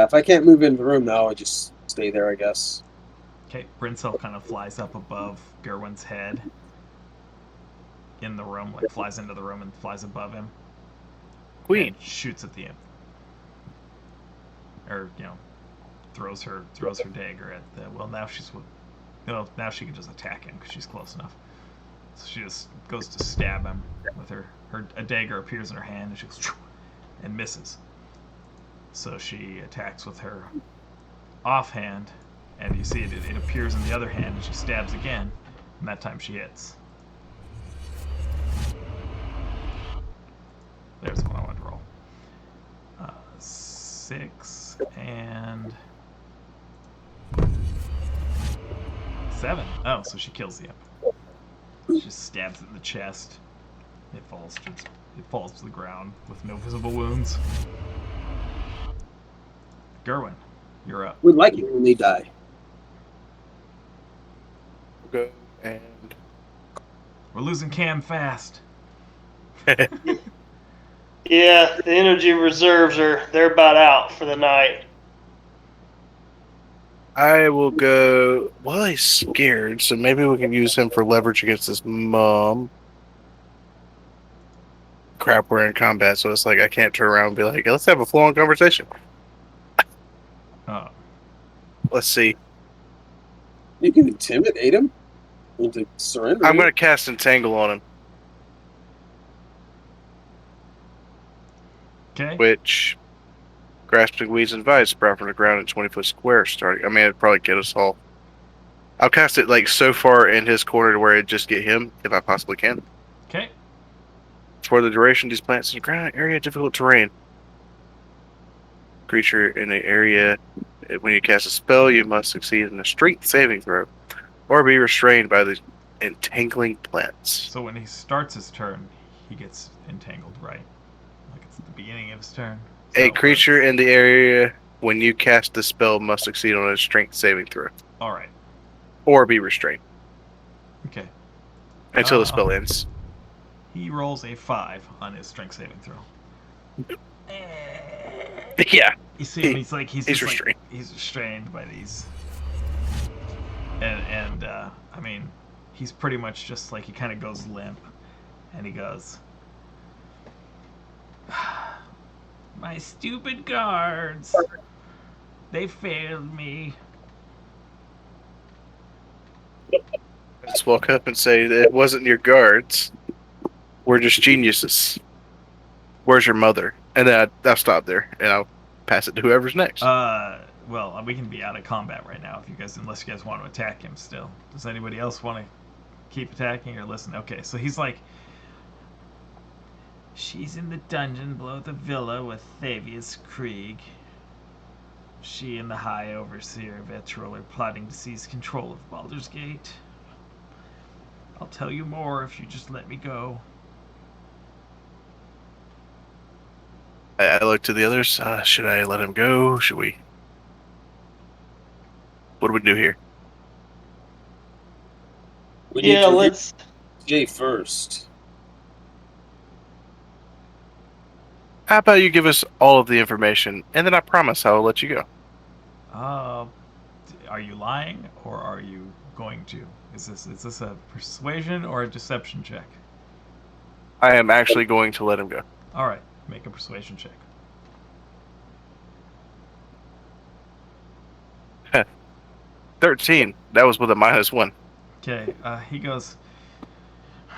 if I can't move into the room now, I'll just stay there, I guess. Okay, Brincel kind of flies up above Gerwin's head in the room, like flies into the room and flies above him. Queen. And shoots at the imp. Or, throws her dagger at the. Well, now now she can just attack him because she's close enough. So she just goes to stab him with a dagger appears in her hand and she goes and misses. So she attacks with her offhand, and you see it appears in the other hand, and she stabs again, and that time she hits. There's what I want to roll. 6 and 7. Oh, so she kills the imp. She just stabs it in the chest. It falls to the ground with no visible wounds. Gerwin, you're up. We like it when they die. Go and. We're losing Cam fast. Yeah, the energy reserves they're about out for the night. I will go. Well, he's scared, so maybe we can use him for leverage against his mom. Crap, we're in combat, so it's like I can't turn around and be like, hey, let's have a flowing conversation. Oh. Let's see. You can intimidate him into surrender. I'm going to cast Entangle on him. Okay. which grasping weeds and vines sprout from the ground in 20-foot square starting. I mean, it'd probably get us all. I'll cast it like so far in his corner to where it just get him if I possibly can. Okay. For the duration, these plants in ground area difficult terrain. Creature in the area. When you cast a spell, you must succeed in a strength saving throw, or be restrained by the entangling plants. So when he starts his turn, he gets entangled, right? Like it's the beginning of his turn. Is that A how it creature works? in the area when you cast the spell must succeed on a strength saving throw, All right. or be restrained Okay. until the spell ends. He rolls a 5 on his strength saving throw. Yeah, You see him. He's he's restrained. He's restrained by these, and I mean, he's pretty much just like he kind of goes limp, and he goes, "My stupid guards, they failed me." Let's walk up and say that it wasn't your guards. We're just geniuses. Where's your mother? And then I'll stop there and I'll pass it to whoever's next. Well, we can be out of combat right now if you guys, unless you guys want to attack him still. Does anybody else want to keep attacking or listen? Okay, so he's like, she's in the dungeon below the villa with Thavius Krieg. She and the High Overseer of Etril are plotting to seize control of Baldur's Gate. I'll tell you more if you just let me go. I look to the others. Should I let him go? Should we? What do we do here? We need Yeah, to let's. Jay first. How about you give us all of the information, and then I promise I will let you go. Are you lying or are you going to? Is this a persuasion or a deception check? I am actually going to let him go. All right, make a persuasion check. 13. That was with a -1. Okay, he goes,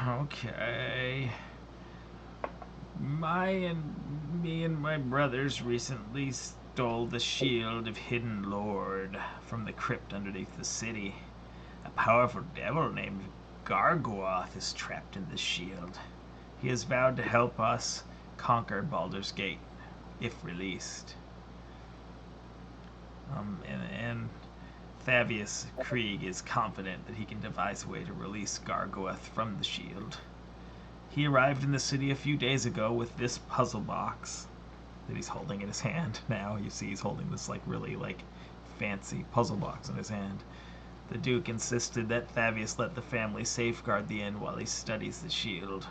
okay. Me and my brothers recently stole the shield of Hidden Lord from the crypt underneath the city. A powerful devil named Gargoth is trapped in the shield. He has vowed to help us conquer Baldur's Gate, if released. And Thavius Krieg is confident that he can devise a way to release Gargoth from the shield. He arrived in the city a few days ago with this puzzle box that he's holding in his hand now. You see he's holding this really fancy puzzle box in his hand. The Duke insisted that Thavius let the family safeguard the inn while he studies the shield.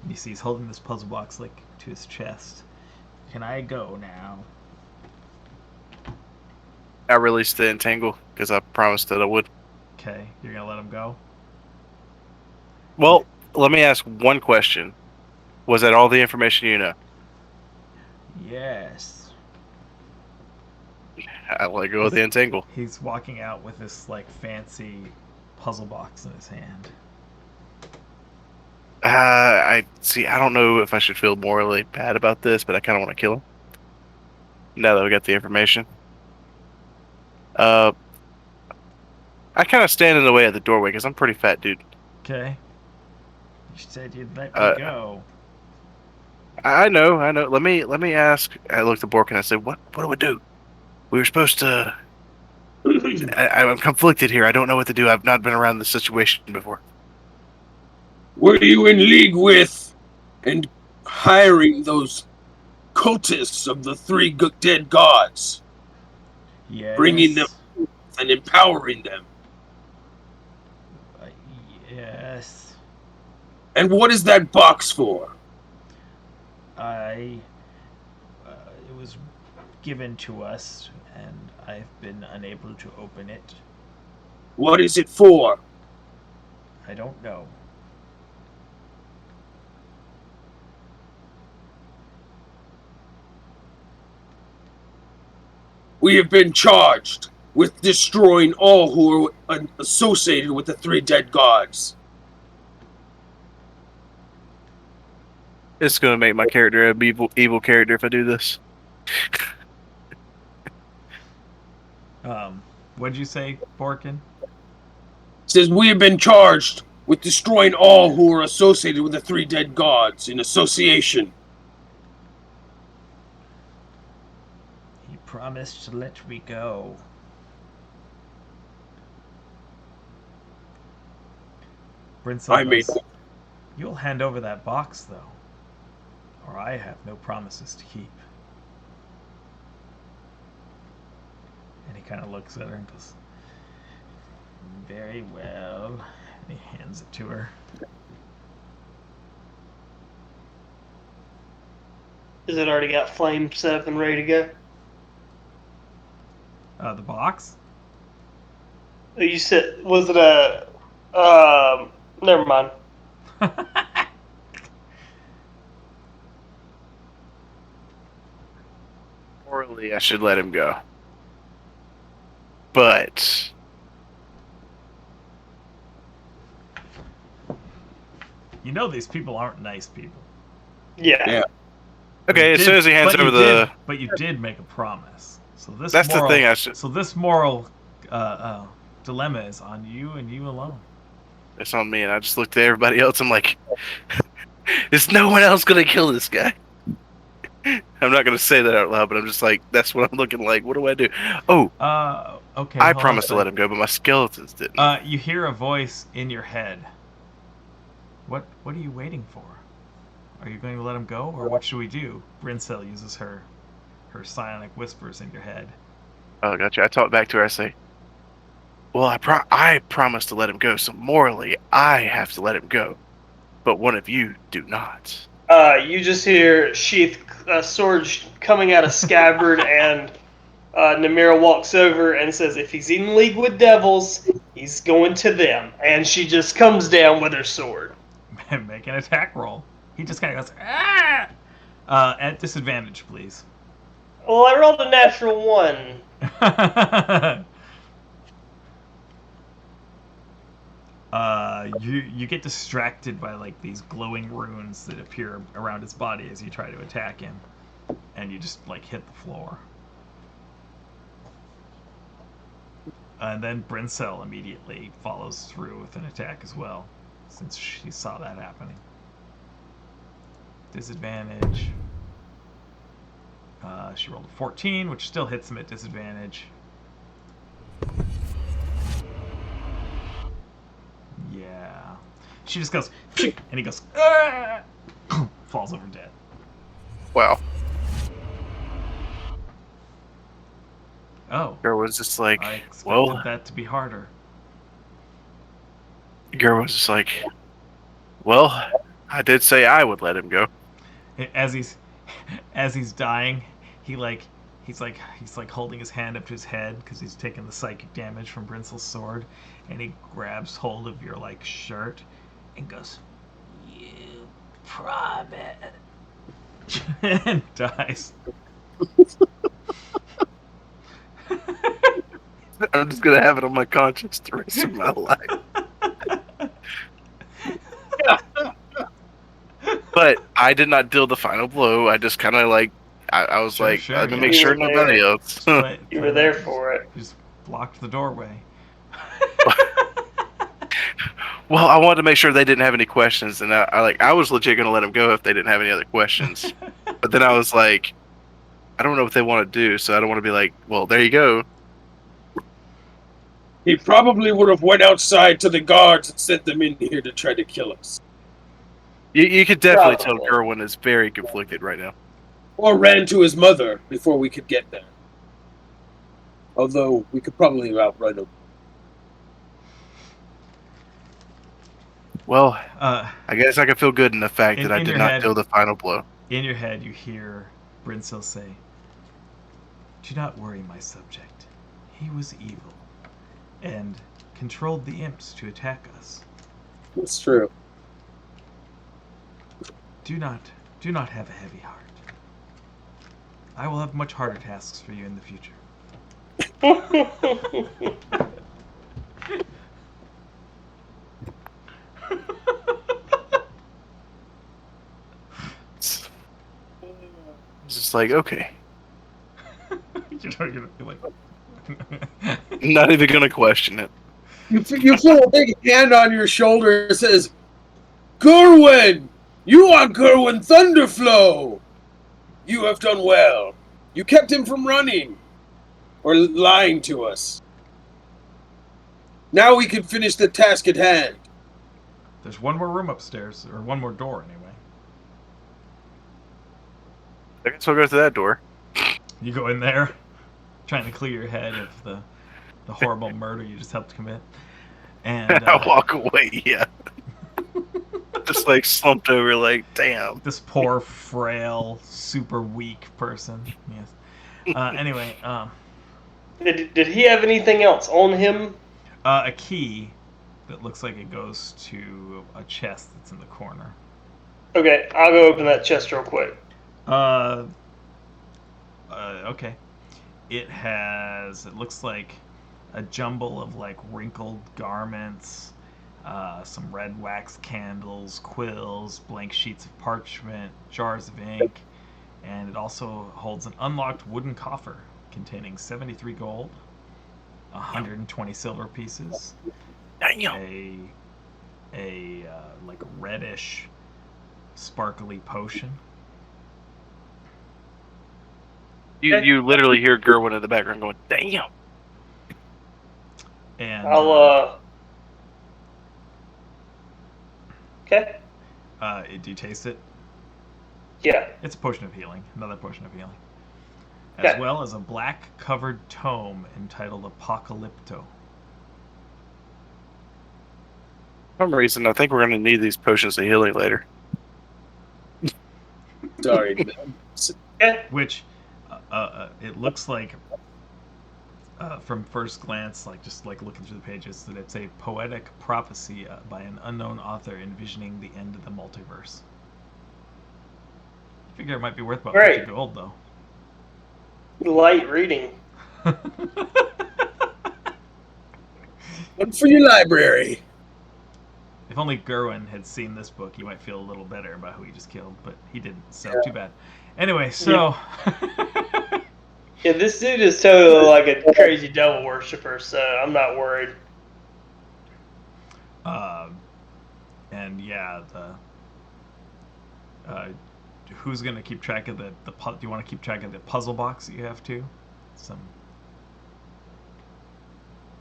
And you see he's holding this puzzle box to his chest. Can I go now? I released the entangle because I promised that I would. Okay, you're gonna let him go? Well, let me ask one question. Was that all the information you know? Yes. I let go of the entangle. He's walking out with this fancy puzzle box in his hand. I see. I don't know if I should feel morally bad about this, but I kind of want to kill him. Now that we got the information. I kind of stand in the way at the doorway because I'm a pretty fat dude. Okay. You said you'd let me go. I know. Let me ask. I looked at Bork and I said, "What do we do? We were supposed to." I'm conflicted here. I don't know what to do. I've not been around this situation before. Were you in league with and hiring those cultists of the three dead gods, Yes. bringing them and empowering them? Yes. And what is that box for? It was given to us, and I've been unable to open it. What is it for? I don't know. We have been charged with destroying all who are associated with the three dead gods. It's gonna make my character a evil character if I do this. What'd you say, Borkin? Says we have been charged with destroying all who are associated with the three dead gods in association. He promised to let me go. Brinsel I made goes, "You'll hand over that box, though, or I have no promises to keep." And he kind of looks at her and goes, "Very well." And he hands it to her. Is it already got flame set up and ready to go? The box? You said, was it a? Never mind. Morally, I should let him go. But You know these people aren't nice people. Yeah. okay, as soon as he hands over the, But you did make a promise. So this that's moral, the thing. I should. So this moral dilemma is on you and you alone. It's on me, and I just looked at everybody else. I'm like, is no one else gonna kill this guy? I'm not gonna say that out loud, but I'm just like, that's what I'm looking like. What do I do? Oh, Okay. I hold on a promised to let second. him go, but my skeletons didn't. You hear a voice in your head. What are you waiting for? Are you going to let him go, or what should we do? Brinsel uses her psionic whispers in your head. Oh, gotcha. I talked back to her. I say, well, I promised to let him go, so morally, I have to let him go. But one of you do not. You just hear sheath sword coming out of scabbard, and Namira walks over and says, "If he's in league with devils, he's going to them." And she just comes down with her sword. Make an attack roll. He just kind of goes, "Ah!" At disadvantage, please. Well, I rolled a natural 1. You get distracted by like these glowing runes that appear around his body as you try to attack him, and you just like hit the floor. And then Brinsel immediately follows through with an attack as well, since she saw that happening. Disadvantage. She rolled a 14, which still hits him at disadvantage. Yeah. She just goes, and he goes, "Ah!" Falls over dead. Wow. Oh. Girl was just like, I expected well, that to be harder. girl was just like, well, I did say I would let him go. As he's dying, he's like holding his hand up to his head because he's taking the psychic damage from Brinsel's sword, and he grabs hold of your like shirt and goes, "You promise," and dies. I'm just gonna have it on my conscience the rest of my life. But I did not deal the final blow. I just kind of like, I was Sure, like, sure, I'm gonna yeah. make You sure were nobody there. else. You were there for it. You just blocked the doorway. Well, I wanted to make sure they didn't have any questions, and I was legit gonna let them go if they didn't have any other questions. But then I was like, I don't know what they want to do, so I don't want to be like, well, there you go. He probably would have went outside to the guards and sent them in here to try to kill us. You could definitely tell Probably. Gerwin is very conflicted right now. Or ran to his mother before we could get there. Although we could probably outrun him. Well, Uh, I guess I can feel good in the fact that I in did your not head- deal the final blow. in your head, you hear Brinsel say, "Do not worry, my subject. He was evil, and controlled the imps to attack us. It's true. Do not have a heavy heart. I will have much harder tasks for you in the future." It's just like, okay, You're like, I'm not even gonna question it. You feel a big hand on your shoulder that says, Gerwin! You are Gerwin Thunderflow! You have done well. You kept him from running or lying to us. Now we can finish the task at hand. There's one more room upstairs, or one more door anyway. I guess we'll go through that door. You go in there, trying to clear your head of the horrible murder you just helped commit. And I walk away, yeah. Just like slumped over, like, damn. this poor, frail, super weak person. Yes. Anyway, Did he have anything else on him? a key that looks like it goes to a chest that's in the corner. Okay, I'll go open that chest real quick. Okay. It looks like a jumble of like wrinkled garments, some red wax candles, quills, blank sheets of parchment, jars of ink, and it also holds an unlocked wooden coffer containing 73 gold, 120 silver pieces, Damn. a like reddish sparkly potion. You literally hear Gerwin in the background going, damn. And Okay. do you taste it? Yeah. It's a potion of healing. Another potion of healing. As Okay. well as a black covered tome entitled Apocalypto. For some reason, I think we're gonna need these potions of healing later. Sorry. Okay. Which it looks like from first glance, like just like looking through the pages, that it's a poetic prophecy by an unknown author envisioning the end of the multiverse. I figure it might be worth about Great. 50 gold, though. Light reading. One for your library. If only Gerwin had seen this book, he might feel a little better about who he just killed, but he didn't, so too bad. Anyway, so... Yeah, this dude is totally like a crazy devil worshiper, so I'm not worried. And yeah, who's gonna keep track of do you want to keep track of the puzzle box that you have too?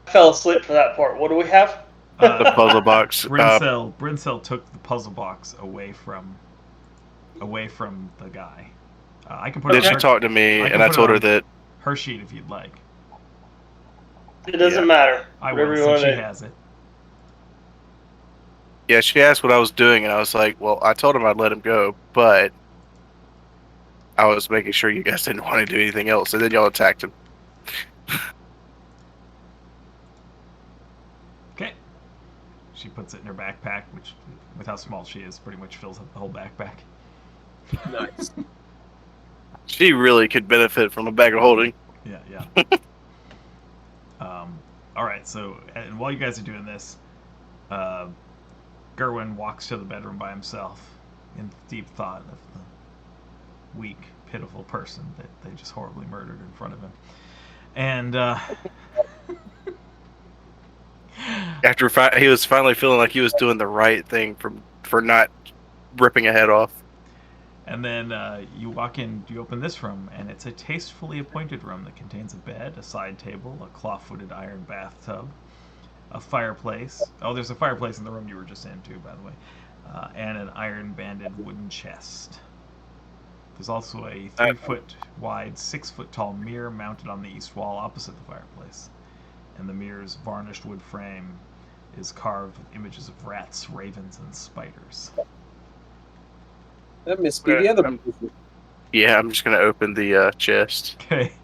I fell asleep for that part. What do we have? The puzzle box. Brincel took the puzzle box away from the guy. I can put it Then on she talked to me, I can and I put it told her on that her sheet if you'd like. It doesn't Yeah. matter. I Whatever will, you since want she to do. has it. yeah, she asked what I was doing, and I was like, well, I told him I'd let him go, but I was making sure you guys didn't want to do anything else, and then y'all attacked him. Okay. She puts it in her backpack, which, with how small she is, pretty much fills up the whole backpack. Nice. She really could benefit from a bag of holding. Yeah. All right. So, and while you guys are doing this, Gerwin walks to the bedroom by himself, in deep thought of the weak, pitiful person that they just horribly murdered in front of him. And After he was finally feeling like he was doing the right thing for not ripping a head off. And then you walk in, you open this room, and it's a tastefully appointed room that contains a bed, a side table, a claw-footed iron bathtub, a fireplace. Oh, there's a fireplace in the room you were just in, too, by the way. And an iron-banded wooden chest. There's also a 3-foot wide, 6-foot tall mirror mounted on the east wall opposite the fireplace. And the mirror's varnished wood frame is carved with images of rats, ravens, and spiders. That must be the other person. Yeah, I'm just gonna open the chest. Okay.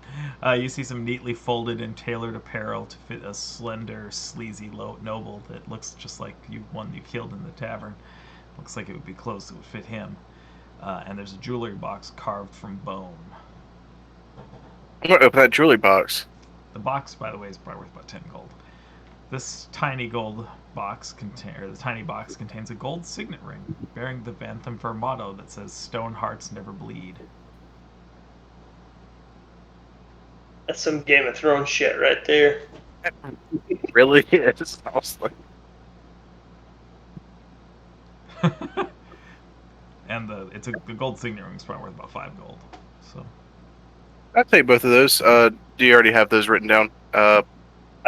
You see some neatly folded and tailored apparel to fit a slender, sleazy noble that looks just like one you killed in the tavern. Looks like it would be clothes that would fit him. And there's a jewelry box carved from bone. I'm gonna open that jewelry box. The box, by the way, is probably worth about 10 gold. This tiny box contains a gold signet ring bearing the Vanthamfur motto that says "Stone hearts never bleed." That's some Game of Thrones shit right there. Really? It's awesome. And the gold signet ring is probably worth about 5 gold. So I'd take both of those. Do you already have those written down? I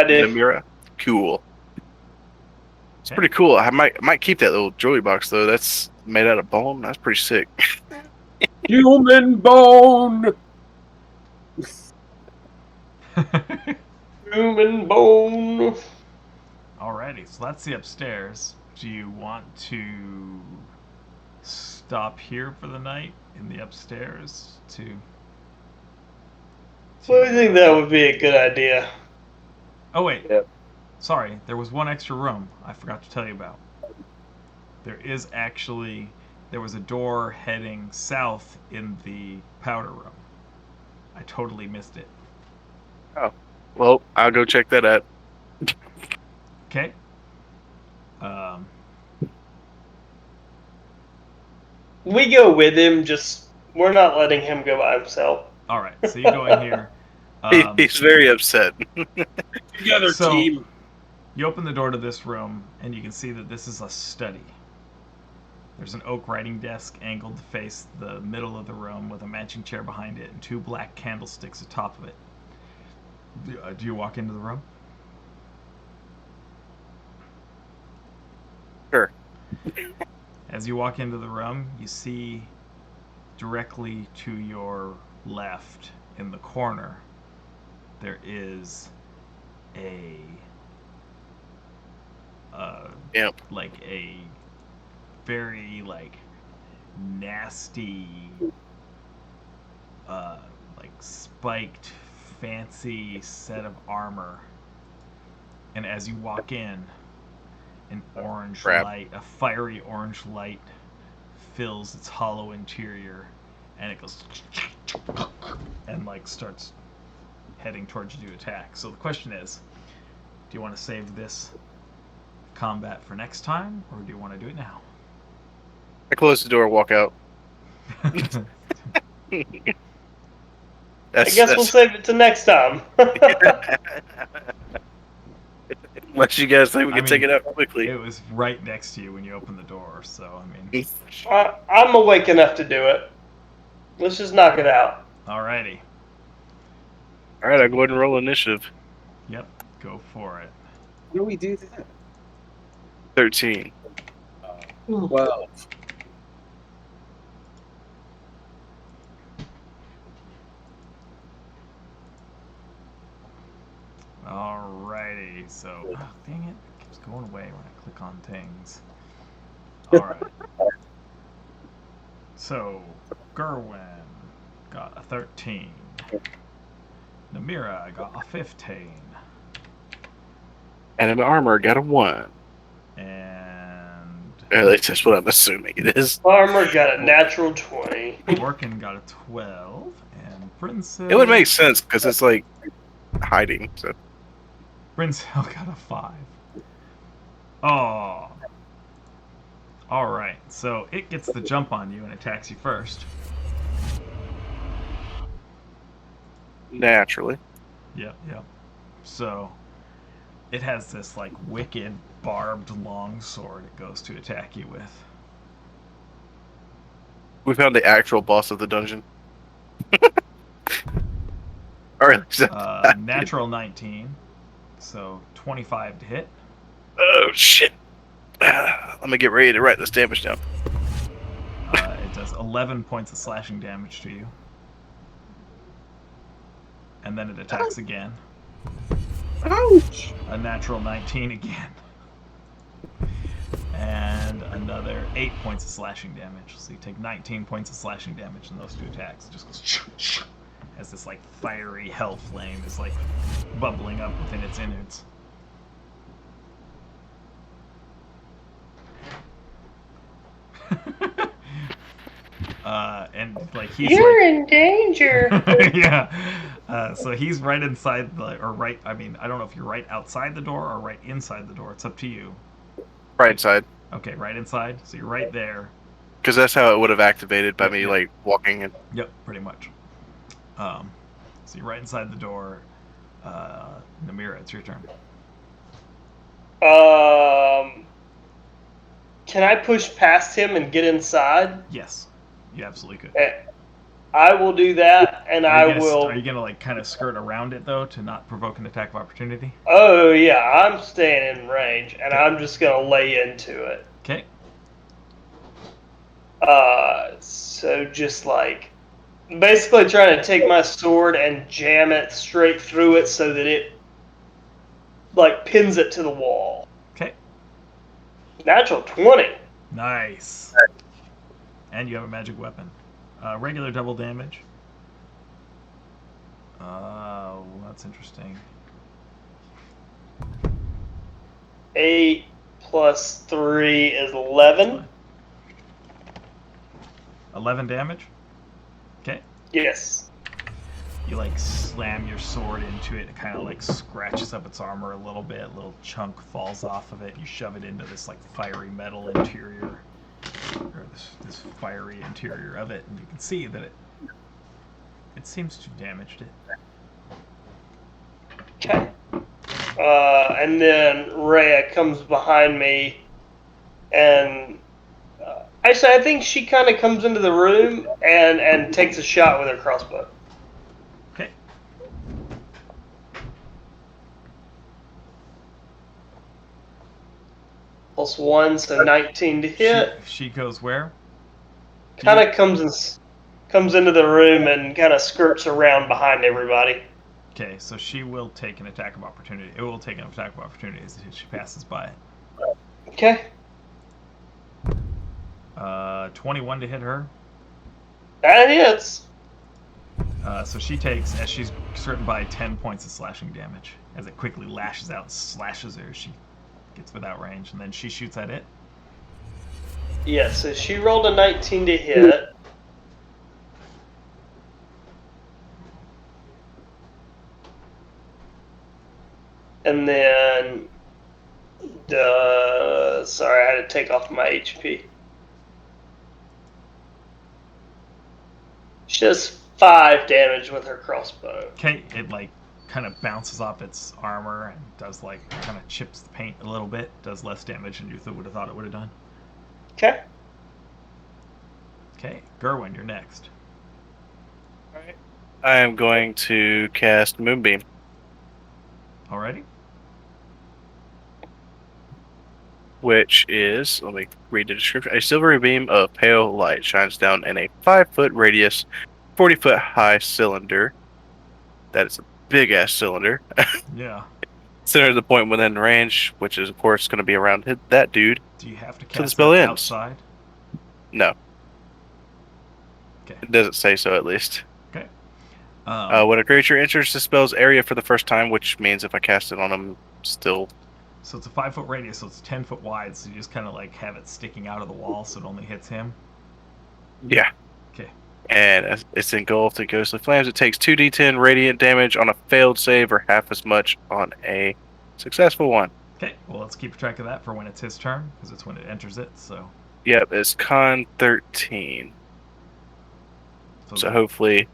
do. Namira? Cool. It's Okay. pretty cool. I might keep that little jewelry box though. That's made out of bone. That's pretty sick. Human bone. Human bone. Alrighty, so that's the upstairs. Do you want to stop here for the night in the upstairs to? Well, I think that would be a good idea. Oh wait, Yep. sorry, there was one extra room I forgot to tell you about. There was a door heading south in the powder room. I totally missed it. Well, I'll go check that out. Okay. We go with him. Just we're not letting him go by himself. All right, so you go in here. He's very upset. Together, So- team. You open the door to this room, and you can see that this is a study. There's an oak writing desk angled to face the middle of the room with a matching chair behind it and 2 black candlesticks atop of it. Do you walk into the room? Sure. As you walk into the room, you see directly to your left in the corner, there is a Yep. like a very nasty like spiked fancy set of armor, and as you walk in, an orange Crap. light, a fiery orange light fills its hollow interior, and it goes and starts heading towards you to attack. So the question is, do you want to save this combat for next time, or do you want to do it now? I close the door, walk out. I guess we'll save it to next time. Unless you guys think we can I take mean, it out quickly. It was right next to you when you opened the door, so I mean. I'm awake enough to do it. Let's just knock it out. Alrighty. All right, I'll go ahead and roll initiative. Yep, go for it. How do we do that? 13. 12. Alrighty, so dang it, it keeps going away when I click on things. Alright. So Gerwin got a 13. Namira got a 15. And an armor got a 1. And At least that's what I'm assuming it is. Farmer got a natural 20. Orkin got a 12. And Princess It would make sense because it's like hiding. So Brinzel got a 5. Oh. Alright, so it gets the jump on you and attacks you first. naturally. Yep. So it has this wicked barbed long sword it goes to attack you with. We found the actual boss of the dungeon. Alright. Natural 19, so 25 to hit. Oh shit. Let me get ready to write this damage down. It does 11 points of slashing damage to you. And then it attacks again. Ouch! A natural 19 again. And another 8 points of slashing damage. So you take 19 points of slashing damage in those 2 attacks. It just goes as this fiery hell flame is bubbling up within its innards. And he's You're in danger. yeah. So he's right inside I don't know if you're right outside the door or right inside the door. It's up to you. Right side. Okay, right inside. So you're right there. Because that's how it would have activated by me Yep. walking in. Yep, pretty much. So you're right inside the door. Namira, it's your turn. Can I push past him and get inside? Yes, you absolutely could. I will do that, and Are I you will. gonna like kind of skirt around it though to not provoke an attack of opportunity? Oh yeah, I'm staying in range, and Okay. I'm just gonna lay into it. Okay. So just like basically trying to take my sword and jam it straight through it so that it like pins it to the wall. Okay. Natural 20. Nice. And you have a magic weapon. Regular double damage. That's interesting. 8 plus 3 is 11. 11 damage. Okay. Yes. You like slam your sword into it. It kind of like scratches up its armor a little bit. A little chunk falls off of it. You shove it into this like fiery metal interior, or this fiery interior of it, and you can see that it seems to have damaged it. Okay. And then Rhea comes behind me, and actually, I think she kind of comes into the room and takes a shot with her crossbow. Okay. +1, so 19 to hit. She goes where? Kind of comes into the room and kind of skirts around behind everybody. Okay, so she will take an attack of opportunity. It will take an attack of opportunity as she passes by. Okay. 21 to hit her. That hits. So she takes, as she's skirting by, 10 points of slashing damage. As it quickly lashes out and slashes her, she gets without range, and then she shoots at it. Yeah, so she rolled a 19 to hit. And then, sorry, I had to take off my HP. She does 5 damage with her crossbow. Okay, it like kind of bounces off its armor and does like kind of chips the paint a little bit. Does less damage than you would have thought it would have done. Okay. Okay, Gerwin, you're next. Alright. I am going to cast Moonbeam. Alrighty. Which is, let me read the description. A silvery beam of pale light shines down in a 5-foot radius, 40-foot high cylinder. That is a big ass cylinder. Yeah. Center of the point within range, which is of course going to be around that dude. Do you have to Till the cast spell it ends. outside? No. Okay. It doesn't say so, at least. Okay. When a creature enters the spell's area for the first time, which means if I cast it on them, still. So it's a 5-foot radius, so it's 10 foot wide. So you just kind of like have it sticking out of the wall, so it only hits him. Yeah. Okay. And it's engulfed in ghostly flames. It takes 2d10 radiant damage on a failed save, or half as much on a successful one. Okay. Well, let's keep track of that for when it's his turn, because it's when it enters it. So. Yep, it's con 13. So hopefully.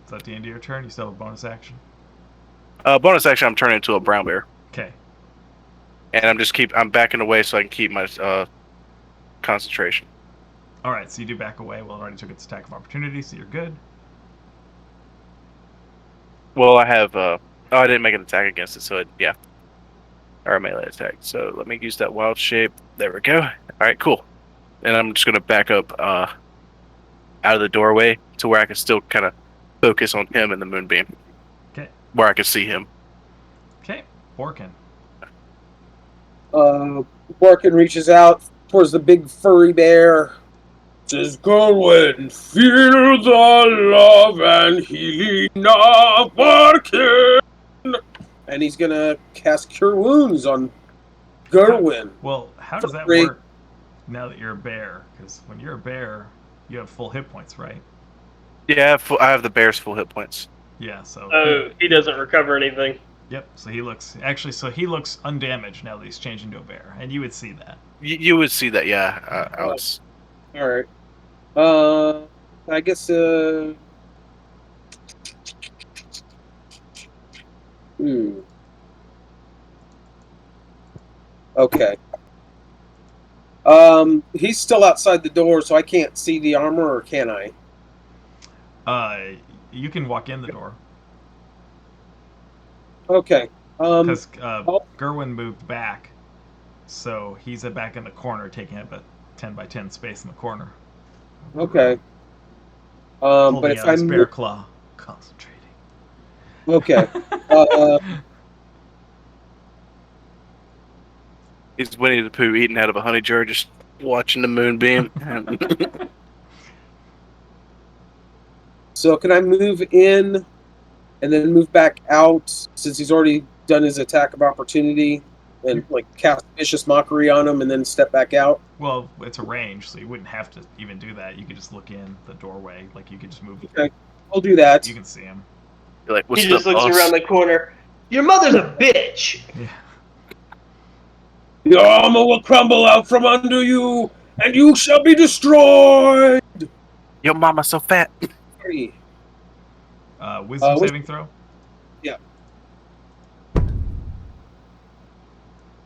Is that the end of your turn? You still have a bonus action? Bonus action, I'm turning into a brown bear. Okay. And I'm backing away so I can keep my concentration. Alright, so you do back away. Well, it already took its attack of opportunity, so you're good. Well, I have, I didn't make an attack against it, so yeah. Or a melee attack. So let me use that wild shape. There we go. Alright, cool. And I'm just going to back up out of the doorway to where I can still kind of focus on him and the moonbeam. Okay. Where I can see him. Okay, Borkin. Borkin reaches out towards the big furry bear. Says, Gerwin, feel the love and healing of Borkin. And he's gonna cast Cure Wounds on Gerwin. Well, how does that Furry. work now that you're a bear? Because when you're a bear, you have full hit points, right? Yeah, I have the bear's full hit points. Yeah, so... Oh, he doesn't recover anything. Yep, so he looks... Actually, so he looks undamaged now that he's changed into a bear. And you would see that. You would see that, yeah. I was... Alright. I guess, Okay. He's still outside the door, so I can't see the armor, or can I? You can walk in the door Okay. because Oh, Gerwin moved back, so he's back in the corner, taking up a 10 by 10 space in the corner. okay. But Holding if out I his move, bear claw, concentrating. okay. Uh, He's Winnie the Pooh eating out of a honey jar, just watching the moonbeam. so can I move in and then move back out since he's already done his attack of opportunity and like cast vicious mockery on him and then step back out? Well, it's a range, so you wouldn't have to even do that. You could just look in the doorway, like you could just move. Okay, I'll do that. You can see him. You're like, He what's up, just looks boss? around the corner. Your mother's a bitch. Yeah. The armor will crumble out from under you, and you shall be destroyed. Your mama's so fat. Three. Wisdom what's- saving throw. Yeah.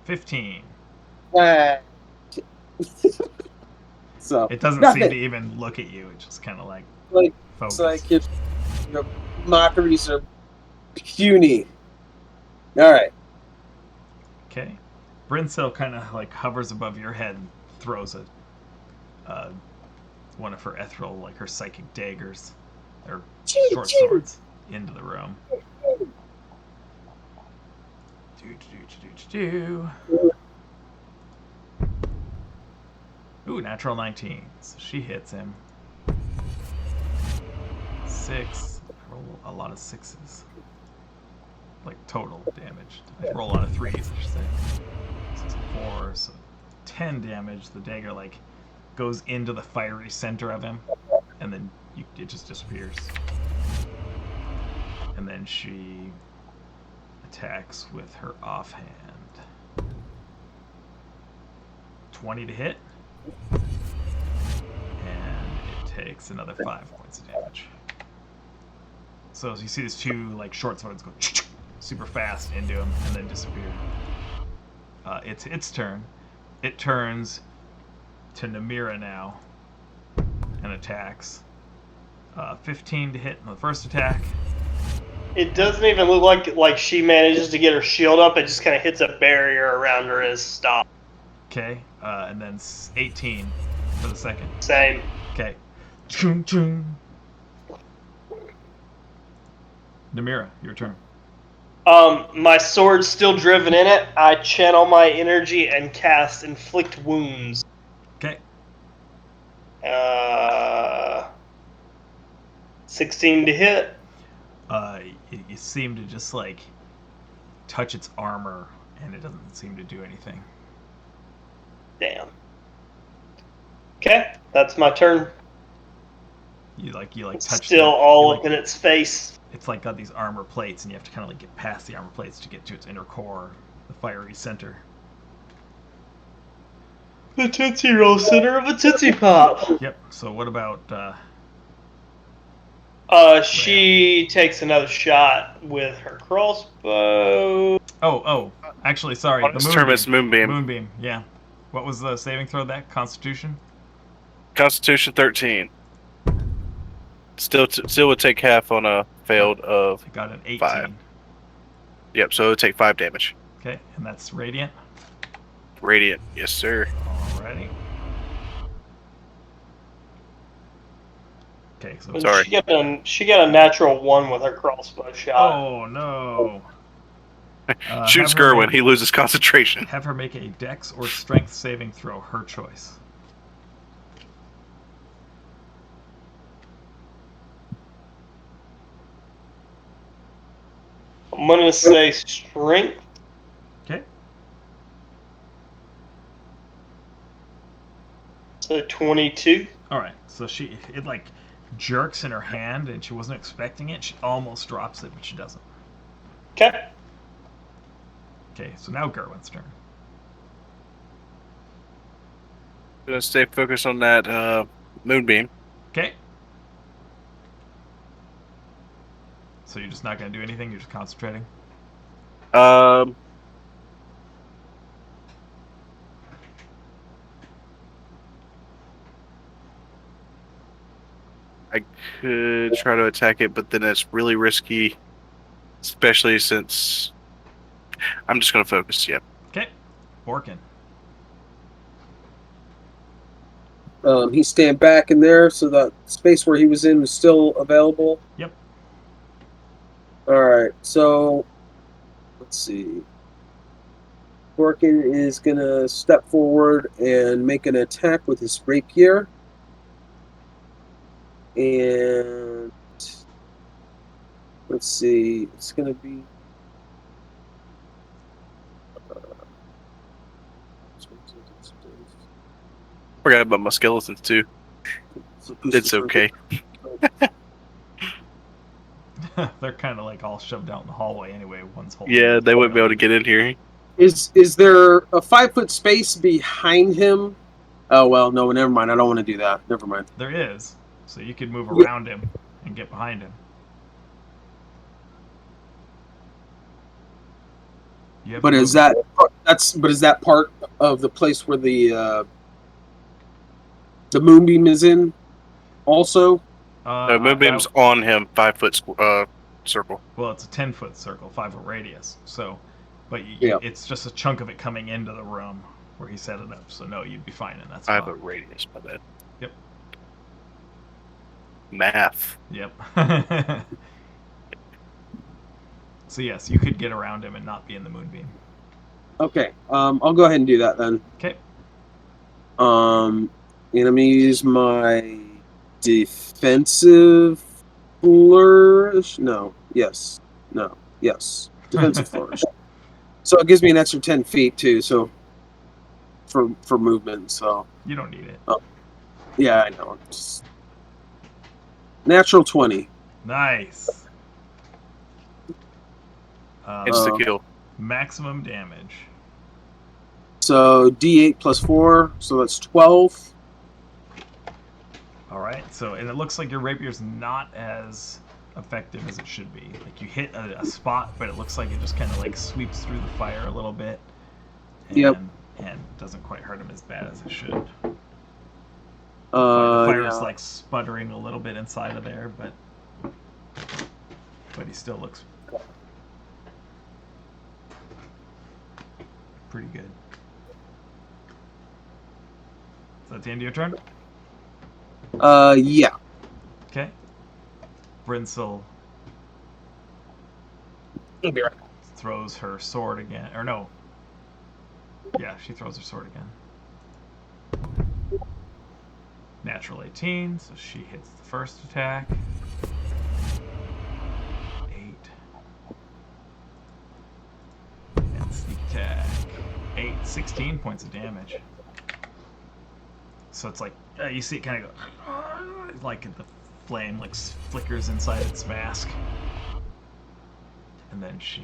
15. So It doesn't nothing. seem to even look at you. It's just kind of like Like focus. it's like if mockeries are puny. All right. Okay. Brinsil kind of like hovers above your head and throws one of her ethereal, like her psychic daggers, or short swords, into the room. Ooh, natural 19. So she hits him. 6. I roll a lot of 6s. Like total damage. I roll a lot of 3s, I should say. 6 and 4, so 10 damage. The dagger like goes into the fiery center of him, and then it just disappears. And then she attacks with her offhand. 20 to hit. And it takes another 5 points of damage. So as you see these two like short swords go super fast into him and then disappear. It's its turn. It turns to Namira now and attacks. 15 to hit in the first attack. It doesn't even look like she manages to get her shield up. It just kind of hits a barrier around her as stop. Okay, and then 18 for the second. Same. Okay. Chung chung. Namira, your turn. My sword's still driven in it. I channel my energy and cast Inflict Wounds. Okay. 16 to hit. You seem to just like touch its armor, and it doesn't seem to do anything. Damn. Okay, that's my turn. You touch. Still the, all you, up in its face. It's like got these armor plates, and you have to kind of like get past the armor plates to get to its inner core, the fiery center. The Tootsie Roll center of a Tootsie Pop. Yep. So what about? She takes another shot with her crossbow. Oh. Actually, sorry. On this term, it's Moonbeam. Moonbeam. Yeah. What was the saving throw? That Constitution. Constitution 13. Still would take half on a failed of. I got an 18. 5. Yep, so it would take 5 damage. Okay, and that's radiant. Radiant, yes sir. Alrighty. Okay, so And Sorry. She got a natural 1 with her crossbow shot. oh no. Shoots have her Gerwin, make- he loses concentration. Have her make a Dex or Strength saving throw, her choice. I'm gonna say strength. Okay. So 22. All right. So it like jerks in her hand, and she wasn't expecting it. She almost drops it, but she doesn't. Okay. Okay. So now Gerwin's turn. Gonna stay focused on that moonbeam. Okay. So you're just not gonna do anything. You're just concentrating. Um, I could try to attack it, but then it's really risky, especially since I'm just going to focus. Yep. Okay. Borkin. He stand back in there, so that space where he was in was still available. Yep. All right, so let's see. Borkin is gonna step forward and make an attack with his rapier, and let's see. It's gonna be. Forgot about my skeletons too. It's okay. They're kind of like all shoved out in the hallway anyway. One's holding. Yeah, they wouldn't be able to get in here. Is there a 5-foot space behind him? Oh well, no, never mind. I don't want to do that. Never mind. There is, so you could move Yeah. around him and get behind him. You have But to is move- is that part of the place where the moonbeam is in? Also, No, Moonbeam's on him, 5-foot circle. Well, it's a 10-foot circle, 5-foot radius. So, but Yeah. it's just a chunk of it coming into the room where he set it up. So no, you'd be fine in that spot. 5-foot radius, my bad. Yep. Math. Yep. So yes, you could get around him and not be in the moonbeam. okay. I'll go ahead and do that then. Okay. And I'm gonna use my defensive flourish. No. Yes. No. Yes. Defensive flourish. So it gives me an extra 10 feet too. So for movement. So You don't need it. yeah, I know. Just natural 20. Nice. Insta kill. Maximum damage. So D8 plus 4. So that's 12. All right. So, and it looks like your rapier's not as effective as it should be. Like you hit a spot, but it looks like it just kind of like sweeps through the fire a little bit. And, Yep. And doesn't quite hurt him as bad as it should. The Yeah. fire's like sputtering a little bit inside of there, but he still looks pretty good. Is that the end of your turn? Yeah. Okay. Brinsel I'll be right. throws her sword again. Or no. Yeah, she throws her sword again. Natural 18, so she hits the first attack. 8. And sneak attack. 8, 16 points of damage. So it's like, you see it kind of go, like the flame like flickers inside its mask. And then she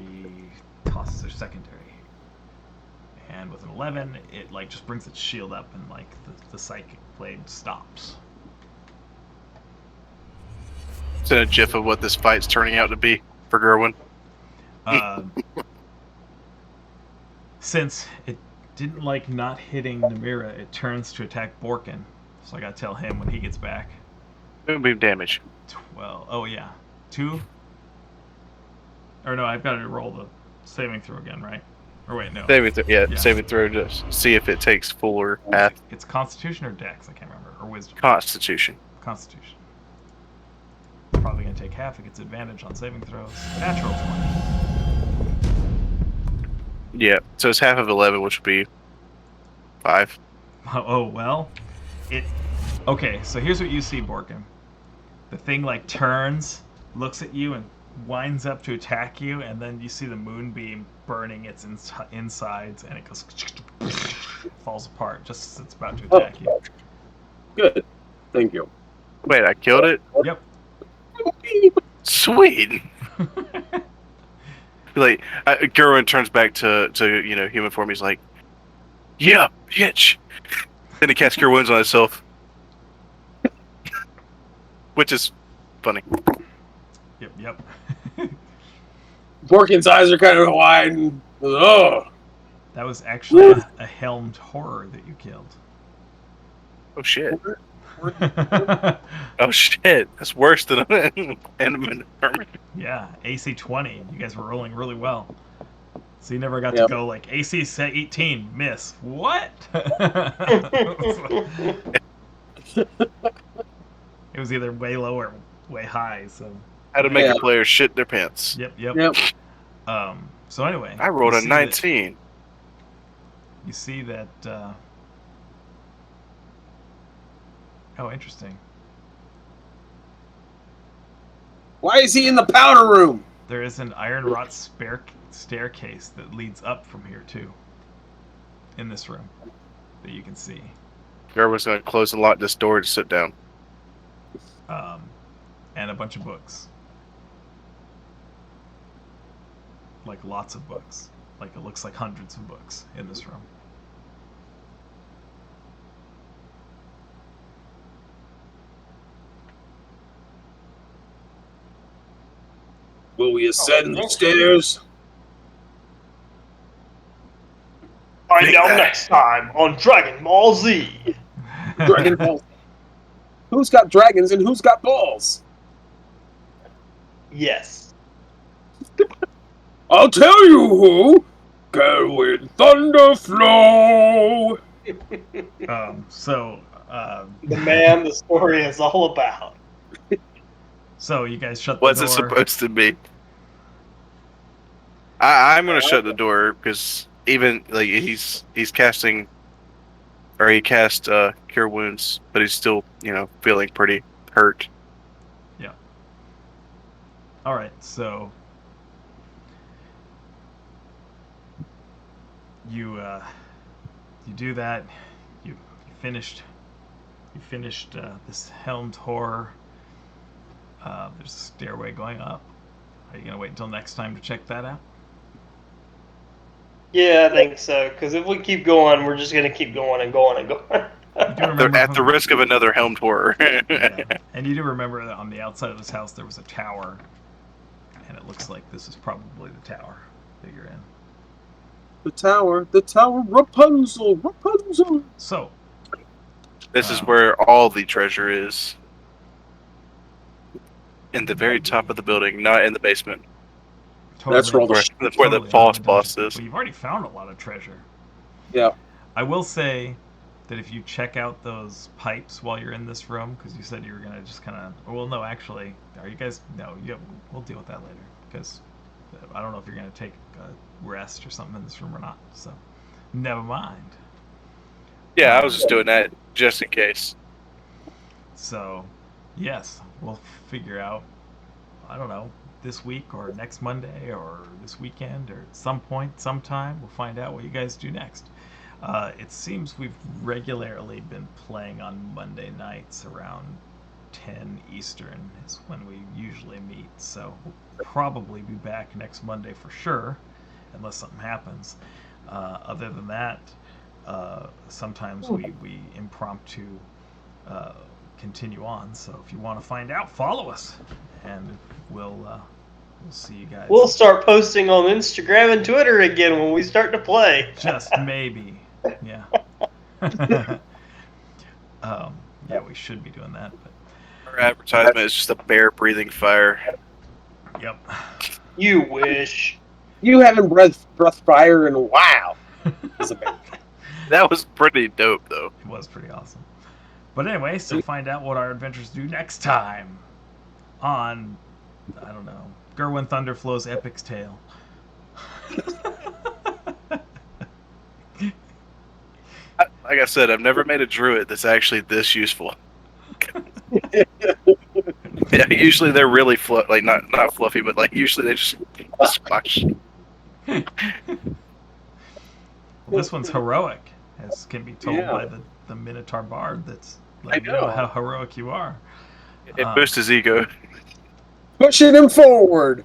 tosses her secondary. And with an 11, it like just brings its shield up and like the psychic blade stops. It's a gif of what this fight's turning out to be for Gerwin. Since it didn't like not hitting Namira, it turns to attack Borkin. So I gotta tell him when he gets back. Moonbeam damage. 12. Oh yeah, 2. Or no, I've got to roll the saving throw again, right? Or wait, no. Saving Yeah. saving throw to see if it takes full or half. It's Constitution or Dex, I can't remember, or Wisdom. Constitution. Constitution. Probably gonna take half. It gets advantage on saving throws. Natural 20. Yeah, so it's half of 11, which would be 5. Oh well, it. Okay, so here's what you see, Borkin. The thing like turns, looks at you, and winds up to attack you, and then you see the moonbeam burning its insides, and it goes falls apart just as it's about to attack you. Good. Thank you. Wait, I killed it? Yep. Sweet! Like, Gerwin turns back to human form. He's like, yeah, bitch! Then he casts Cure Wounds on himself. Which is funny. Yep. Porkin's eyes are kind of wide. And, oh, That was actually a helmed horror that you killed. Oh shit! Yeah, Oh shit! That's worse than an enemy armor. AC 20. You guys were rolling really well. So you never got to Yep. go like AC 18, miss. What? It was either way low or way high. So How to make Yeah. a player shit their pants. yep. Yep. So anyway, I rolled you a see that- 19. You see that. Oh, interesting. Why is he in the powder room? There is an iron wrought staircase that leads up from here too. In this room, that you can see. Gerwin's gonna close and lock this door to sit down. And a bunch of books. Like lots of books. Like it looks like hundreds of books in this room. will we ascend the stairs? Find out next time on Dragon Ball Z. Dragon Balls. Who's got dragons and who's got balls? Yes. I'll tell you who. Gerwin Thunderflow. The man the story is all about. So you guys shut the What's door. it supposed to be? I'm gonna shut the door because even like he's casting, or he cast Cure Wounds, but he's still feeling pretty hurt. All right, so you do that. You finished this helmed horror. There's a stairway going up. Are you gonna wait until next time to check that out? Yeah, I think so. Because if we keep going, we're just gonna keep going and going and going. You do remember At the risk of another helmed horror. Yeah. And you do remember that on the outside of this house there was a tower, and it looks like this is probably the tower that you're in. The tower, Rapunzel, Rapunzel. So, This is where all the treasure is. In the very top of the building, not in the basement. That's where all the Where the totally boss not a boss dungeon. is. Well, you've already found a lot of treasure. Yeah. I will say that if you check out those pipes while you're in this room, because you said you were gonna just kind of. Well, no, actually, are you guys? No, we'll deal with that later because I don't know if you're gonna take a rest or something in this room or not. So, never mind. Yeah, I was just doing that just in case. So, yes, we'll figure out. I don't know, this week or next Monday or this weekend or at some point, sometime, we'll find out what you guys do next. It seems we've regularly been playing on Monday nights around 10 Eastern is when we usually meet. So we'll probably be back next Monday for sure, unless something happens. Other than that, sometimes we impromptu continue on. So if you want to find out, follow us, and we'll see you guys. We'll start posting on Instagram and Twitter again when we start to play. Just maybe, yeah. Yeah, we should be doing that. But Our advertisement is just a bear breathing fire. yep. You wish. You haven't breath fire in a while. It's a bit- That was pretty dope, though. It was pretty awesome. But anyway, so find out what our adventures do next time on, I don't know, Gerwin Thunderflow's Epic's Tale. Like I said, I've never made a druid that's actually this useful. Yeah, usually they're really like not fluffy, but like usually they just squash. Well, this one's heroic, as can be told Yeah. by the Minotaur Bard that's letting you know know. how heroic you are. It boosts his ego. Pushing him forward,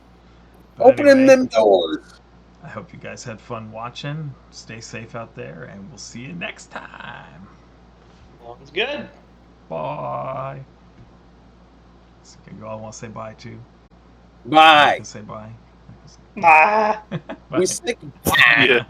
But opening anyway, them doors. I hope you guys had fun watching. Stay safe out there, and we'll see you next time. Sounds good. Bye. So, you all want to say bye too? I Bye. can say bye. Ah. Bye. We stick. Yeah.